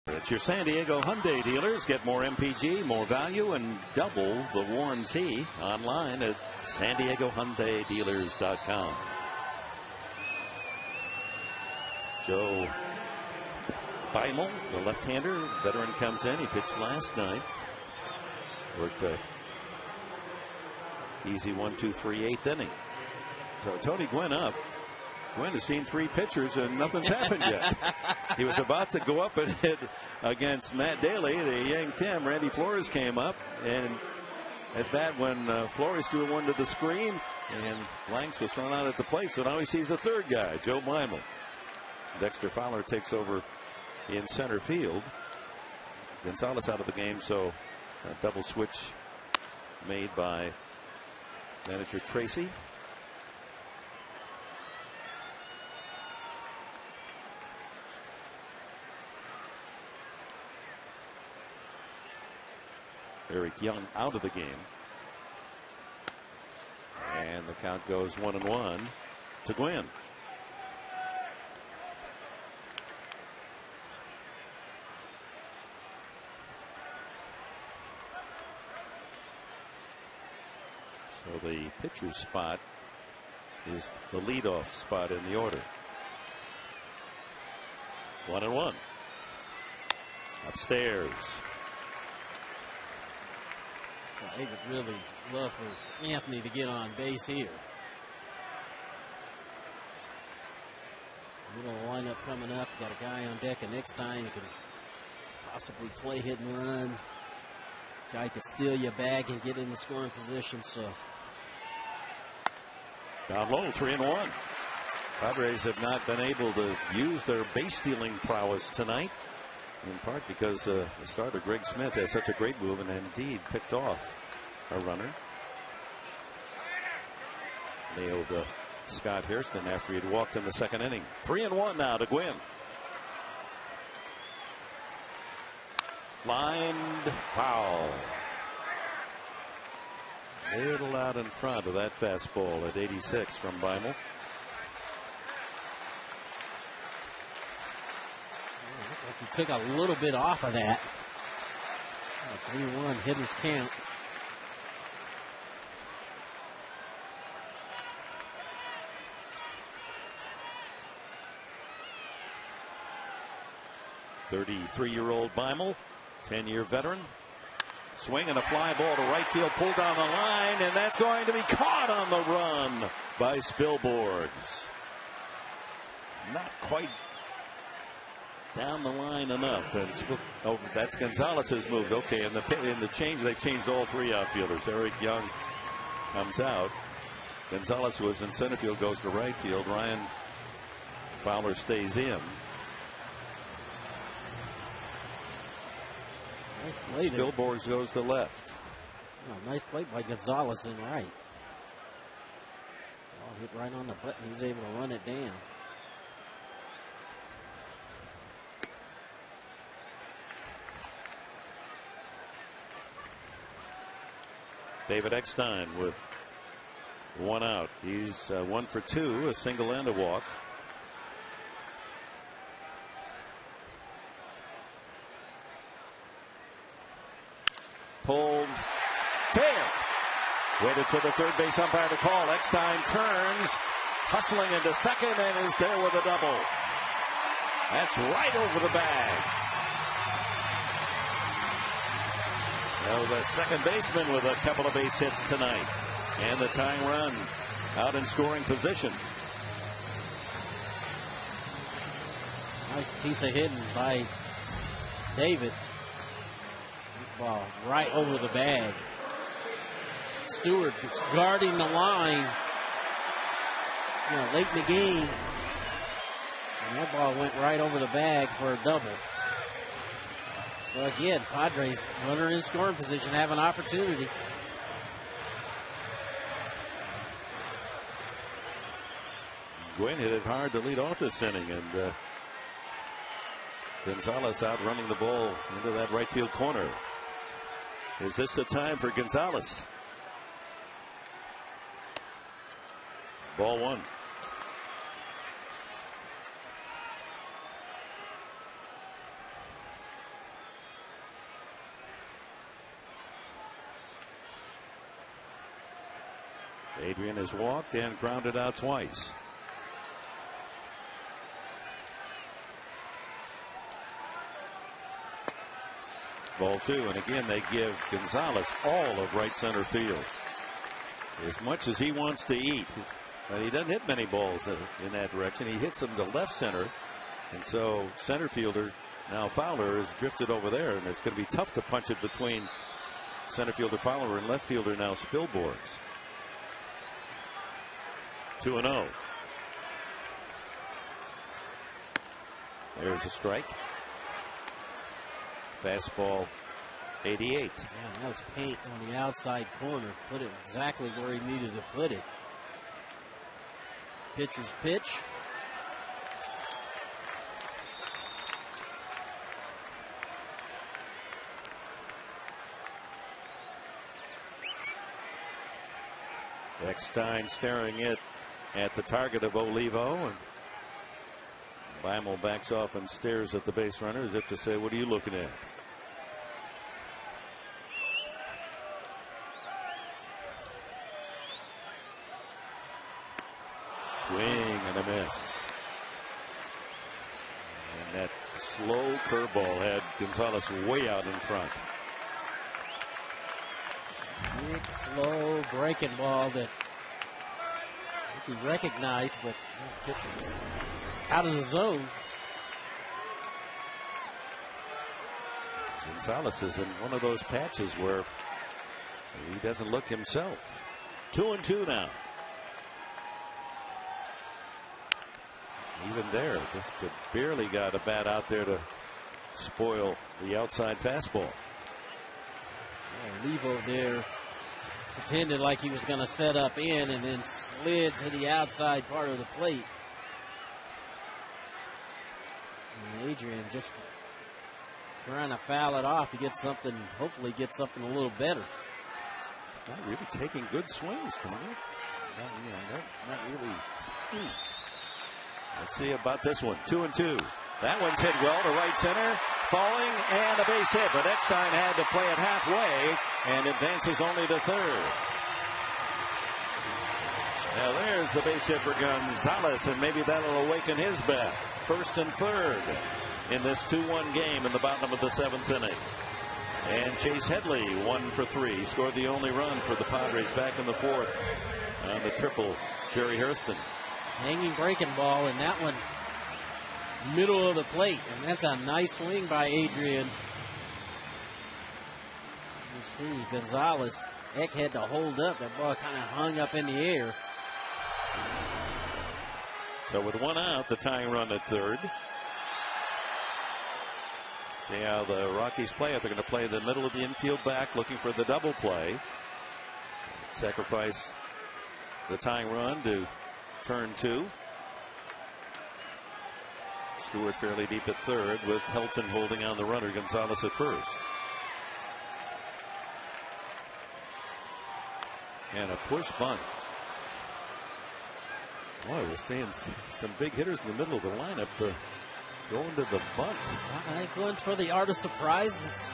It's your San Diego Hyundai dealers. Get more MPG, more value, and double the warranty online at SanDiegoHyundaiDealers.com. Joe Beimel, the left-hander, veteran, comes in. He pitched last night. Worked a easy 1-2-3 eighth inning. So Tony Gwynn up. Gwynn has seen 3 pitchers and nothing's happened yet. He was about to go up and hit against Matt Daly. They yanked him. Randy Flores came up, and at that, when Flores threw one to the screen, and Blanks was thrown out at the plate. So now he sees the third guy, Joe Beimel. Dexter Fowler takes over in center field. Gonzalez out of the game, so a double switch made by manager Tracy. Eric Young out of the game. And the count goes 1-1 to Gwynn. So the pitcher's spot is the leadoff spot in the order. 1-1. Upstairs. They would really love for Anthony to get on base here. Little lineup coming up. Got a guy on deck, and next time you can possibly play hit and run. Guy could steal your bag and get in the scoring position. So down low, 3-1. Padres have not been able to use their base stealing prowess tonight, in part because the starter Greg Smith has such a great move and indeed picked off a runner. Nailed Scott Hairston after he'd walked in the second inning. 3-1 now to Gwynn. Lined foul. Little out in front of that fastball at 86 from Beimel. He took a little bit off of that. 3-1 hitters count. "33-year-old Beimel, 10-year veteran. Swing and a fly ball to right field, pulled down the line, and that's going to be caught on the run by Spilborghs. Not quite down the line enough. And that's Gonzalez's move. Okay, in the change, they've changed all three outfielders. Eric Young comes out. Gonzalez was in center field, goes to right field. Ryan Fowler stays in. Nice play. Spilborghs goes to left. Oh, nice play by Gonzalez in right. Ball hit right on the button. He was able to run it down. David Eckstein with one out. He's 1 for 2, a single and a walk. Pulled fair. Waited for the third base umpire to call. Eckstein turns, hustling into second, and is there with a double. That's right over the bag. Now the second baseman with a couple of base hits tonight. And the tying run out in scoring position. Nice piece of hitting by David. Ball right over the bag. Stewart guarding the line, late in the game. And that ball went right over the bag for a double. So again, Padres, runner in scoring position, have an opportunity. Gwynn hit it hard to lead off this inning, and Gonzalez out running the ball into that right field corner. Is this the time for Gonzalez? Ball one. Adrian has walked and grounded out twice. Ball two, and again they give Gonzalez all of right center field. As much as he wants to eat, he doesn't hit many balls in that direction. He hits them to left center, and so center fielder now Fowler is drifted over there, and it's going to be tough to punch it between center fielder Fowler and left fielder now Spilborghs. 2-0. There's a strike. Fastball 88. Yeah, that was paint on the outside corner. Put it exactly where he needed to put it. Pitcher's pitch. Eckstein staring it at the target of Olivo, and Beimel backs off and stares at the base runner as if to say, what are you looking at? Swing and a miss. And that slow curveball had Gonzalez way out in front. Big, slow breaking ball that he recognized, but the pitcher was out of the zone. Gonzalez is in one of those patches where he doesn't look himself. 2-2 now. Even there, just barely got a bat out there to spoil the outside fastball. Levo there pretended like he was going to set up in and then slid to the outside part of the plate. And Adrian just trying to foul it off to get something, hopefully get something a little better. Not really taking good swings, Tony. Not really. Let's see about this one. 2-2. That one's hit well to right center. Falling and a base hit, but Eckstein had to play it halfway and advances only to third. Now there's the base hit for Gonzalez, and maybe that'll awaken his bat. First and third in this 2-1 game in the bottom of the 7th inning. And Chase Headley 1 for 3. He scored the only run for the Padres back in the 4th on the triple. Jerry Hurston. Hanging breaking ball, and that one middle of the plate, and that's a nice swing by Adrian. You see Gonzalez. Eck had to hold up. That ball kind of hung up in the air. So with one out, the tying run at third. See how the Rockies play it. They're going to play the middle of the infield back, looking for the double play. Sacrifice the tying run to turn 2. Stewart fairly deep at third, with Helton holding on the runner. Gonzalez at first. And a push bunt. Boy, we're seeing some big hitters in the middle of the lineup going to the bunt. I think going for the art of surprise.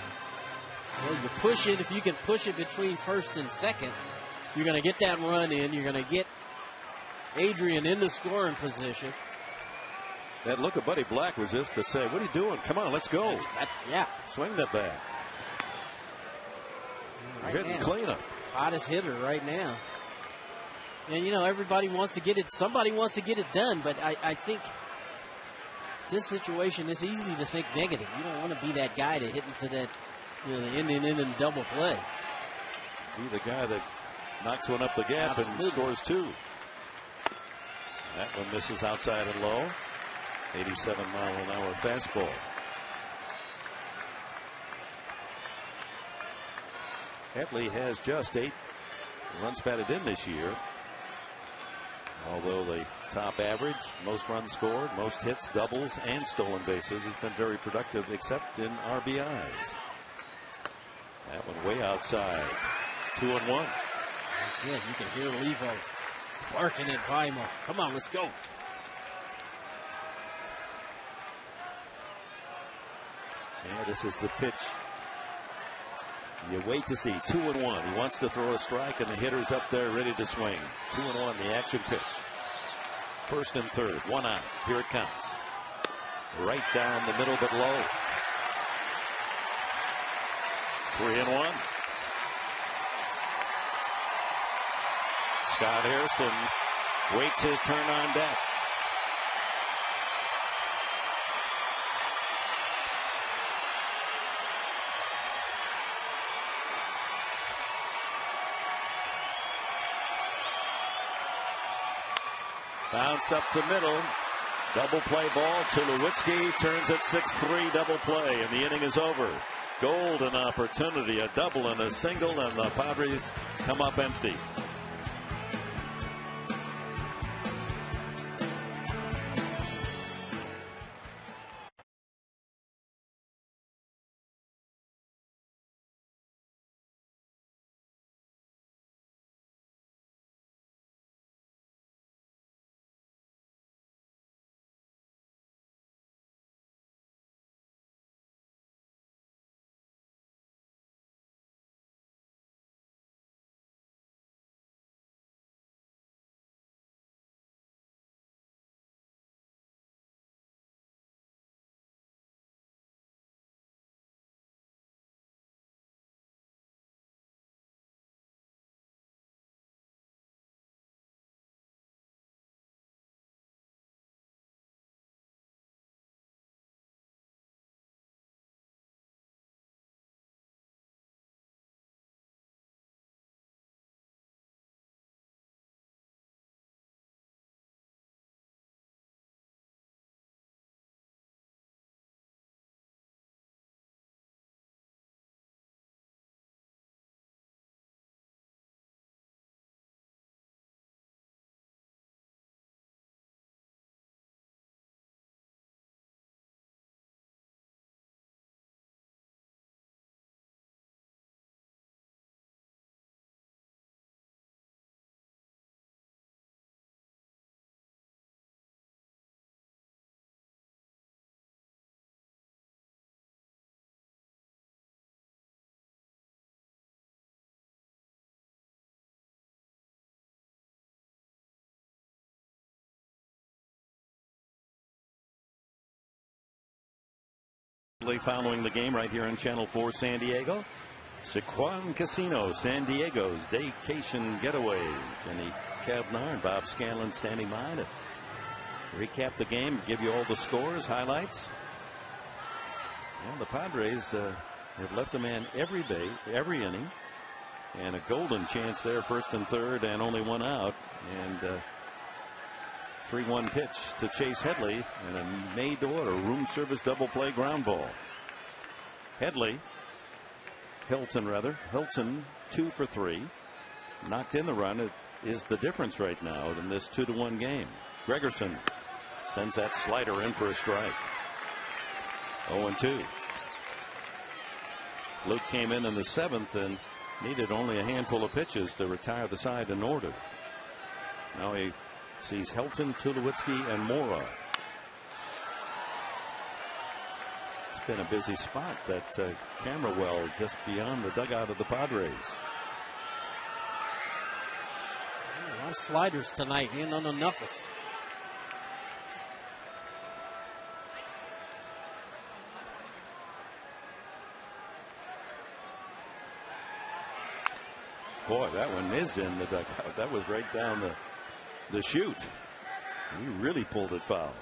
Well, you push it. If you can push it between first and second, you're going to get that run in. You're going to get Adrian in the scoring position. That look of Buddy Black was just to say, what are you doing? Come on, let's go. Yeah. Swing that bat. Right Hitting now. cleanup. Hottest hitter right now. And, you know, everybody wants to get it. Somebody wants to get it done. But I think this situation is easy to think negative. You don't want to be that guy to hit into that, you know, the in double play. Be the guy that knocks one up the gap and scores 2. That one misses outside and low. 87-mile-an-hour fastball. Headley has just 8 runs batted in this year. Although the top average, most runs scored, most hits, doubles, and stolen bases. He's been very productive, except in RBIs. That one way outside. 2-1. Yeah, you can hear Levo barking at Paimo. Come on, let's go. Yeah, this is the pitch you wait to see. 2-1. He wants to throw a strike, and the hitter's up there ready to swing. 2-1, the action pitch. First and third, 1 out. Here it comes. Right down the middle, but low. 3-1. Scott Hairston waits his turn on deck. Bounce up the middle. Double play ball. Tulowitzki turns it 6-3 double play, and the inning is over. Golden opportunity, a double and a single, and the Padres come up empty. Headley following the game right here on Channel 4 San Diego. Sequan Casino, San Diego's vacation getaway. Kenny Kavnar and Bob Scanlon standing by to recap the game, give you all the scores, highlights. And the Padres have left a man every inning, and a golden chance there, first and third, and only one out. And 3-1 pitch to Chase Headley, and a made-to-order room service double play ground ball. Hilton 2 for 3, knocked in the run. It is the difference right now in this 2-1 game. Gregerson sends that slider in for a strike. 0-2. Luke came in the 7th and needed only a handful of pitches to retire the side in order. Now he sees Helton, Tulowitzki, and Mora. It's been a busy spot, that camera well just beyond the dugout of the Padres. A lot of sliders tonight, in on the knuckles. Boy, that one is in the dugout. That was right down the chute. He really pulled it foul.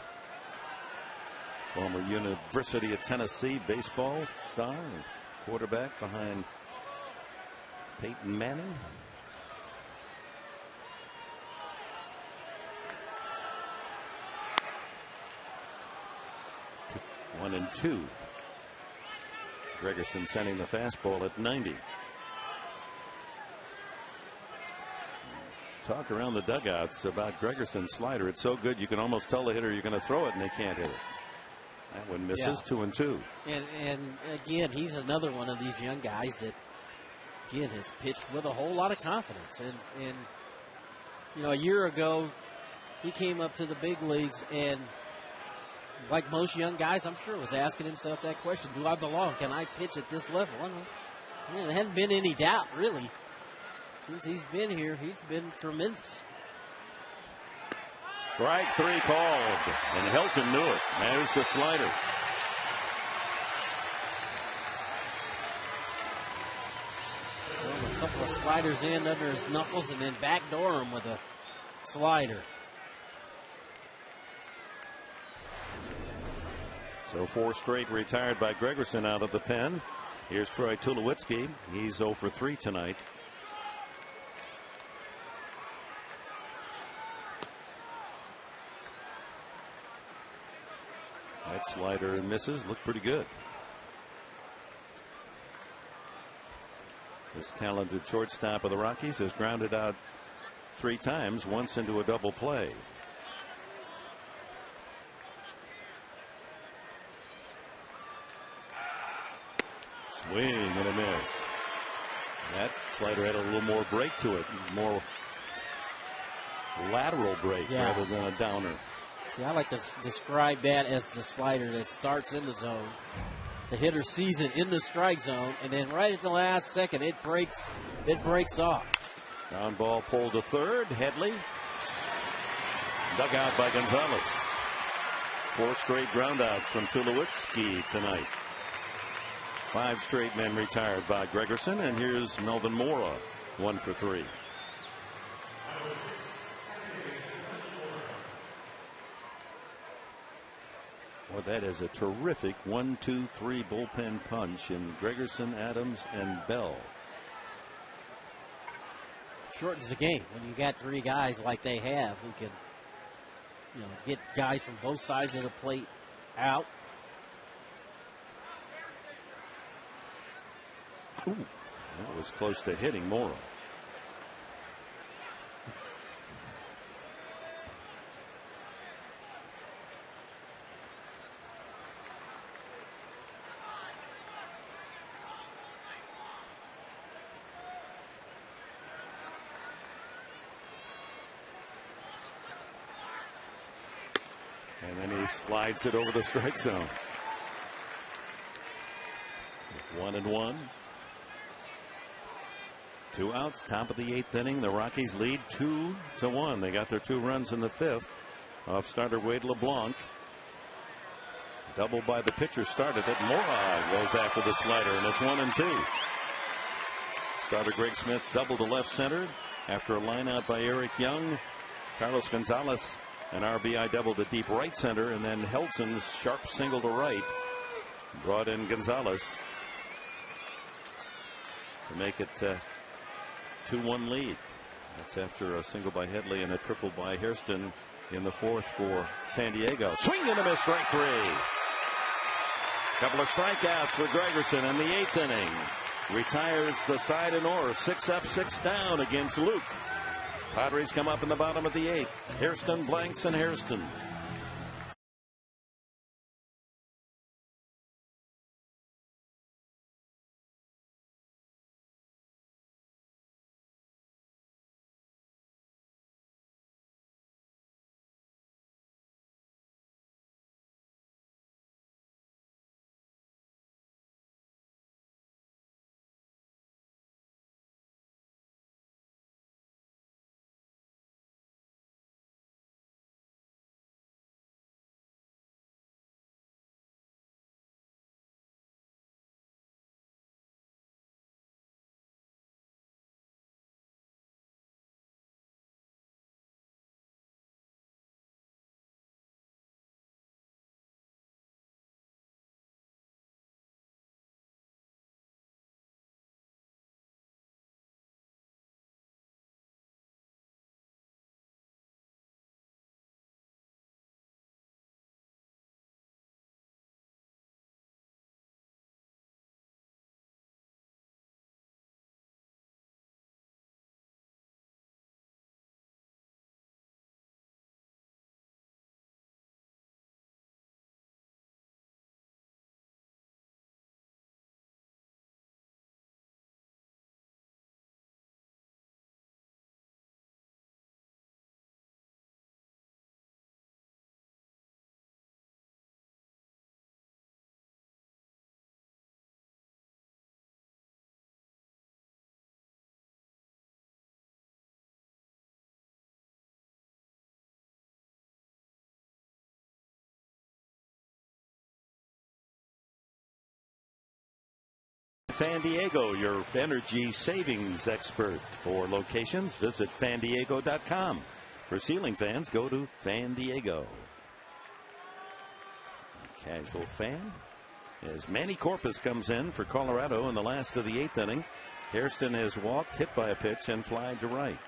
Former University of Tennessee baseball star and quarterback behind Peyton Manning. One and two. Gregerson sending the fastball at 90. Talk around the dugouts about Gregerson's slider. It's so good you can almost tell the hitter you're going to throw it, and they can't hit it. That one misses. 2-2. And again, he's another one of these young guys that, again, has pitched with a whole lot of confidence. And you know, a year ago, he came up to the big leagues, and like most young guys, I'm sure, was asking himself that question: do I belong? Can I pitch at this level? There hasn't been any doubt, really. Since he's been here, he's been tremendous. Strike 3 called, and Helton knew it. There's the slider. Well, a couple of sliders in under his knuckles, and then backdoor him with a slider. So 4 straight retired by Gregerson out of the pen. Here's Troy Tulowitzki. He's 0 for 3 tonight. That slider misses. Look pretty good. This talented shortstop of the Rockies has grounded out 3 times, once into a double play. Swing and a miss. That slider had a little more break to it, more lateral break rather than a downer. See, I like to describe that as the slider that starts in the zone. The hitter sees it in the strike zone, and then right at the last second, it breaks off. Ground ball pulled to third. Headley. Dug out by Gonzalez. 4 straight groundouts from Tulowitzki tonight. 5 straight men retired by Gregerson, and here's Melvin Mora, 1 for 3. Well, that is a terrific 1-2-3 bullpen punch in Gregerson, Adams, and Bell. Shortens the game when you got 3 guys like they have who can, get guys from both sides of the plate out. Ooh, that was close to hitting Mora. And then he slides it over the strike zone. 1-1. 2 outs, top of the 8th inning. The Rockies lead 2-1. They got their 2 runs in the 5th off starter Wade LeBlanc. Double by the pitcher started it. Mora goes after the slider, and it's 1-2. Starter Greg Smith doubled to left center after a line out by Eric Young. Carlos Gonzalez, an RBI double to deep right center, and then Helton's sharp single to right brought in Gonzalez to make it 2-1 lead. That's after a single by Headley and a triple by Hairston in the fourth for San Diego. Swing and a miss, strike 3. Couple of strikeouts for Gregerson in the 8th inning. Retires the side and Orr, 6 up, 6 down against Luke. Padres come up in the bottom of the 8th. Hairston, Blanks, and Hairston. Fan Diego, your energy savings expert. For locations, visit fandiego.com. For ceiling fans, go to Fan Diego. Casual fan as Manny Corpus comes in for Colorado in the last of the 8th inning. Hairston has walked, hit by a pitch, and flied to right.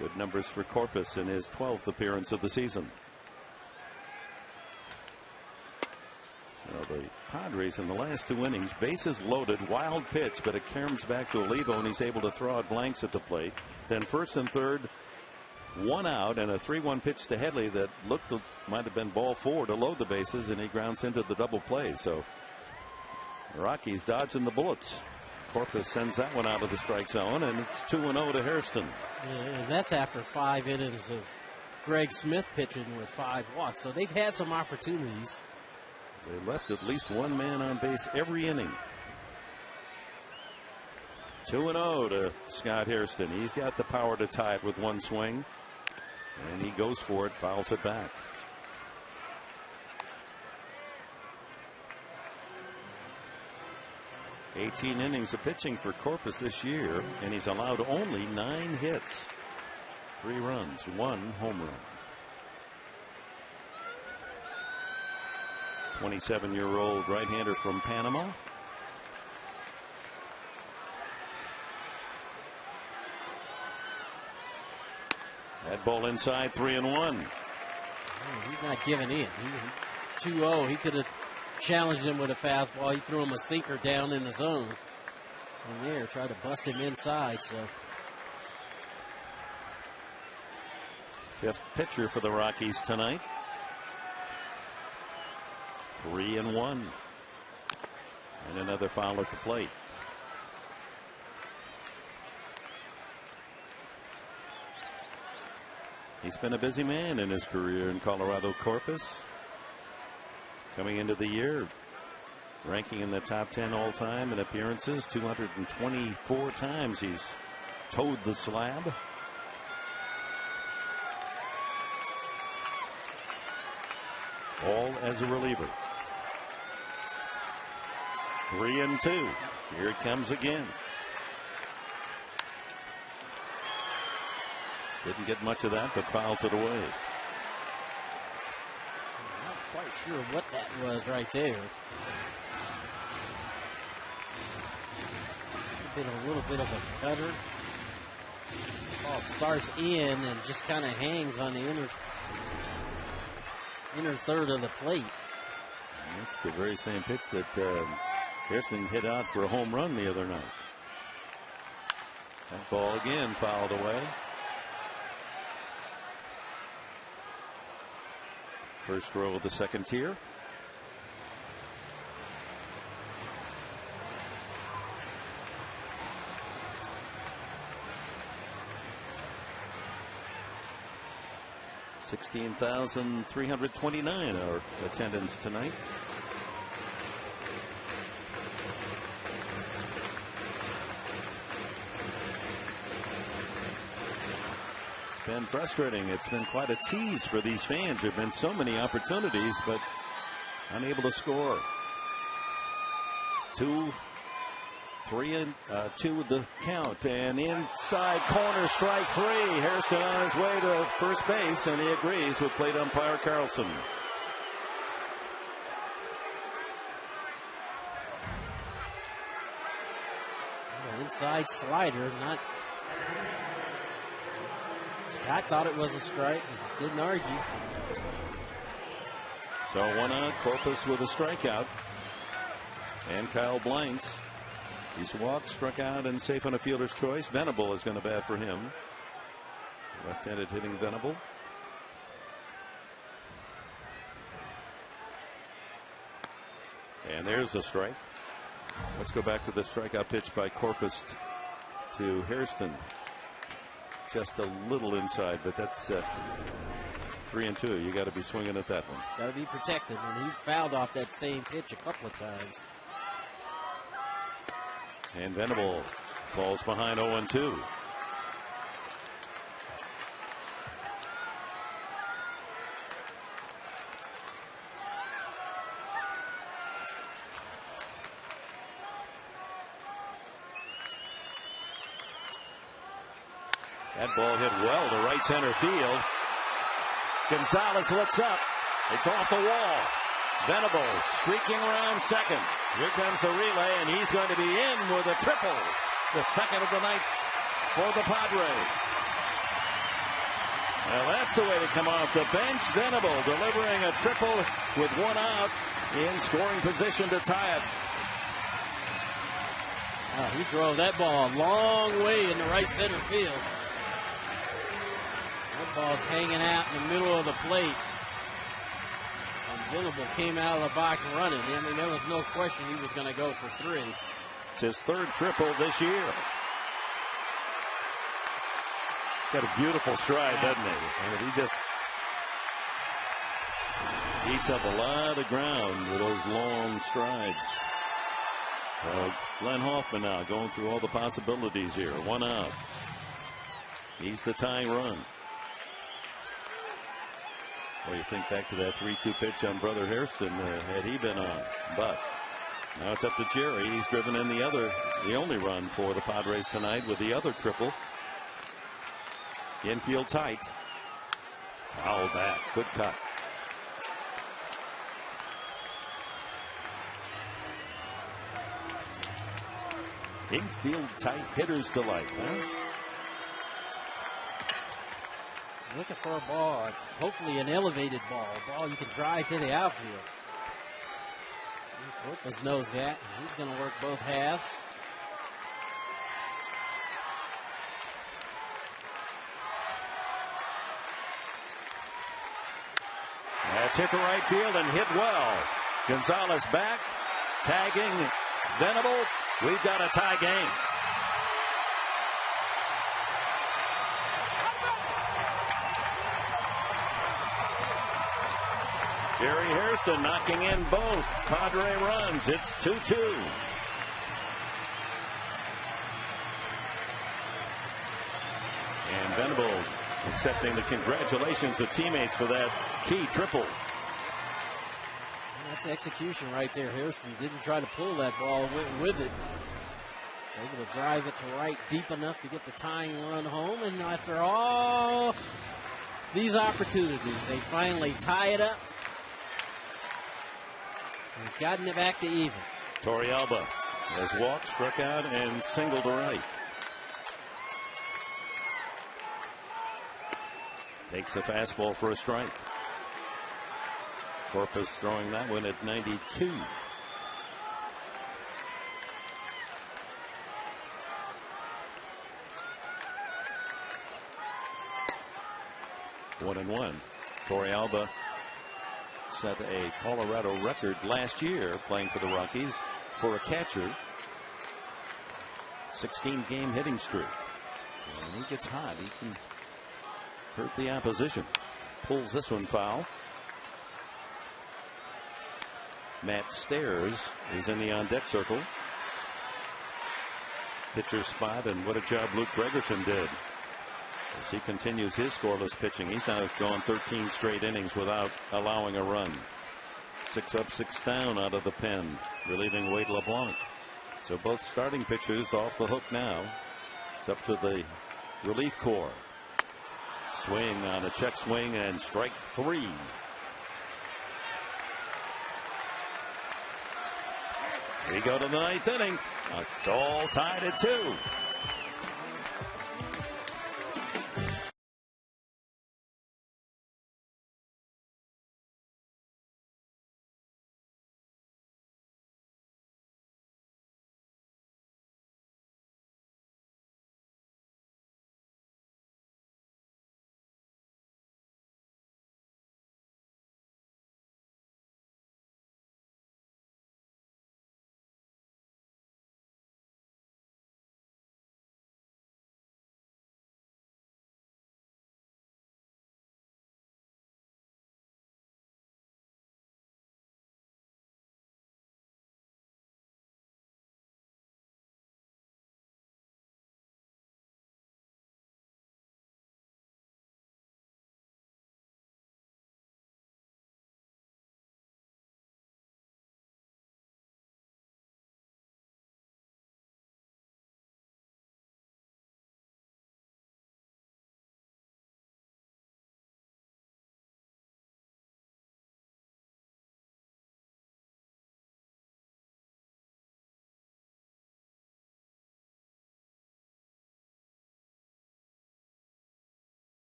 Good numbers for Corpus in his 12th appearance of the season. So the Padres in the last 2 innings, bases loaded, wild pitch, but it comes back to Olivo, and he's able to throw out Blanks at the plate. Then first and third, 1 out, and a 3-1 pitch to Headley that looked might have been ball 4 to load the bases, and he grounds into the double play. So the Rockies dodging the bullets. Corpus sends that one out of the strike zone, and it's 2-0 to Hairston. Yeah, that's after 5 innings of Greg Smith pitching with 5 walks. So they've had some opportunities. They left at least 1 man on base every inning. 2-0 to Scott Hairston. He's got the power to tie it with 1 swing. And he goes for it, fouls it back. "18 innings of pitching for Corpus this year, and he's allowed only 9 hits. 3 runs, 1 home run. 27-year-old right-hander from Panama. That ball inside, 3-1. He's not giving in. 2-0. He could have challenged him with a fastball. He threw him a sinker down in the zone. And there, tried to bust him inside. So 5th pitcher for the Rockies tonight. 3-1. And another foul at the plate. He's been a busy man in his career in Colorado. Corpus, coming into the year, ranking in the top 10 all time in appearances. 224 times he's towed the slab. all as a reliever. 3-2. Here it comes again. Didn't get much of that, but fouls it away. Not quite sure what that was right there. Been a little bit of a cutter. Ball starts in and just kind of hangs on the inner third of the plate. And that's the very same pitch that Pearson hit out for a home run the other night. That ball again fouled away. First row of the second tier. $16,329 our attendance tonight. It's been frustrating. It's been quite a tease for these fans. There have been so many opportunities, but unable to score. 2-3 and 2 the count, and inside corner, strike 3. Hairston on his way to first base, and he agrees with plate umpire Carlson. Inside slider, not. Scott thought it was a strike, didn't argue. So 1 out, Corpus with a strikeout, and Kyle Blanks. He's walked, struck out, and safe on a fielder's choice. Venable is going to bat for him. Left-handed hitting Venable. And there's a strike. Let's go back to the strikeout pitch by Corpus to Hairston. Just a little inside, but that's 3-2. You got to be swinging at that one. Got to be protected, and he fouled off that same pitch a couple of times. And Venable falls behind 0-2. That ball hit well to right center field. Gonzalez looks up. It's off the wall. Venable streaking around second. Here comes the relay, and he's going to be in with a triple. The second of the night for the Padres. Well, that's the way to come off the bench. Venable delivering a triple with 1 out in scoring position to tie it. He drove that ball a long way in the right center field. That ball's hanging out in the middle of the plate. Venable came out of the box running. I mean, there was no question he was going to go for 3. It's his 3rd triple this year. Got a beautiful stride, doesn't he? And he just eats up a lot of ground with those long strides. Glenn Hoffman now going through all the possibilities here. 1 out. He's the tying run. Well, you think back to that 3-2 pitch on Brother Hairston, had he been on. But now it's up to Jerry. He's driven in the only run for the Padres tonight with the other triple. Infield tight. Foul back. Good cut. Infield tight, hitter's delight, huh? Looking for a ball, hopefully an elevated ball, a ball you can drive to the outfield. Corpus knows that. He's going to work both halves. That's hit to right field and hit well. Gonzalez back, tagging Venable. We've got a tie game. Gary Hairston knocking in both Padre runs. It's 2-2. And Venable accepting the congratulations of teammates for that key triple. That's execution right there. Hairston didn't try to pull that ball, went with it. Able to drive it to right deep enough to get the tying run home. And after all these opportunities, they finally tie it up. They've gotten it back to even. Torrealba has walked, struck out, and singled to right. Takes a fastball for a strike. Corpus throwing that one at 92. One and one. Torrealba set a Colorado record last year playing for the Rockies for a catcher. 16-game hitting streak. And when he gets hot, he can hurt the opposition. Pulls this one foul. Matt Stairs is in the on-deck circle. Pitcher spot, and what a job Luke Gregerson did as he continues his scoreless pitching. He's now gone 13 straight innings without allowing a run. 6 up, 6 down out of the pen, relieving Wade LeBlanc. So both starting pitchers off the hook now. It's up to the relief corps. Swing on a check swing, and strike 3. We go to the 9th inning. It's all tied at 2.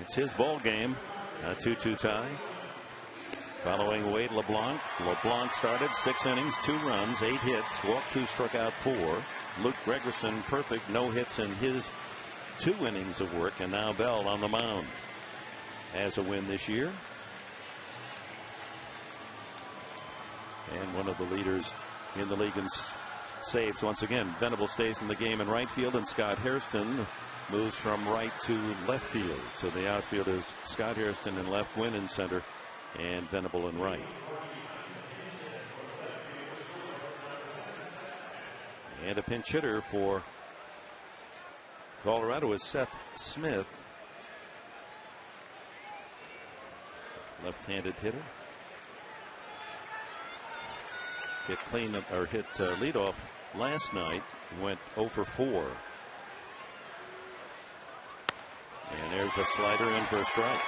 It's his ball game. A 2-2 tie. Following Wade LeBlanc. LeBlanc started 6 innings, 2 runs, 8 hits, walked 2, struck out 4. Luke Gregerson perfect, no hits in his 2 innings of work, and now Bell on the mound has a win this year. And one of the leaders in the league in saves once again. Venable stays in the game in right field, and Scott Hairston moves from right to left field. So the outfield is Scott Hairston in left, Gwynn in center, and Venable in right. And a pinch hitter for Colorado is Seth Smith, left-handed hitter. Hit clean or hit leadoff last night. Went 0 for 4. And there's a slider in for a strike.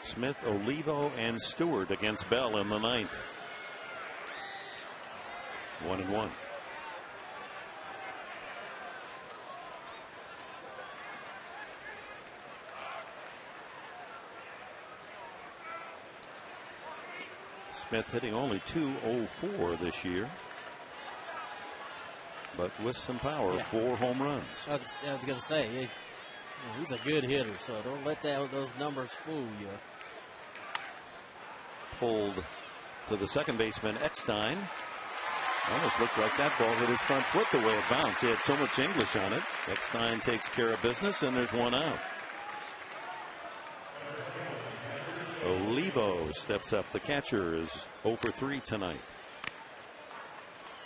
Smith, Olivo, and Stewart against Bell in the 9th. 1-1. Smith hitting only .204 this year, but with some power, Yeah. 4 home runs. I was going to say, he's a good hitter, so don't let those numbers fool you. Pulled to the second baseman, Eckstein. Almost looked like that ball hit his front foot the way it bounced. He had so much English on it. Eckstein takes care of business, and there's 1 out. Olivo steps up. The catcher is 0 for 3 tonight.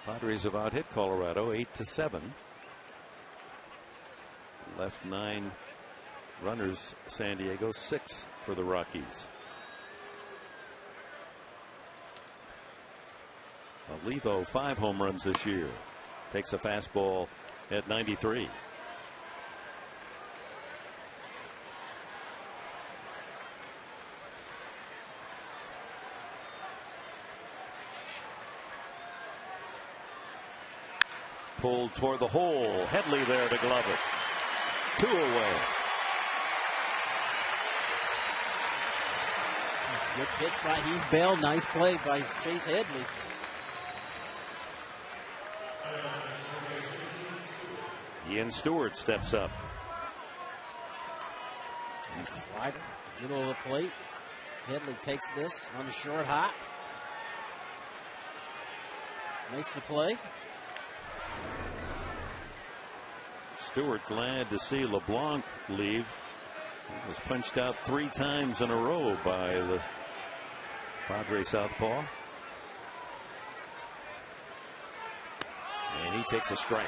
Padres have out hit Colorado 8-7. Left 9 runners. San Diego 6 for the Rockies. Olivo 5 home runs this year. Takes a fastball at 93. Pulled toward the hole. Headley there to glove it. 2 away. Good pitch by Heath Bell. Nice play by Chase Headley. Ian Stewart steps up. Slider, middle of the plate. Headley takes this on the short hop. Makes the play. Stewart glad to see LeBlanc leave. He was punched out 3 times in a row by the Padre southpaw. And he takes a strike.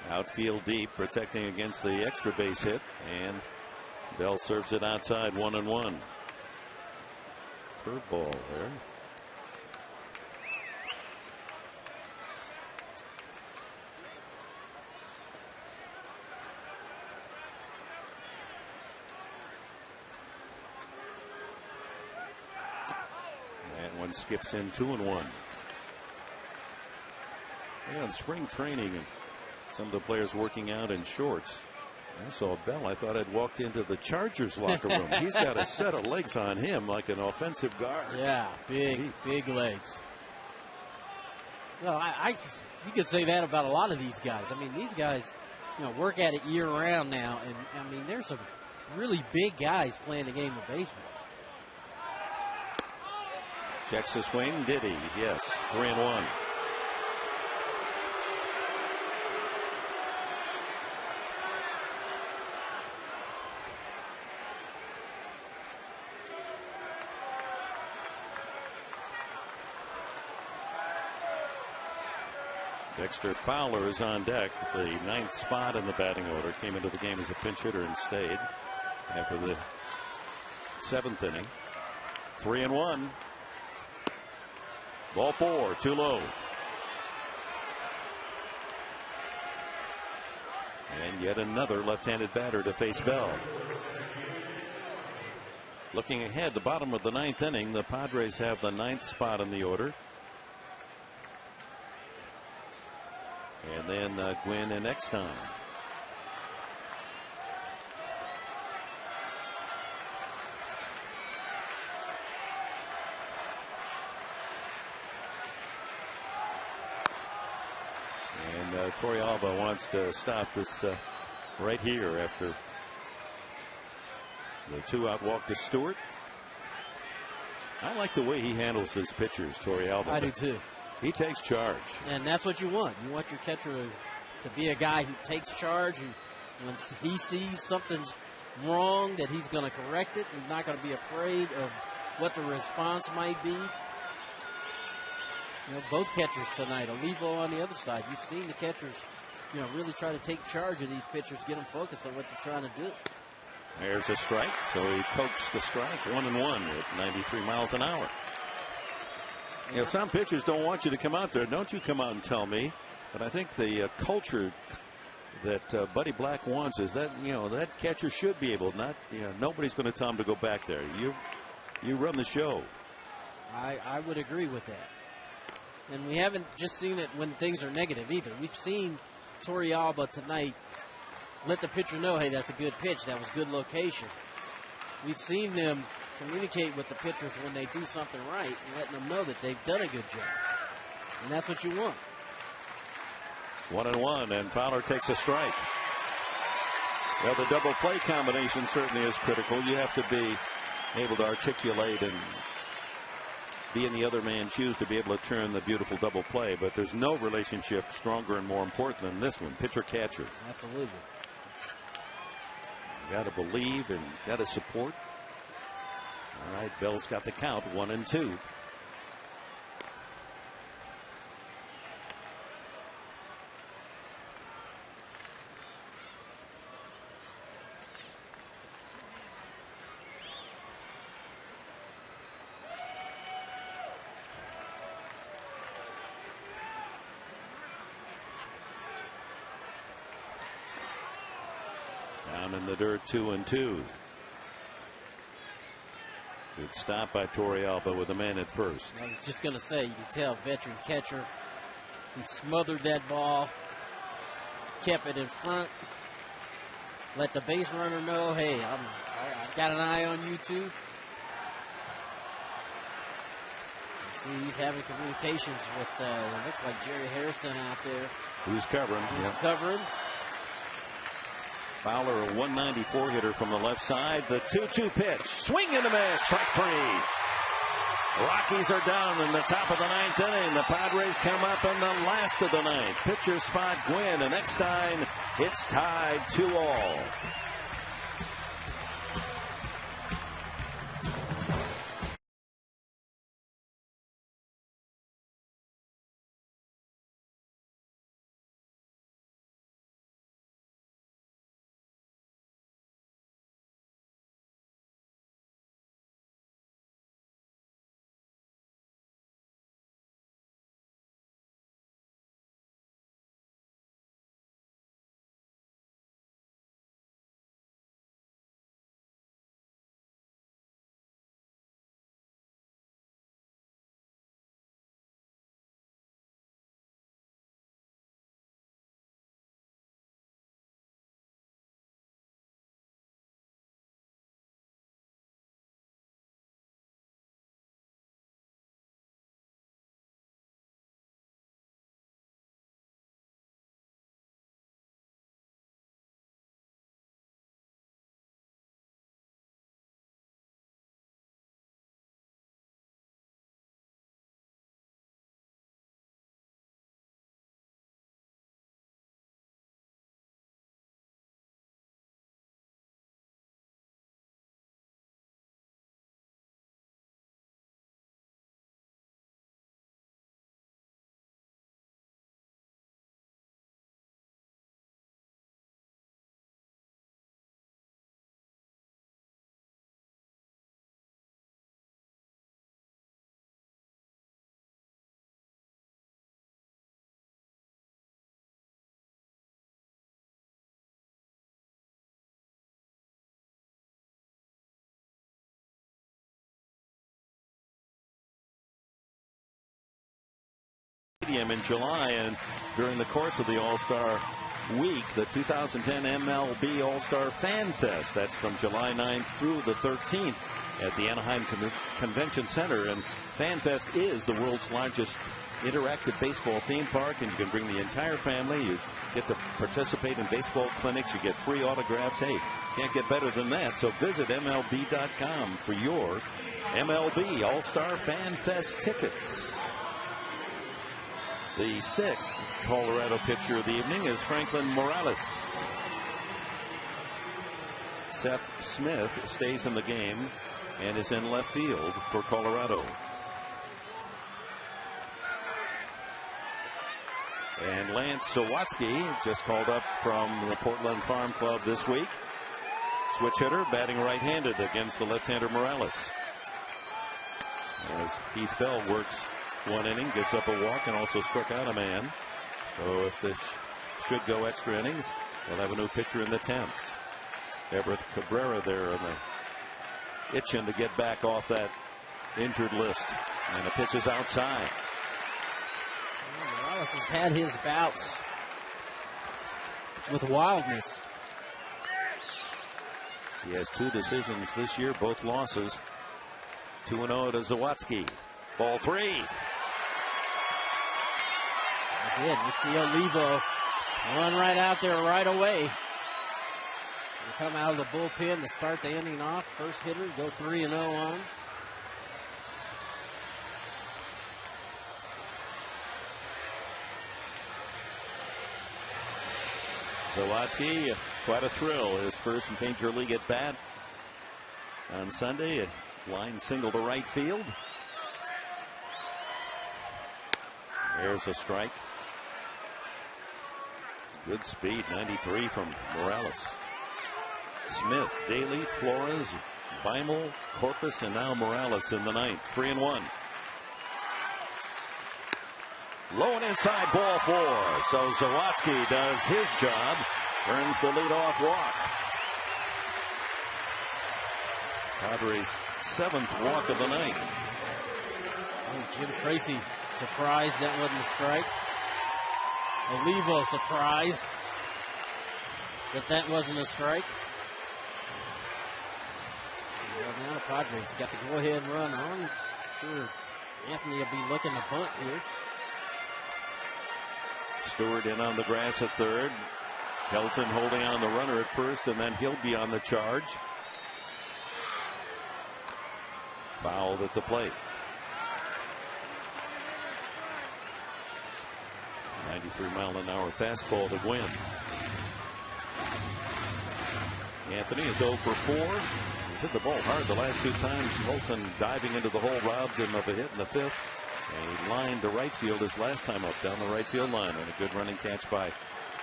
Outfield deep, protecting against the extra base hit, and Bell serves it outside, 1-1. Curveball there. That one skips in, 2-1. Yeah, in spring training, and some of the players working out in shorts. I saw Bell. I thought I'd walked into the Chargers locker room. He's got a set of legs on him like an offensive guard. Yeah, big legs. Well, you could say that about a lot of these guys. I mean, these guys, work at it year round now, and I mean, there's some really big guys playing the game of baseball. Checks the swing. Did he? Yes. 3-1. Dexter Fowler is on deck. The 9th spot in the batting order. Came into the game as a pinch hitter and stayed after the 7th inning. 3-1. Ball 4, too low. And yet another left-handed batter to face Bell. Looking ahead, the bottom of the 9th inning, the Padres have the 9th spot in the order. And then Gwynn and Eckstein. And Corey Alba wants to stop this right here after the 2-out walk to Stewart. I like the way he handles his pitchers, Corey Alba. I do too. He takes charge. And that's what you want. You want your catcher to be a guy who takes charge. Who, when he sees something's wrong, that he's going to correct it. He's not going to be afraid of what the response might be. Both catchers tonight, Olivo on the other side. You've seen the catchers, really try to take charge of these pitchers, get them focused on what they're trying to do. There's a strike, so he pokes the strike. 1-1 at 93 miles an hour. Some pitchers don't want you to come out there. Don't you come out and tell me. But I think the culture that Buddy Black wants is that, that catcher should be able, nobody's going to tell him to go back there. You run the show. I would agree with that. And we haven't just seen it when things are negative either. We've seen Torrealba tonight let the pitcher know, hey, that's a good pitch. That was good location. We've seen them communicate with the pitchers when they do something right and letting them know that they've done a good job. And that's what you want. 1-1, and Fowler takes a strike. Well, the double play combination certainly is critical. You have to be able to articulate and be in the other man's shoes to be able to turn the beautiful double play. But there's no relationship stronger and more important than this one, pitcher-catcher. Absolutely. You got to believe and got to support. All right, Bell's got the count, 1-2. Down in the dirt, 2-2. Good stop by Torrealba with a man at first. I was just going to say, you can tell veteran catcher. He smothered that ball, kept it in front, let the base runner know, hey, I've got an eye on you too. See, he's having communications with, looks like Jerry Hairston out there. Who's covering? Who's covering. Fowler, a 194 hitter from the left side. The 2-2 pitch. Swing and a miss. Strike free. Rockies are down in the top of the ninth inning. The Padres come up in the last of the ninth. Pitcher spot Gwynn, and Eckstein, it's tied 2-2. In July, and during the course of the All-Star Week, the 2010 MLB All-Star Fan Fest. That's from July 9th through the 13th at the Anaheim Convention Center. And Fan Fest is the world's largest interactive baseball theme park, and you can bring the entire family. You get to participate in baseball clinics. You get free autographs. Hey, can't get better than that. So visit MLB.com for your MLB All-Star Fan Fest tickets. The sixth Colorado pitcher of the evening is Franklin Morales. Seth Smith stays in the game and is in left field for Colorado. And Lance Sawatsky just called up from the Portland Farm Club this week. Switch hitter, batting right-handed against the left-hander Morales. As Heath Bell works one inning, gives up a walk, and also struck out a man. So if this should go extra innings, they'll have a new pitcher in the 10th. Everett Cabrera there on the itching to get back off that injured list. And the pitch is outside. Morales has had his bouts with wildness. He has 2 decisions this year, both losses. 2-0 to Zawadzki. Ball 3. Again, it's the Olivo. Run right out there right away. They come out of the bullpen to start the inning off. First hitter, go 3-0 on. Zawadzki, quite a thrill. His first major league at bat on Sunday. A line single to right field. There's a strike. Good speed, 93 from Morales. Smith, Daly, Flores, Beimel, Corpus, and now Morales in the ninth. 3-1. Low and inside, ball 4. So Zawadzki does his job, earns the leadoff walk. Padres' 7th walk of the night. Jim Tracy surprised that wasn't a strike. Olivo surprised that wasn't a strike. Well, now the Padres got to go ahead and run on. Sure, Anthony will be looking to bunt here. Stewart in on the grass at third. Helton holding on the runner at first, and then he'll be on the charge. Fouled at the plate. 93-mile-an-hour fastball to Gwynn. Anthony is 0 for 4. He's hit the ball hard the last 2 times. Holton diving into the hole robbed him of a hit in the 5th. And he lined to right field his last time up down the right field line. And a good running catch by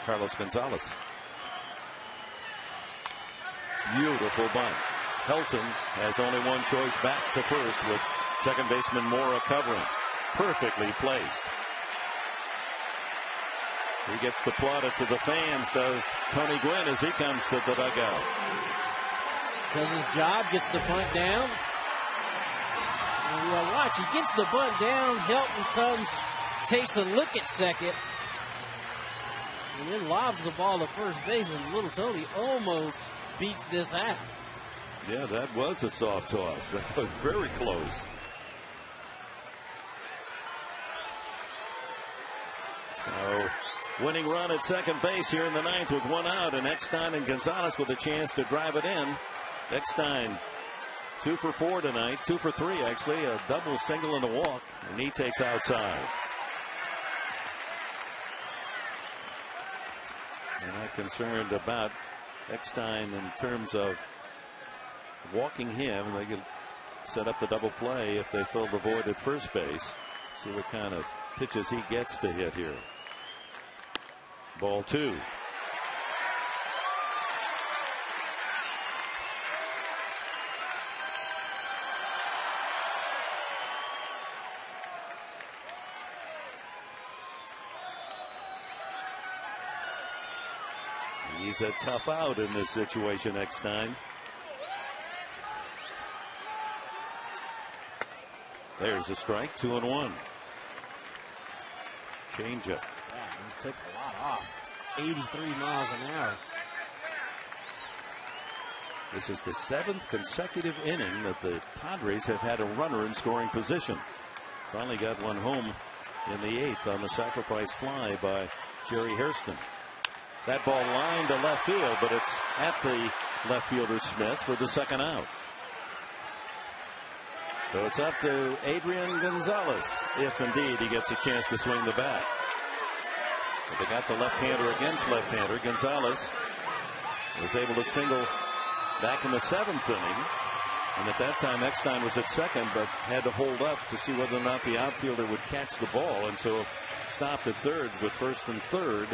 Carlos Gonzalez. Beautiful bunt. Helton has only one choice back to first with second baseman Mora covering. Perfectly placed. He gets the plaudits of the fans, does Tony Gwynn, as he comes to the dugout. Does his job, gets the bunt down. And watch, he gets the bunt down. Helton comes, takes a look at second, and then lobs the ball to first base, and little Tony almost beats this out. Yeah, that was a soft toss. That was very close. So, winning run at second base here in the ninth with 1 out, and Eckstein and Gonzalez with a chance to drive it in. Eckstein 2 for 4 tonight, 2 for 3 actually, a double, single, and a walk, and he takes outside. And I'm concerned about Eckstein in terms of walking him. They can set up the double play if they fill the void at first base. See what kind of pitches he gets to hit here. Ball 2. He's a tough out in this situation, Eckstein. There's a strike, 2-1. Changeup. Yeah, he took a lot off. 83 miles an hour. This is the 7th consecutive inning that the Padres have had a runner in scoring position. Finally got one home in the 8th on the sacrifice fly by Jerry Hairston. That ball lined to left field, but it's at the left fielder Smith for the second out. So it's up to Adrian Gonzalez, if indeed he gets a chance to swing the bat. But they got the left-hander against left-hander. Gonzalez was able to single back in the 7th inning. And at that time, Eckstein was at second, but had to hold up to see whether or not the outfielder would catch the ball. And so stopped at third with first and third.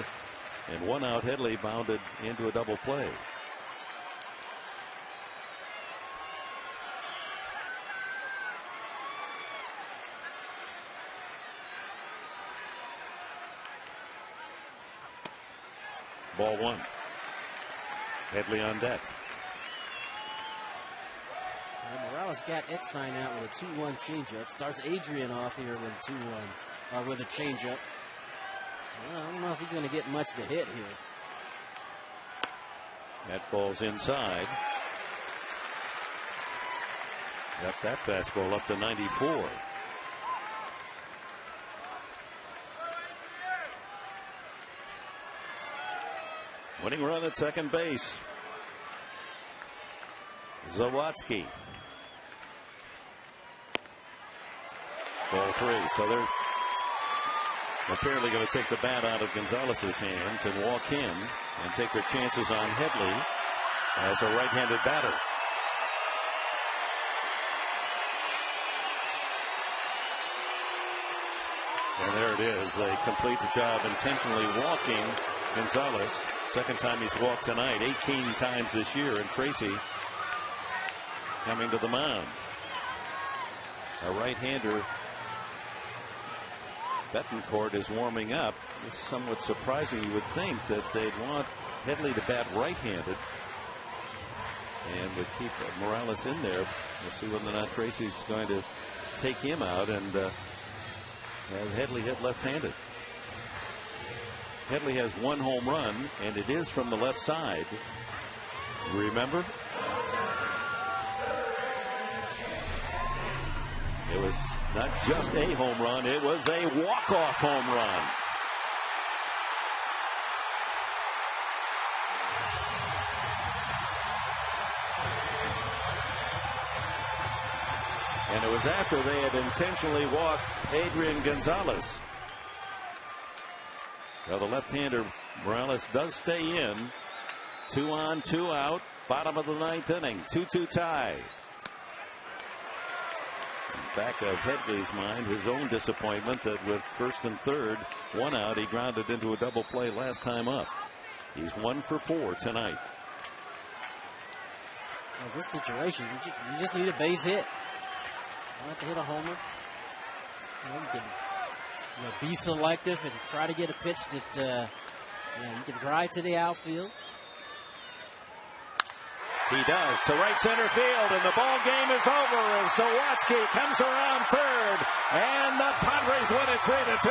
And 1 out, Headley bounded into a double play. Ball 1. Headley on deck. And Morales got Eckstein out with a 2-1 changeup. Starts Adrian off here with a 2-1, with a changeup. Well, I don't know if he's going to get much to hit here. That ball's inside. Got that fastball up to 94. Winning run at second base. Zawadzki. Ball 3. So they're apparently going to take the bat out of Gonzalez's hands and walk in and take their chances on Headley as a right-handed batter. And there it is. They complete the job intentionally walking Gonzalez. Second time he's walked tonight, 18 times this year, and Tracy coming to the mound. A right-hander, Betancourt, is warming up. It's somewhat surprising. You would think that they'd want Headley to bat right-handed and would keep Morales in there. We'll see whether or not Tracy's going to take him out and have Headley hit left-handed. Headley has one home run, and it is from the left side. Remember? It was not just a home run, it was a walk-off home run. And it was after they had intentionally walked Adrian Gonzalez. Well, the left-hander Morales does stay in. 2 on, 2 out. Bottom of the 9th inning. 2-2 tie. Back of Headley's mind, his own disappointment that with first and third, 1 out, he grounded into a double play last time up. He's 1 for 4 tonight. Well, this situation, you just need a base hit. You don't have to hit a homer. You can be selective and try to get a pitch that you can drive to the outfield. He does to right center field, and the ball game is over as Zawadzki comes around third, and the Padres win it 3-2.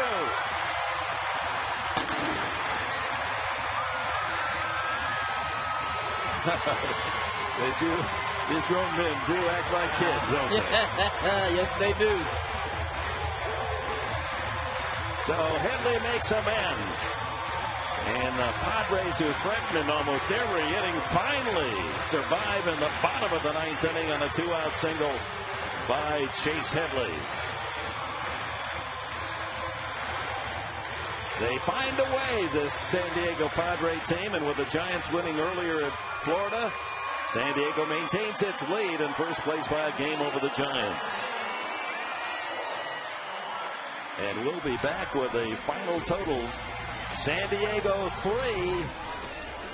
They do. These grown men do act like kids, don't they? Yes, they do. So Headley makes amends. And the Padres, who threatened in almost every inning, finally survive in the bottom of the 9th inning on a 2-out single by Chase Headley. They find a way, this San Diego Padre team, and with the Giants winning earlier at Florida, San Diego maintains its lead in first place by a game over the Giants. And we'll be back with the final totals. San Diego 3,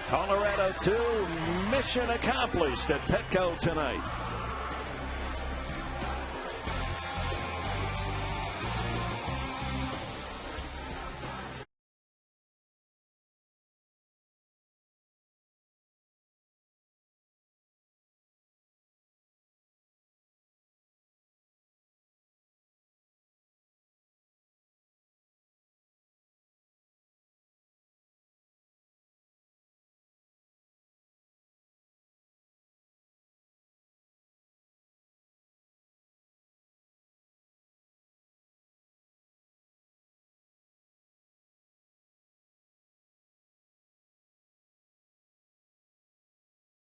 Colorado 2. Mission accomplished at Petco tonight.